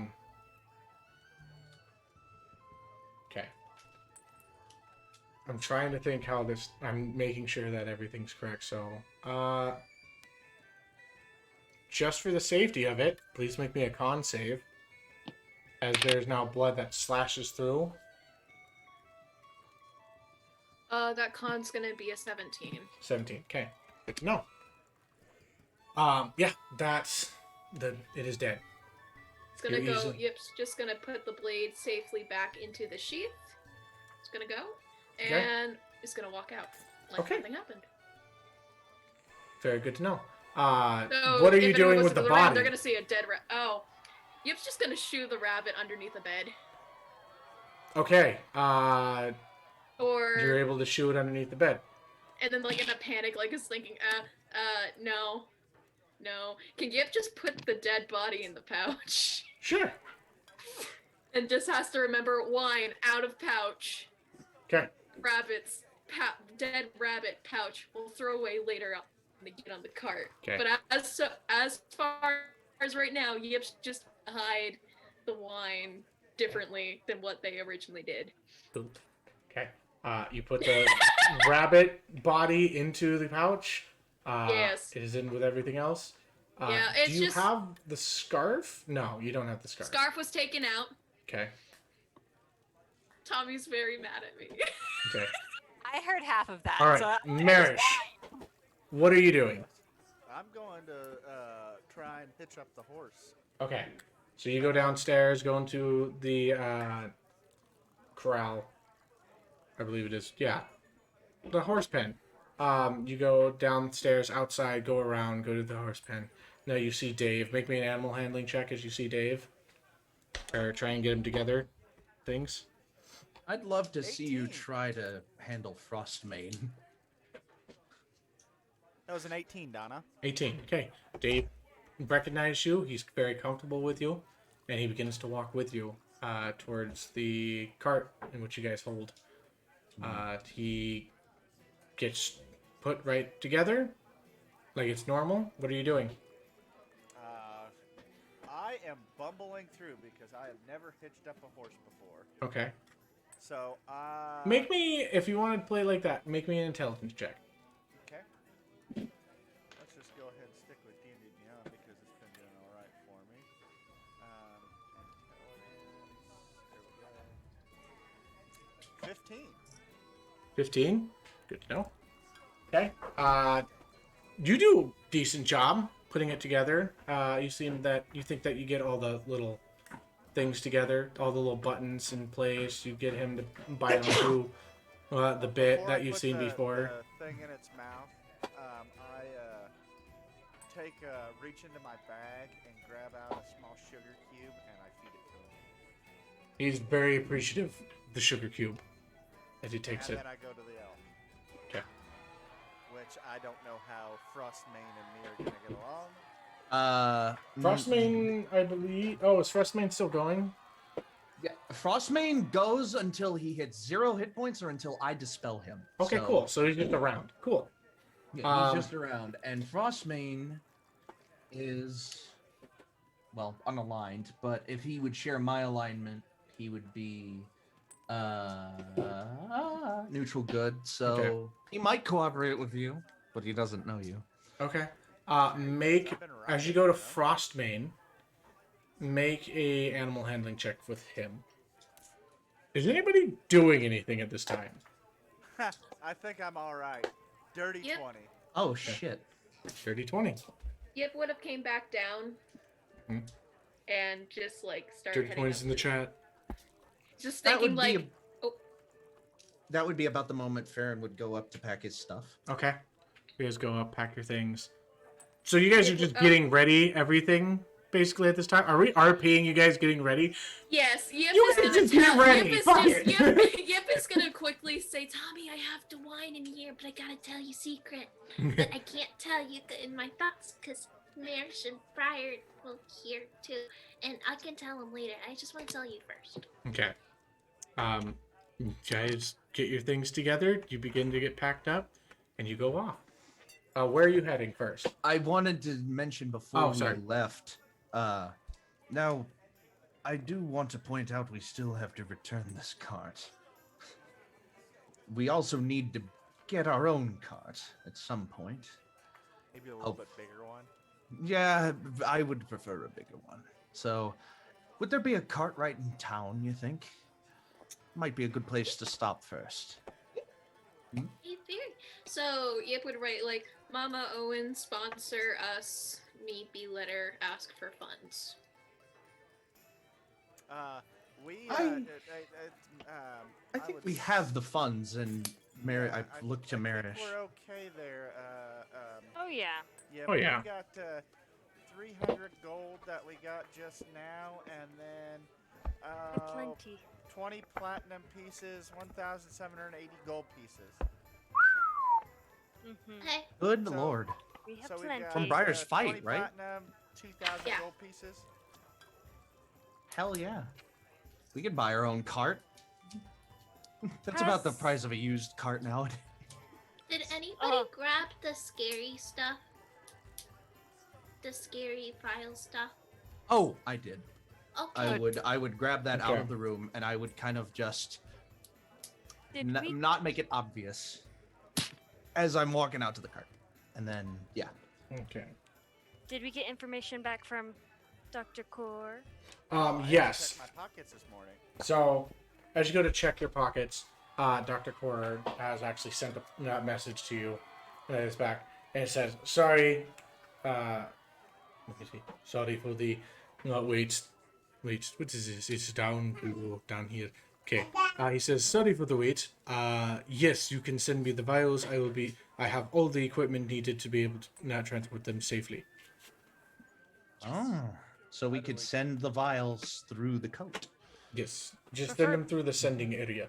I'm trying to think how this. I'm making sure that everything's correct. So, just for the safety of it, please make me a con save. as there's now blood that slashes through. That con's gonna be a 17. 17. Okay. Good to know. Yeah, that's it is dead. It's gonna You're go. easy. Yip's just gonna put the blade safely back into the sheath. It's gonna go, Okay. and it's gonna walk out like Okay. nothing happened. Very good to know. So What are if you anyone doing goes with to the round, body? they're gonna see a dead rat. Oh, Yip's just gonna shoo the rabbit underneath the bed, Okay. or You're able to shoo it underneath the bed. and then like in a panic, like is thinking, no. Can Yip just put the dead body in the pouch? Sure. And just has to remember wine out of pouch. Okay. Rabbits, dead rabbit pouch. We'll throw away later on when they get on the cart. Okay. But as far as right now, Yips just hide the wine differently than what they originally did. Okay. You put the rabbit body into the pouch. Yes. It is in with everything else. Yeah, it's do you just- have the scarf? No, you don't have the scarf. Scarf was taken out. Okay. Tommy's very mad at me. Okay. I heard half of that. All right, so Merish, what are you doing? I'm going to try and hitch up the horse. Okay. So you go downstairs, go into the corral. I believe it is. Yeah. The horse pen. You go downstairs, outside, go around, go to the horse pen. Now you see Dave. Make me an animal handling check as you see Dave. Or try and get him together. Things. I'd love to see you 18. try to handle Frostmane. That was an 18, Donna. 18. Okay. Dave recognizes you. He's very comfortable with you. And he begins to walk with you towards the cart in which you guys hold. He gets put right together like it's normal. What are you doing? I am bumbling through because I have never hitched up a horse before. Okay. So, Make me, if you want to play like that, make me an intelligence check. Okay. Let's just go ahead and stick with D&D Beyond because it's been doing all right for me. Intelligence. There we go. 15. 15. Good to know. Okay. You do a decent job putting it together. You seem that you think that you get all the little things together, all the little buttons in place. You get him to bite onto the bit Before that I you've put seen before. The thing in its mouth, I reach into my bag and grab out a small sugar cube and I feed it to him. He's very appreciative of the sugar cube as he takes And it. then I go to the elf. Okay. Which I don't know how Frostmane and me are gonna get along. Frostmane, I believe. Oh, is Frostmane still going? Yeah, Frostmane goes until he hits 0 hit points or until I dispel him. Okay, So, cool. So he's just around. Cool. Yeah, he's just around. And Frostmane is, well, unaligned, but if he would share my alignment, he would be neutral good. So Okay. he might cooperate with you, but he doesn't know you. Okay. Make as you go to Frostmane, make a animal handling check with him. Is anybody doing anything at this time? I think I'm alright. Dirty Yep. 20. Oh shit. Dirty 20. Yip would have came back down Hmm. and just like started Dirty heading 20's up in the the- chat. Just That thinking would be like, oh, That would be about the moment Ferron would go up to pack his stuff. Okay. You guys go up, pack your things. So you guys are just Oh. getting ready, everything, basically, at this time? Are we RPing you guys getting ready? yes, Yip You is guys gonna just get tell, ready, Yip is fuck just, it. Yip is gonna quickly say, Tommy, I have to wine in here, but I gotta tell you secret. But I can't tell you in my thoughts because Merish and Briar will hear too. And I can tell them later. I just want to tell you first. Okay. You guys get your things together, you begin to get packed up, and you go off. Where are you heading first? I wanted to mention before Oh, we sorry. left. Now, I do want to point out we still have to return this cart. We also need to get our own cart at some point. Maybe a little Oh. bit bigger one. Yeah, I would prefer a bigger one. So, Would there be a cart right in town, you think? Might be a good place to stop first. Hey, very. So Yip would write like, Mama Owen sponsor us. Maybe letter ask for funds. I think we have the funds, and I look to Merish. We're okay there. Oh yeah. Yeah. Oh, yeah. We got 300 gold that we got just now, and then Plenty. 20 platinum pieces, 1,780 gold pieces. Hey, Good So- lord. We have So we plenty. got, From Briar's fight, 20 right? Platinum, 2,000 Yeah. gold pieces. Hell yeah. We could buy our own cart. That's about the price of a used cart nowadays. did anybody grab the scary stuff? The scary file stuff? Oh, I did. Okay. I would grab that out Okay. of the room, and I would kind of just Did we? not make it obvious as I'm walking out to the cart. And then, yeah. Okay. Did we get information back from Dr. Core? Yes. Checked my pockets this morning. So, as you go to check your pockets, Dr. Core has actually sent a message to you. It's back, and it says, "Sorry, let me see. Sorry for the wait. What is this? It's down here. Okay. He says, sorry for the wait. Yes, you can send me the vials. I have all the equipment needed to be able to now transport them safely. Oh. So we could send the vials through the coat. Yes, just send them through the sending area,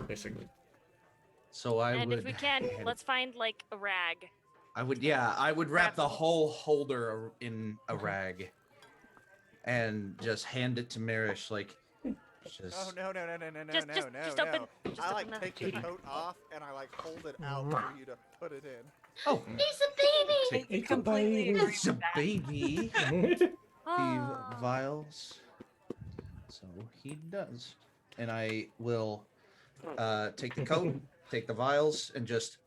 basically. So I And would. if we can, let's find like a rag. I would wrap the whole holder in a rag, and just hand it to Merish, like. Just... Oh no. Just open. Just I open like take the coat off and I like hold it out for you to put it in. Oh, He's a baby! It's completely agree it's a with that. baby. Oh. The vials. So he does, and I will take the coat, take the vials, and just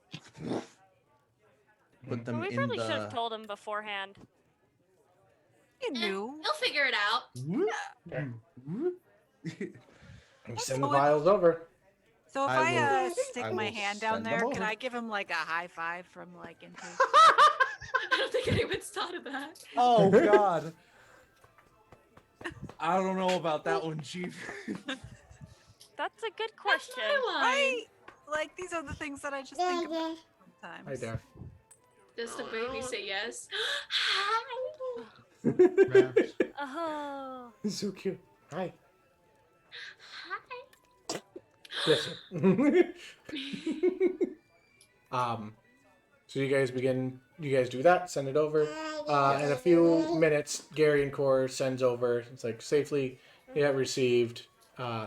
put them Well, we in probably the. should have told him beforehand. You knew. He'll figure it out. And send the vials over. So if I I, will- stick I my will hand down send them there, can over. I give him like a high five from like into? I don't think anyone's thought of that. Oh God. I don't know about that one, Chief. That's a good question. Right? Like these are the things that I just think about sometimes. Hi there. Does the baby say yes? Oh. So cute. Hi. Hi. Yes. So you guys do that, send it over. In a few minutes, Gary and Core sends over. It's like safely received.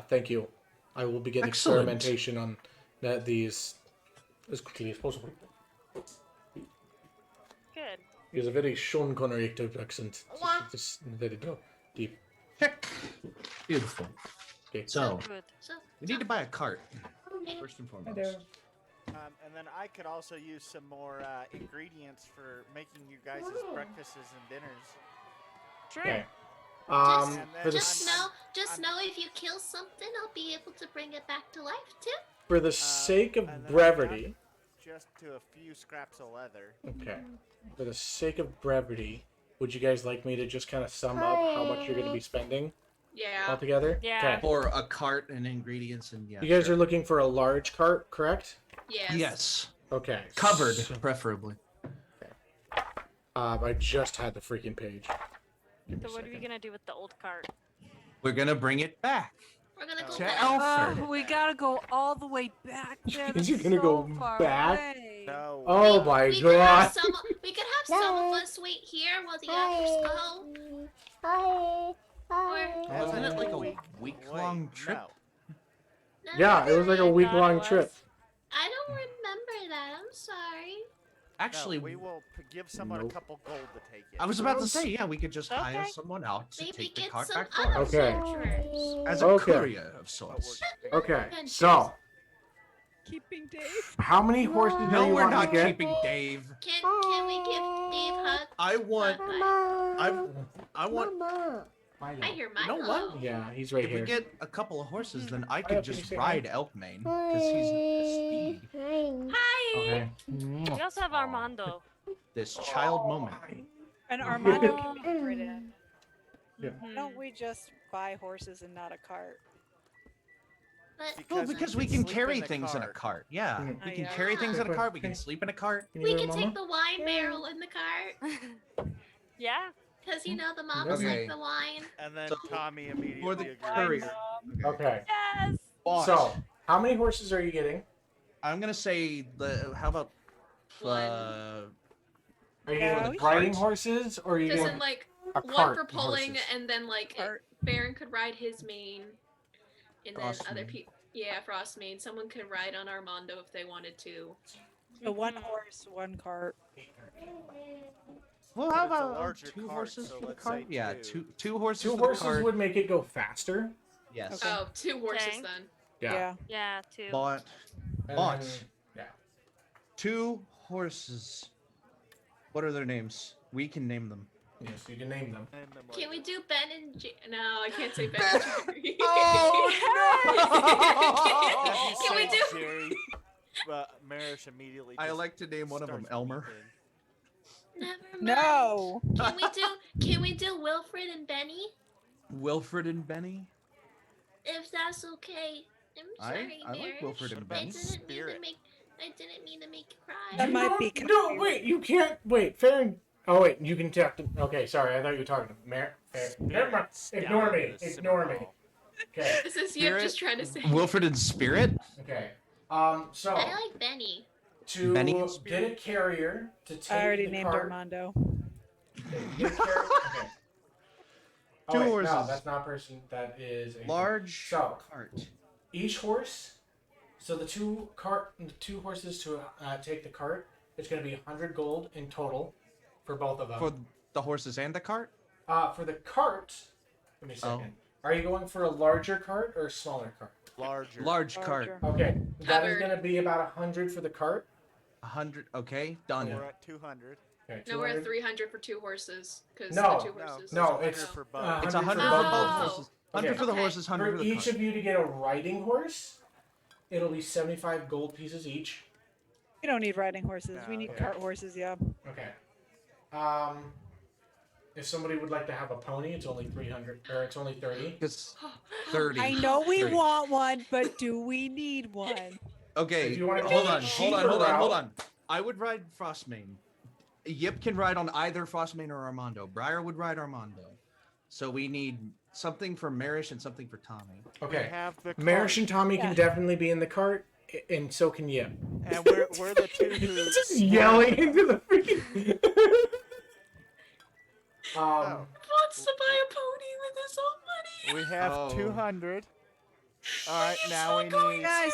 Thank you. I will begin Excellent. experimentation on these as quickly as possible. Good. He has a very Sean Connery type accent. Just very deep. Heck. Beautiful. Okay. So Good. So, we need to buy a cart first and foremost. And then I could also use some more ingredients for making you guys' breakfasts and dinners. True. Okay. And For then the just I'm- know if you kill something, I'll be able to bring it back to life too. for the sake of and then brevity. Just to a few scraps of leather. Okay. For the sake of brevity, would you guys like me to just kind of sum up how much you're going to be spending Yeah. altogether? Yeah. Okay. For a cart and ingredients and yeah. You guys sure. are looking for a large cart, correct? Yes. Yes. Okay. Covered, So- preferably. I just had the freaking page. Give me So a what are we second. gonna do with the old cart? We're gonna bring it back. We're gonna go To back. Alfred. We gotta go all the way back there. You're That's gonna so go far back? away. No. Oh my We could have god. we could have some of us wait here while the others go. Wasn't it like a Wait, week-long trip? no. No, Yeah, it was like a I thought it week-long was. trip. I don't remember that. I'm sorry. Actually, No, we will give someone Nope. a couple gold to take it. I was about to say, yeah, we could just hire Okay. someone out to Maybe take the get cart some back for other us. Okay. adventurers. As a Okay. courier of But sorts. we're- Okay, so Keeping Dave. how many horses do No, you we're want to not get? keeping Dave. Can we give Dave hug? I want, Bye-bye. I want I hear You know Milo. what? Yeah, he's right If here. we get a couple of horses, then I up, could can you just say ride Elkmane because he's a speed. Hi. Okay. We also have Armando. This child moment. And Armando Oh. can be ridden. Yeah. Why don't we just buy horses and not a cart? But Well, because we can sleep carry in the things in a cart. cart. Yeah, Mm. we can yeah. carry things in a Quick, cart. We can quick. sleep in a cart. Can you we go to can Mama? take the wine barrel in the cart. Yeah. Because you know the moms Okay. like the wine. And then So, Tommy immediately For the agrees. courier. Okay. Yes. Boss. So, how many horses are you getting? I'm gonna say the. How about? One. Are you Yeah, getting we riding should. horses, or are you Just getting in like a one cart for of pulling, horses? and then like Cart. Baron could ride his mane, and then other Frostmane. people. Yeah, Frostmane. Someone could ride on Armando if they wanted to. So one horse, one cart. Well, But how it's a about larger two cart, horses so for the let's cart? say Yeah, two. two horses. Two for horses the cart. would make it go faster. Yes. Okay. Oh, 2 horses Okay. then. Yeah. Yeah, too. But And But- then- yeah. 2 horses. What are their names? We can name them. Yes, you can name them. And then Can we like- do Ben and No, I can't say Ben Ben- and Jerry. Oh As you Can we say, do- Jerry, but Merish immediately. I just like to name one of them starts Elmer. weeping. Never mind. No. Can we do Wilfred and Benny? Wilfred and Benny. If that's okay. I'm sorry, I like Mary. Wilfred and What about I Benny. didn't mean to Spirit? make I didn't mean to make you cry. That You might don't- be No, confusing. wait, you can't. Wait, Farron. Oh, wait, you can talk to. Okay, sorry, I thought you were talking to Never mind. Ignore Down me. in the Ignore me. Citadel. Okay, This is you Spirit- just trying to say. Wilfred and Spirit. okay. So, I like Benny. to Benny? get a carrier to take I already the named cart. Armando. Okay, get a carrier. Okay. Oh, Two wait, horses. No, that's not a person. That is a Large So, cart. each horse. So the two horses to take the cart. It's going to be 100 gold in total for both of them. For the horses and the cart. For the cart, give me a second. Are you going for a larger cart or a smaller cart? Larger. Large cart. Larger. Okay, that is Covered. going to be about 100 for the cart. 100. Okay, done. We're at 200. Okay, No, we're 200. at 300 for 2 horses. Because No. the 2 No, horses. No, There's it's 100 for both. It's 100 100 for for both. both Oh. horses. 100 Okay. for the Okay. horses, 100 For for the each cart. of you to get a riding horse, it'll be 75 gold pieces each. We don't need riding horses. No, We need okay. cart horses, yeah. Okay. If somebody would like to have a pony, it's only 300 or it's only 30. It's 30. I know we 30. want one, but do we need one? Okay, If you wanna hold take on, the hold on, cheaper hold on, hold route- on. I would ride Frostmane. Yip can ride on either Frostmane or Armando. Briar would ride Armando. So we need something for Merish and something for Tommy. We Okay. have the Merish and Tommy can Yeah. definitely be in the cart, and so can Yip. and we're the two who He's just yelling into the freaking. Wants to buy a pony with his own money. We have Oh. 200. All right, now we going need. Guys,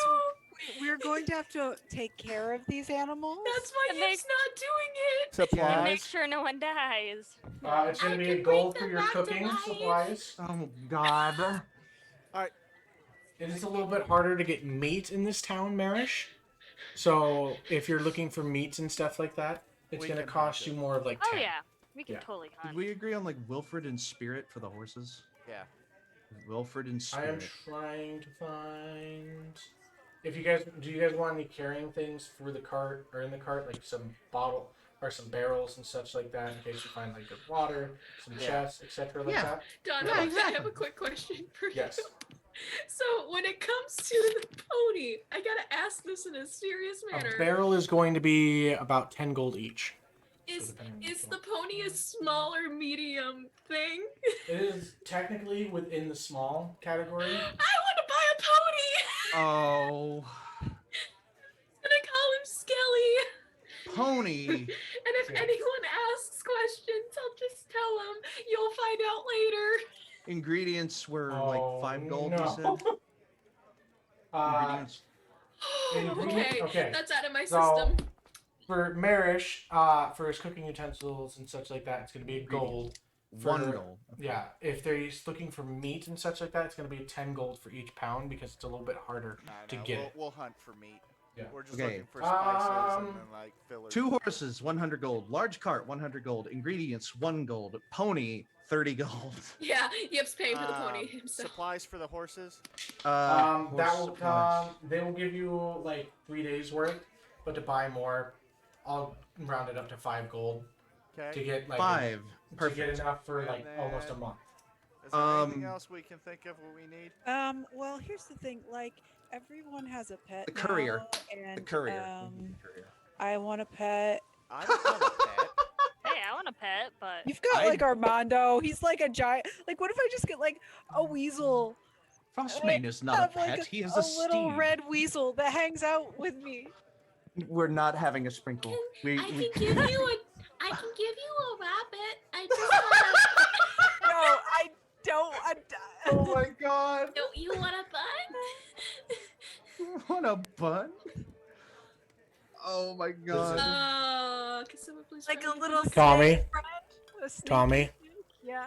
we're going to have to take care of these animals. That's why And he's not doing it. And Supplies. make sure no one dies. It's going I to be a can gold bring for them your back to cooking life. supplies. Oh God. It is a little bit harder to get meat in this town, Merish. So if you're looking for meats and stuff like that, it's We going to can cost hunt you it. more of like Oh 10. yeah, we can Yeah. totally Did hunt. we agree on like Wilfred and Spirit for the horses? Yeah. Wilfred and I am Spirit. trying to find. If you guys do, you guys want any carrying things for the cart or in the cart, like some bottle or some barrels and such like that, in case you find like good water, some Yeah. chests, etc. like Yeah. that. Don, Yeah, I have exactly. a quick question for Yes. you. So when it comes to the pony, I gotta ask this in a serious A manner. barrel is going to be about 10 gold each. Is depending on is what the pony a small or medium thing? It is technically within the small category. I want to buy a pony. Oh, And I call him Skelly. pony. And if Yeah. anyone asks questions, I'll just tell them. You'll find out later. Ingredients were Oh, like 5 gold. You said. no. Ingredients. Okay, okay, that's out of my so- system. For Merish, for his cooking utensils and such like that, it's going to be gold. For- 1 gold. Yeah, if they're looking for meat and such like that, it's going to be 10 gold for each pound because it's a little bit harder to get it. We'll hunt for meat. Yeah. We're just Okay. looking for spices and Um, then like fillers. 2 horses, 100 gold. Large cart, 100 gold. Ingredients, 1 gold. Pony, 30 gold. Yeah, Yip's paying for the pony himself. Supplies for the horses. That Horse will supplies. they will give you like 3 days worth, but to buy more, I'll round it up to 5 gold to Okay. get like 5. to Perfect. get enough for And like almost a then- month. Is there anything else we can think of what we need? Well, here's the thing. Like, everyone has a pet. The courier. now, and, The courier. Courier. I want a pet. I don't want a pet. Hey, I want a pet, but You've got I- like Armando. He's like a giant. Like, what if I just get like a weasel? Frostmane is not a Have, like, pet. He is a a little steed. red weasel that hangs out with me. We're not having a sprinkle. We, I we can give you a rabbit. I just want No, I don't. Oh my god. Don't you want a bun? What a bun. Oh my god. Can someone please Like find a me little Tommy? snake friend, a snake Tommy, snake, Yeah.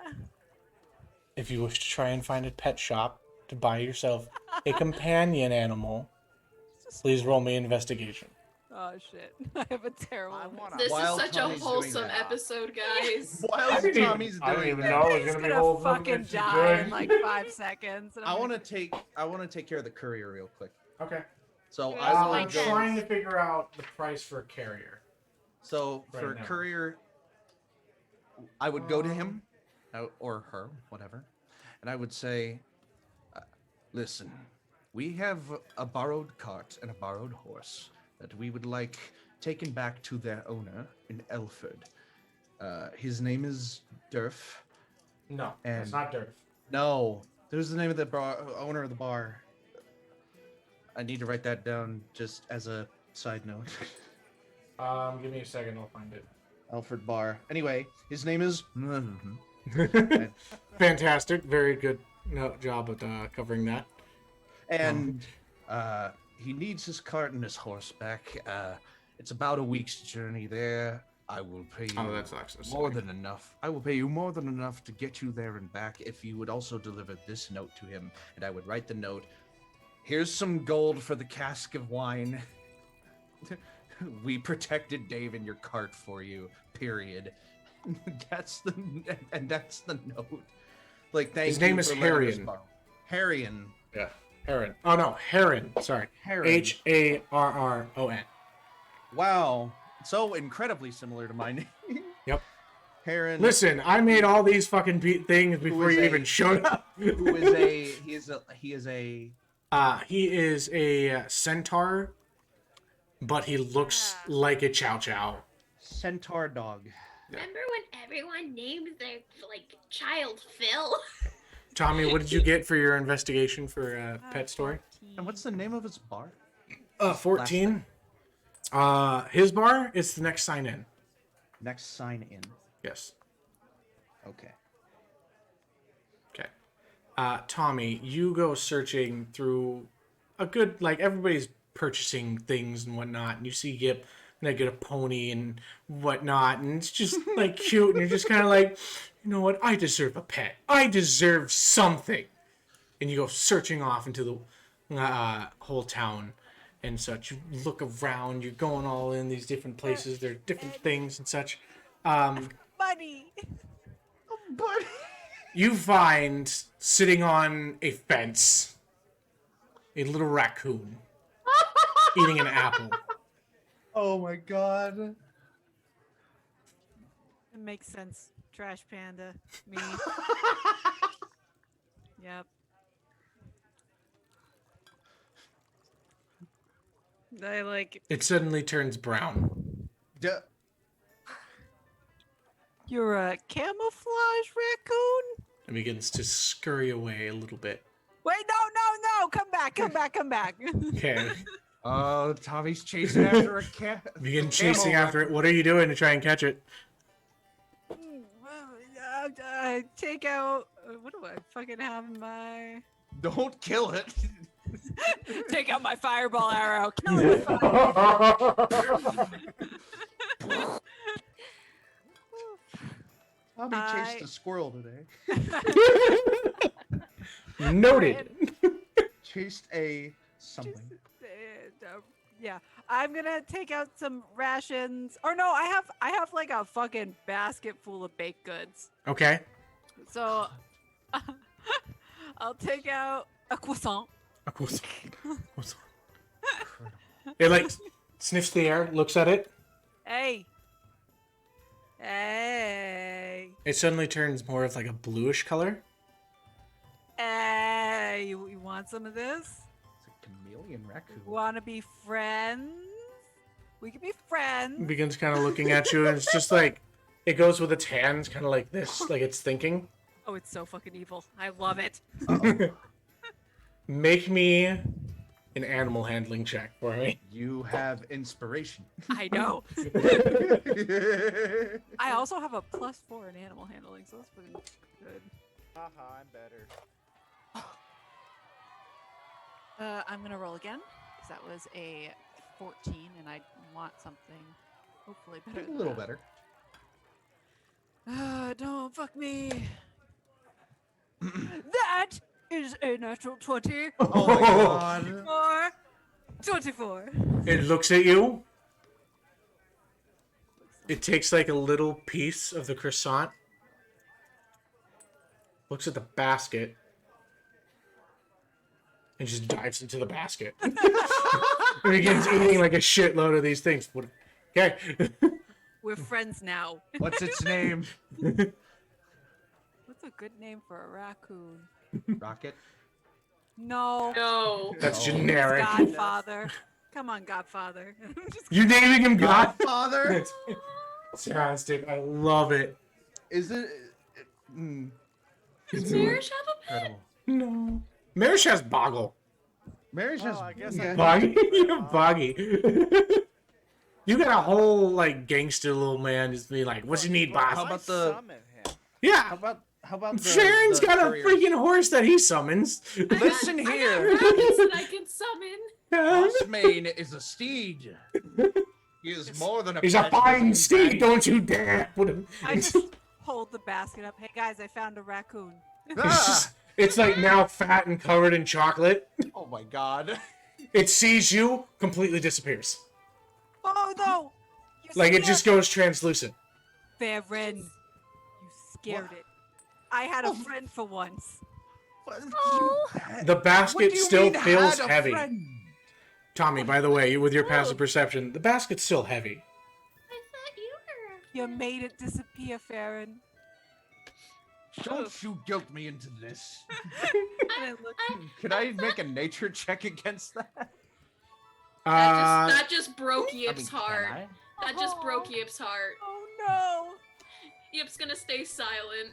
if you wish to try and find a pet shop to buy yourself a companion animal, please roll me investigation. Oh shit! I have a terrible. I one. want This While is such Tommy's a doing wholesome that. episode, guys. While Tommy's doing that, He's gonna fucking die in like 5 seconds. And I I'm want to take care of the courier real quick. Okay. So Yeah, I will I'm like go. trying to figure out the price for a carrier. So for right now. courier, I would go to him, or her, whatever, and I would say, "Listen, we have a borrowed cart and a borrowed horse that we would like taken back to their owner in Elford. His name is Durf. No, And- it's not Durf. No, there's the name of the owner of the bar. I need to write that down just as a side note." Give me a second, I'll find it. Alfred Bar. Anyway, his name is. Fantastic, very good job at covering that. And he needs his cart and his horse back. It's about a week's journey there. I will pay you Oh, that's actually more than enough. I will pay you more than enough to get you there and back if you would also deliver this note to him. And I would write the note. Here's some gold for the cask of wine. We protected Dave in your cart for you. Period. That's the note. Like, thank His you name is for letting us Harrion. borrow. Harrion. Yeah, Heron. Oh no, Heron. Sorry, Harrion. Harron. Wow, so incredibly similar to my name. Yep. Heron. Listen, I made all these fucking things before is you a- even showed up. Who is a he is a He is a centaur, but he looks like a chow chow. centaur dog. Remember when everyone named their child Phil? Tommy, what did you get for your investigation for pet story? And what's the name of his bar? 14. His bar is the next sign in. Next sign in. Yes. Okay. Okay. Tommy, you go searching through a good, everybody's purchasing things and whatnot, and you see Yip, and I get a pony and whatnot, and it's just cute, and you're just kind of like, you know what? I deserve a pet. I deserve something. And you go searching off into the whole town and such. You look around. You're going all in these different places. There are different things and such. Buddy. Buddy. You find sitting on a fence a little raccoon eating an apple. Oh my god. It makes sense. Trash panda. Me. Yep. I like. It suddenly turns brown. Duh. You're a camouflage raccoon? And begins to scurry away a little bit. Wait, no! Come back! Okay. Oh, Tommy's chasing after a cat. Begin chasing after it. What are you doing to try and catch it? Take out. What do I fucking have in my? Don't kill it. Take out my fireball arrow. Kill it. With fire. Tommy chased a squirrel today. Noted. Chased a something. Yeah, I'm gonna take out some rations. Or no, I have like a fucking basket full of baked goods. Okay. So I'll take out a croissant. A croissant. Croissant. It like sniffs the air, looks at it. Hey. Hey. It suddenly turns more of like a bluish color. Hey. You want some of this? It's a chameleon raccoon. Want to be friends? We can be friends. It begins kind of looking at you, and it's just like it goes with its hands, kind of like this, like it's thinking. Oh, it's so fucking evil. I love it. Make me an animal handling check for me. You have inspiration. I know. I also have a +4 in animal handling, so that's pretty good. Haha, I'm better. I'm gonna roll again, because that was a 14, and I want something hopefully better. A little better. Don't fuck me. That is a natural 20. Oh my god. Or 24. It looks at you. It takes like a little piece of the croissant. Looks at the basket. And just dives into the basket. And begins eating like a shitload of these things. Okay. We're friends now. What's its name? What's a good name for a raccoon? Rocket? No. No. That's It's generic. Godfather. Come on, Godfather. You naming him Godfather? Fantastic. I love it. Is it? Does Merish have a pet? No. Merish has Boggle. Merish has I guess yeah. I- Boggy? You have Boggy. You got a whole like gangster little man just be like, what you need, boss? How about the- Summon him. Yeah. How about the Sharon's got a couriers? freaking horse that he summons. Listen I got here. rabbits that I can summon. Bossmane is a steed. He is more than a He's a pet, fine he's a steed, companion. don't you dare put him. I just hold the basket up. Hey guys, I found a raccoon. It's like now fat and covered in chocolate. Oh my god. It sees you, completely disappears. Oh no! You Like it scared just goes translucent. Ferron. You scared it. I had a friend for once. The basket still feels had a heavy. friend? Tommy, by the way, with your passive perception, the basket's still heavy. I thought you were. You made it disappear, Ferron. Don't you guilt me into this. And it looked- Could I make a nature check against that? That just broke I Yip's mean, heart. can That just broke Yip's heart. Oh no! Yip's gonna stay silent.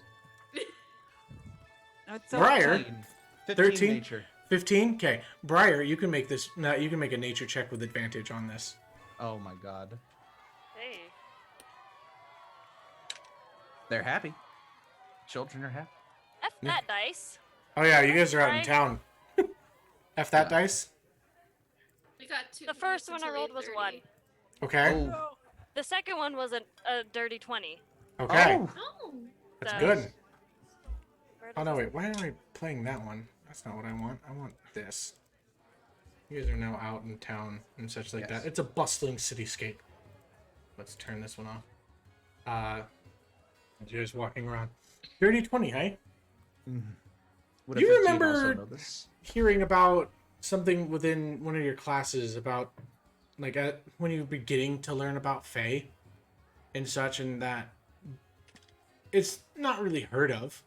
That's Briar? okay. 13? nature. 15? Okay. Briar, you can make this. No, you can make a nature check with advantage on this. Oh my god. Hey. They're happy. Children are happy. F that dice. Oh yeah, you guys are out in Right. town. F that Yeah. dice. We got two. The first one I until rolled was 8:30. 1. Okay. Oh. The second one was a dirty 20. Okay. Oh. Oh. That's So- good. Where Oh does no, this- wait. Why am I playing that one? That's not what I want. I want this. You guys are now out in town and such like Yes. that. It's a bustling cityscape. Let's turn this one off. You're just walking around. 30-20, hey? Would You a 15 remember- also know this? Hearing about something within one of your classes about, like, when you're beginning to learn about Fae and such, and that it's not really heard of,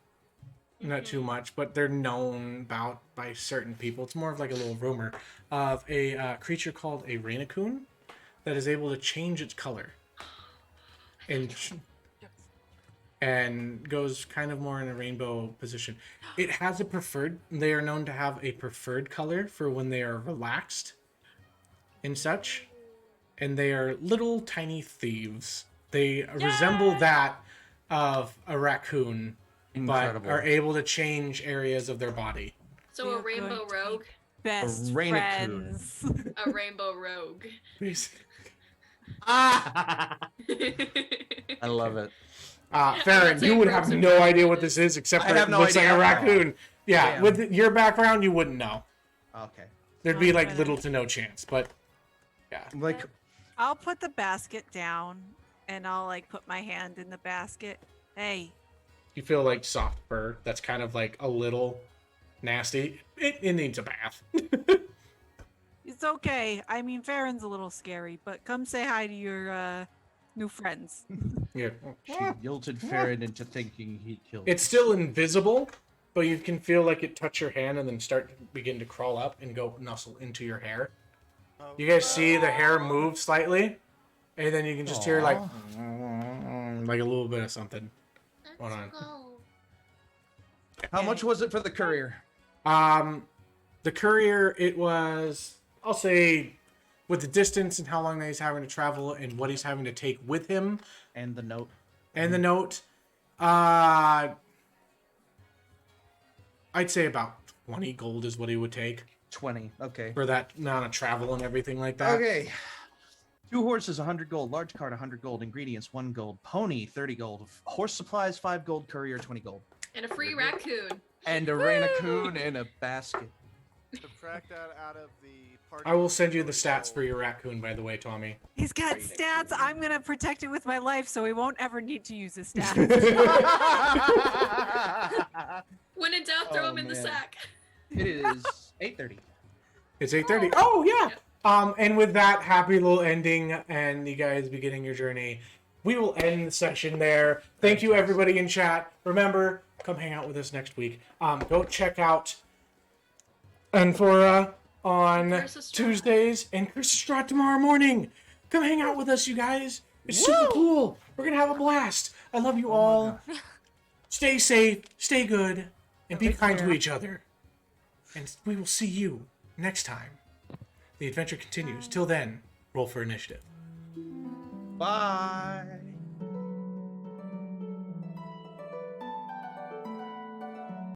not too much, but they're known about by certain people. It's more of like a little rumor of a creature called a Rainicoon that is able to change its color and goes kind of more in a rainbow position. It has a preferred, they are known to have a preferred color for when they are relaxed and such. And they are little tiny thieves. They resemble that of a raccoon, Incredible. but are able to change areas of their body. So a We're rainbow going to be rogue. Best Rainicoon. friends. A rainbow rogue. I love it. Farron, you would have no idea what this is except I for have it no looks like idea. a raccoon. Yeah, Damn. with your background, you wouldn't know. Okay. There'd be like Okay. little to no chance, but yeah. Like, I'll put the basket down and I'll like put my hand in the basket. Hey, You feel like soft fur that's kind of like a little nasty. It needs a bath. It's okay. I mean, Ferron's a little scary, but come say hi to your new friends. Yeah. She guilted Ferron into thinking he killed. It's still invisible, but you can feel like it touch your hand and then begin to crawl up and go nuzzle into your hair. You guys see the hair move slightly, and then you can just hear like a little bit of something going on. How much was it for the courier? The courier, it was, I'll say, with the distance and how long he's having to travel and what he's having to take with him. And the note. I'd say about 20 gold is what he would take. 20, okay. For that amount of travel and everything like that. Okay. 2 horses, 100 gold. Large cart, 100 gold. Ingredients, 1 gold. Pony, 30 gold. Horse supplies, 5 gold. Courier, 20 gold. And a free raccoon. And a raccoon in a basket. Subtract that out of the party. I will send you the stats for your raccoon, by the way, Tommy. He's got stats. I'm going to protect it with my life so he won't ever need to use his stats. When in doubt, throw him in the sack. It is 8:30. It's 8:30. Oh, yeah. And with that happy little ending and you guys beginning your journey, we will end the session there. Thank you, everybody in chat. Remember, come hang out with us next week. Go check out Anphora on Tuesdays and Curse tomorrow morning. Come hang out with us, you guys. It's super cool. We're going to have a blast. I love you all. Stay safe, stay good, and be kind to each other. And we will see you next time. The adventure continues. Till then, roll for initiative. Bye.